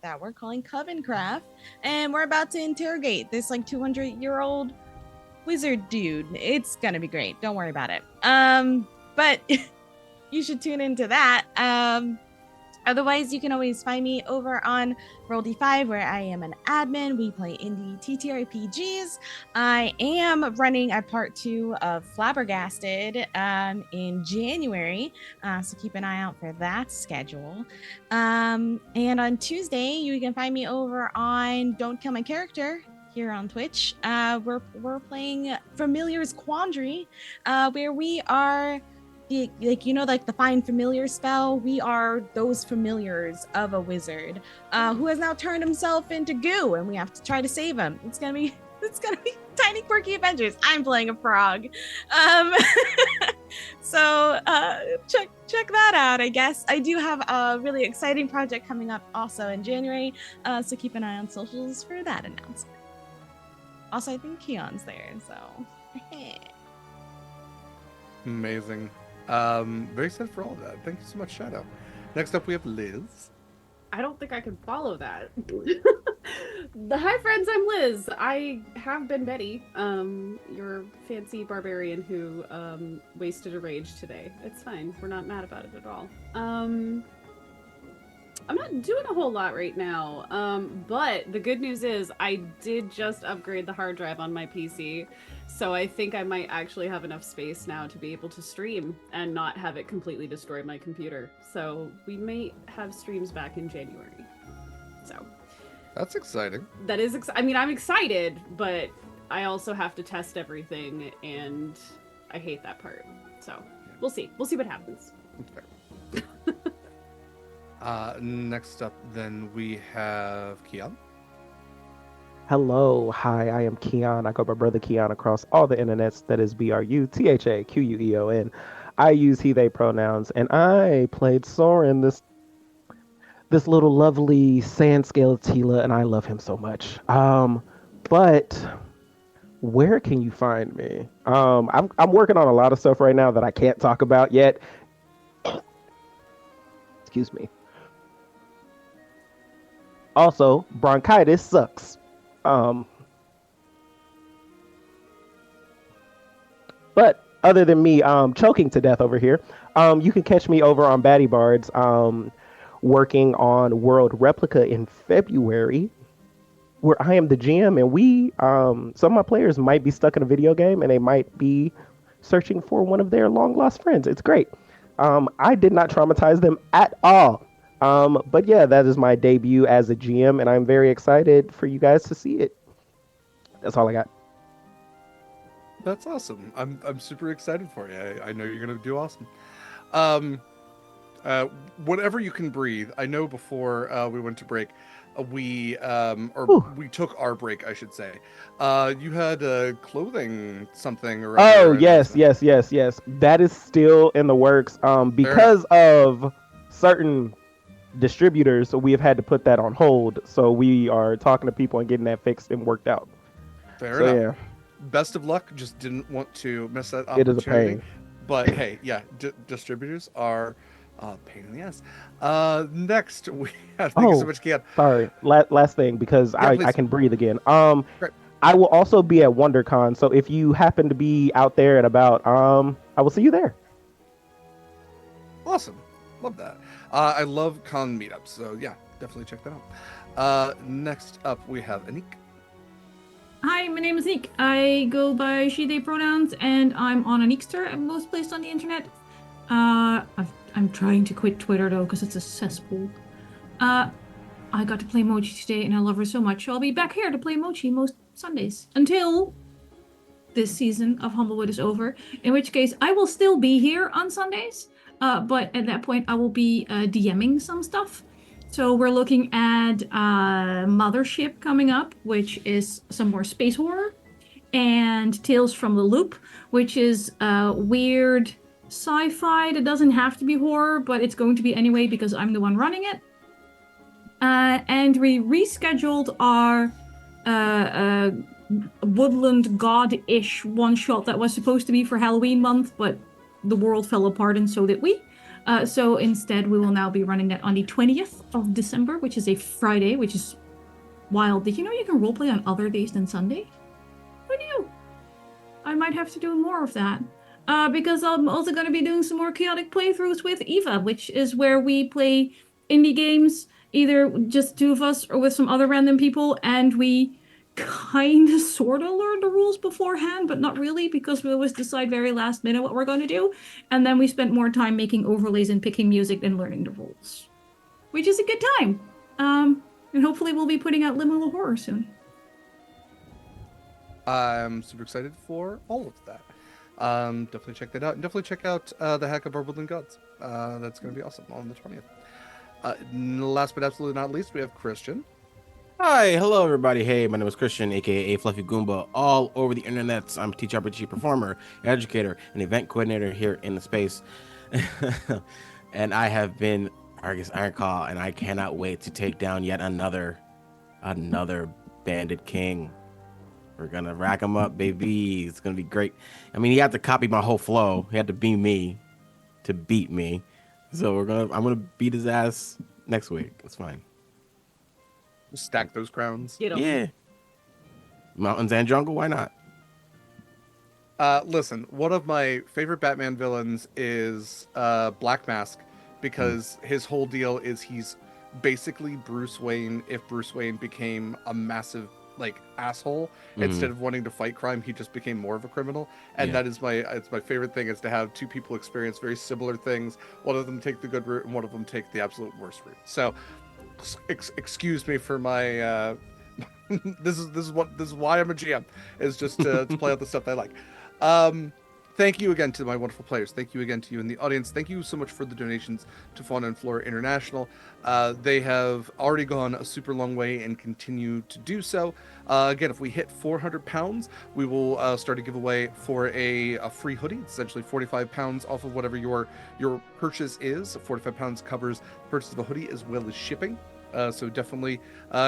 that we're calling Covencraft. And we're about to interrogate this like 200-year-old wizard dude. It's gonna be great, don't worry about it. But you should tune into that. Otherwise, you can always find me over on Roll D5, where I am an admin. We play indie TTRPGs. I am running a part 2 of Flabbergasted in January, so keep an eye out for that schedule. And on Tuesday, you can find me over on Don't Kill My Character here on Twitch. We're playing Familiar's Quandary, where we are like the find familiar spell. We are those familiars of a wizard who has now turned himself into goo, and we have to try to save him. It's gonna be tiny quirky adventures. I'm playing a frog. So check that out. I guess I do have a really exciting project coming up also in January, so keep an eye on socials for that announcement. Also, I think Queon's there, so. Amazing. Very excited for all of that. Thank you so much, Shadow. Next up, we have Liz. I don't think I can follow that. Hi friends, I'm Liz. I have been Betty, your fancy barbarian who wasted a rage today. It's fine. We're not mad about it at all. I'm not doing a whole lot right now, but the good news is I did just upgrade the hard drive on my PC, so I think I might actually have enough space now to be able to stream and not have it completely destroy my computer. So we may have streams back in January. So That's exciting. that is, I mean, I'm excited, but I also have to test everything, and I hate that part. So we'll see. We'll see what happens. Okay. Next up, then we have Queon. Hello, hi, I am Queon. I go by Brother Queon across all the internets. That is BRUTHAQUEON. I use he, they pronouns, and I played Soren, this little lovely sand scale Tila, and I love him so much. But where can you find me? I'm working on a lot of stuff right now that I can't talk about yet. Excuse me. Also, bronchitis sucks. But other than me choking to death over here, you can catch me over on Batty Bards working on World Replica in February, where I am the GM, and we some of my players might be stuck in a video game and they might be searching for one of their long lost friends. It's great. I did not traumatize them at all. But yeah, that is my debut as a GM, and I'm very excited for you guys to see it. That's all I got. That's awesome. I'm super excited for you. I know you're gonna do awesome. Whatever you can breathe. I know before we went to break, we took our break, I should say. You had clothing something or Oh other. yes. That is still in the works. Because of certain distributors, so we have had to put that on hold. So we are talking to people and getting that fixed and worked out. Fair So enough. yeah, Best of luck. Just didn't want to miss that it is opportunity. a pain. But hey, yeah, distributors are pain in the ass. Next we have. Thank you so much, Kian. Sorry, last thing, because Yeah, I please. can breathe again. Great. I will also be at WonderCon, so if you happen to be out there and about, I will see you there. Awesome. Love that. I love con meetups, so yeah, definitely check that out. Next up, we have Anniek. Hi, my name is Anniek. I go by she, they pronouns, and I'm on Anniekster at most places on the internet. I'm trying to quit Twitter though, because it's a cesspool. I got to play Mochi today, and I love her so much. So I'll be back here to play Mochi most Sundays until this season of Humblewood is over. In which case, I will still be here on Sundays. But at that point, I will be DMing some stuff. So we're looking at Mothership coming up, which is some more space horror, and Tales from the Loop, which is weird sci-fi that doesn't have to be horror, but it's going to be anyway because I'm the one running it. And we rescheduled our woodland god-ish one-shot that was supposed to be for Halloween month, but the world fell apart and so did we. So instead, we will now be running that on the 20th of December, which is a Friday, which is wild. Did you know you can roleplay on other days than Sunday? Who knew? I might have to do more of that. Because I'm also going to be doing some more chaotic playthroughs with Eva, which is where we play indie games, either just two of us or with some other random people, and we kind of sort of learn the rules beforehand, but not really, because we always decide very last minute what we're going to do, and then we spend more time making overlays and picking music than learning the rules, which is a good time. And hopefully we'll be putting out Liminal Horror soon. I'm super excited for all of that. Definitely check that out, and definitely check out the Hack of Our Woodland Gods. That's going to be awesome on the 20th. Last but absolutely not least, we have Christian. Hi, hello everybody. Hey, my name is Christian, aka Fluffy Goomba, all over the internets. I'm a teacher, RPG performer, educator, and event coordinator here in the space. And I have been Argus Ironclaw, and I cannot wait to take down yet another bandit king. We're gonna rack him up, baby. It's gonna be great. I mean, he had to copy my whole flow. He had to be me to beat me. So I'm gonna beat his ass next week. It's fine. Stack those crowns. Get 'em. Yeah. Mountains and jungle, why not? Listen, one of my favorite Batman villains is Black Mask, because his whole deal is he's basically Bruce Wayne if Bruce Wayne became a massive like asshole. Instead of wanting to fight crime, he just became more of a criminal. And Yeah. that is it's my favorite thing, is to have two people experience very similar things. One of them take the good route and one of them take the absolute worst route. So excuse me for my this is why I'm a GM, is just to play out the stuff I like. Thank you again to my wonderful players. Thank you again to you in the audience. Thank you so much for the donations to Fauna and Flora International. They have already gone a super long way and continue to do so. Again, if we hit 400 pounds, we will start a giveaway for a free hoodie. It's essentially 45 pounds off of whatever your purchase is. 45 pounds covers the purchase of a hoodie as well as shipping. So definitely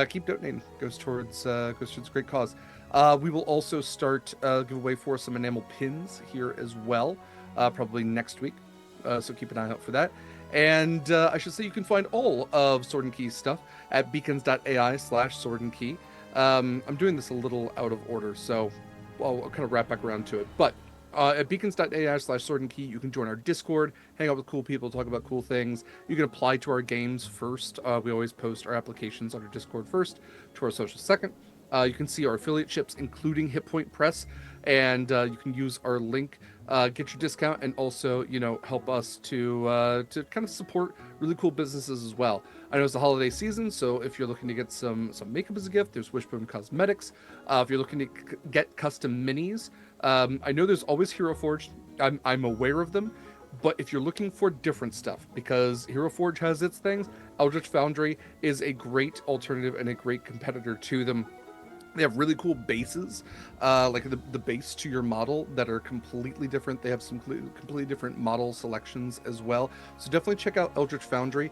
keep donating. Goes towards a great cause. We will also start a giveaway for some enamel pins here as well, probably next week. So keep an eye out for that. And I should say you can find all of Sword and Key's stuff at beacons.ai/Sword and Key. I'm doing this a little out of order, so I'll kind of wrap back around to it. But at beacons.ai/Sword and Key, you can join our Discord, hang out with cool people, talk about cool things. You can apply to our games first. We always post our applications on our Discord first, to our social second. You can see our affiliate ships, including Hit Point Press, and you can use our link, get your discount, and also, help us to kind of support really cool businesses as well. I know it's the holiday season, so if you're looking to get some makeup as a gift, there's Wishbone Cosmetics. If you're looking to get custom minis, I know there's always Hero Forge. I'm aware of them. But if you're looking for different stuff, because Hero Forge has its things, Eldritch Foundry is a great alternative and a great competitor to them. They have really cool bases, like the base to your model, that are completely different. They have some completely different model selections as well. So definitely check out Eldritch Foundry.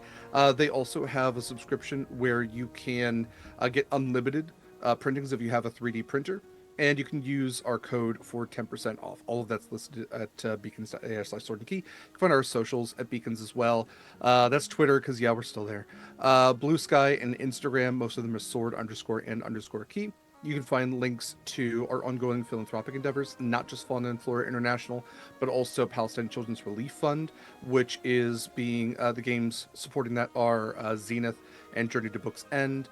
They also have a subscription where you can get unlimited printings if you have a 3D printer. And you can use our code for 10% off. All of that's listed at beacons.ai/Sword and Key. You can find our socials at Beacons as well. That's Twitter, because, we're still there. Blue Sky and Instagram, most of them are sword_and_key. You can find links to our ongoing philanthropic endeavors, not just Fauna and Flora International, but also Palestine Children's Relief Fund, which is being the games supporting that are Zenith and Journey to Book's End.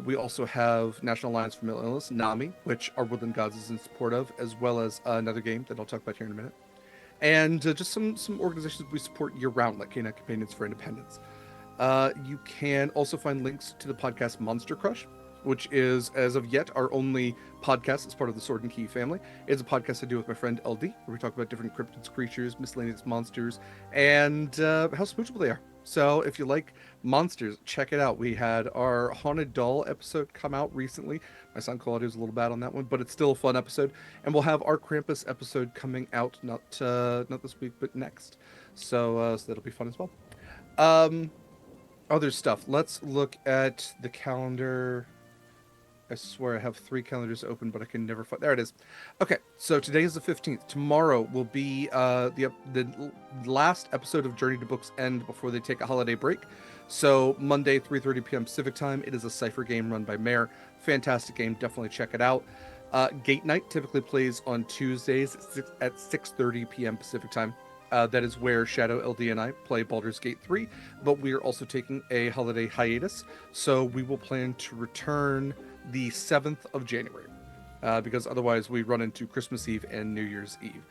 We also have National Alliance for Mental Illness, NAMI, which our Woodland Gods is in support of, as well as another game that I'll talk about here in a minute. And just some organizations we support year-round, like Canine Companions for Independence. You can also find links to the podcast Monster Crush, which is, as of yet, our only podcast as part of the Sword and Key family. It's a podcast I do with my friend LD, where we talk about different cryptids, creatures, miscellaneous monsters, and how smoochable they are. So if you like monsters, check it out. We had our Haunted Doll episode come out recently. My sound quality was a little bad on that one, but it's still a fun episode. And we'll have our Krampus episode coming out, not this week, but next. So that'll be fun as well. Other stuff. Let's look at the calendar. I swear I have 3 calendars open, but I can never find. There it is. Okay, so today is the 15th. Tomorrow will be the last episode of Journey to Book's End before they take a holiday break. So Monday, 3:30 p.m. Pacific time. It is a cipher game run by Mare. Fantastic game. Definitely check it out. Gate Night typically plays on Tuesdays at 6:30 p.m. Pacific time. That is where Shadow, LD, and I play Baldur's Gate 3. But we are also taking a holiday hiatus. So we will plan to return the 7th of January, because otherwise we run into Christmas Eve and New Year's Eve.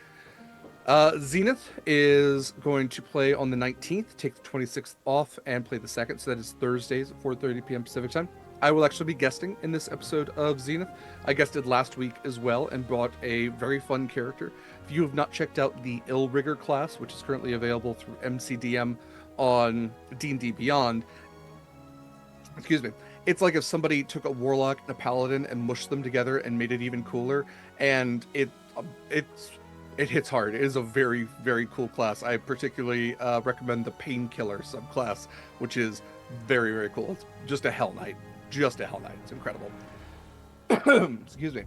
Zenith is going to play on the 19th, take the 26th off, and play the 2nd, so that is Thursdays at 4:30 p.m. Pacific time. I will actually be guesting in this episode of Zenith. I guested last week as well and brought a very fun character. If you have not checked out the Illrigger class, which is currently available through MCDM on D&D Beyond, excuse me, it's like if somebody took a warlock and a paladin and mushed them together and made it even cooler, and it hits hard. It is a very, very cool class. I particularly recommend the Painkiller subclass, which is very, very cool. It's just a Hell Knight. Just a Hell Knight. It's incredible. Excuse me.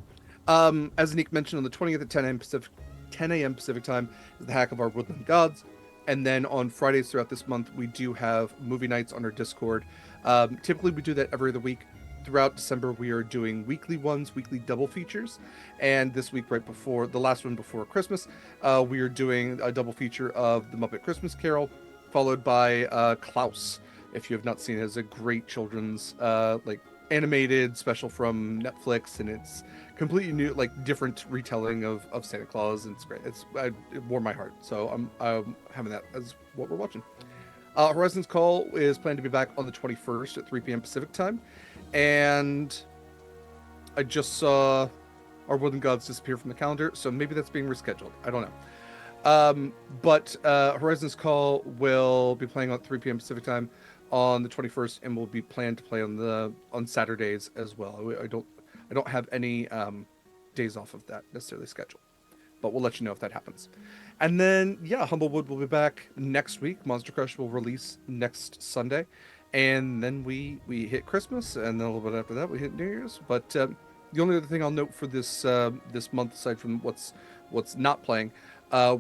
As Anniek mentioned, on the 20th at 10 a.m. Pacific time is the Hack of our Woodland Gods. And then on Fridays throughout this month, we do have movie nights on our Discord. Typically, we do that every other week. Throughout December, we are doing weekly ones, weekly double features. And this week, right before the last one before Christmas, we are doing a double feature of The Muppet Christmas Carol, followed by Klaus. If you have not seen it, it's a great children's animated special from Netflix, and it's completely new, different retelling of Santa Claus, and it's great. It warmed my heart, so I'm having that as what we're watching. Horizon's Call is planned to be back on the 21st at 3 p.m. Pacific time, and I just saw our Wooden Gods disappear from the calendar, so maybe that's being rescheduled. I don't know. But Horizon's Call will be playing on 3 p.m. Pacific time on the 21st, and will be planned to play on Saturdays as well. I don't have any days off of that necessarily scheduled, but we'll let you know if that happens. And then Humblewood will be back next week. Monster Crush will release next Sunday, and then we hit Christmas, and then a little bit after that we hit New Year's. But the only other thing I'll note for this month, aside from what's not playing,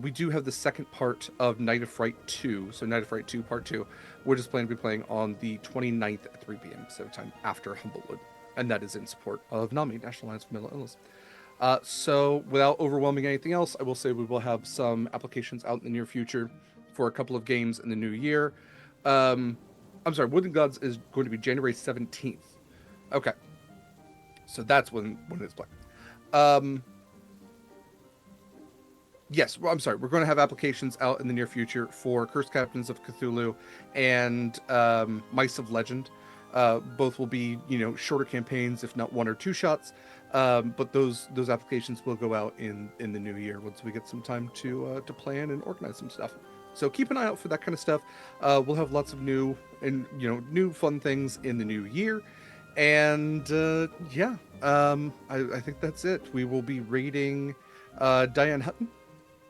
we do have the second part of Night of Fright 2. So Night of Fright 2 Part 2, we're just planning to be playing on the 29th at 3 p.m. Pacific time after Humblewood. And that is in support of NAMI, National Alliance for Mental Illness. So without overwhelming anything else, I will say we will have some applications out in the near future for a couple of games in the new year. I'm sorry, Wooden Gods is going to be January 17th. Okay. So that's when it's playing. Yes, I'm sorry. We're going to have applications out in the near future for Cursed Captains of Cthulhu and Mice of Legend. Both will be, shorter campaigns, if not 1 or 2 shots. But those applications will go out in the new year once we get some time to plan and organize some stuff. So keep an eye out for that kind of stuff. We'll have lots of new fun things in the new year. And I think that's it. We will be rating Diane Hutton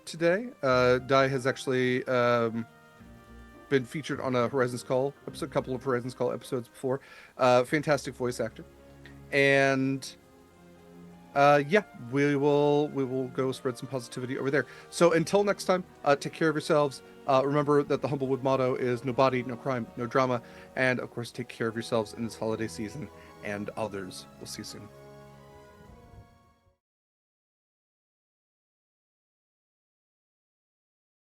today. Di has actually been featured on a Horizon's Call episode, a couple of Horizon's Call episodes before. Fantastic voice actor. And we will go spread some positivity over there. So until next time, take care of yourselves. Remember that the Humblewood motto is no body, no crime, no drama. And of course, take care of yourselves in this holiday season and others. We'll see you soon.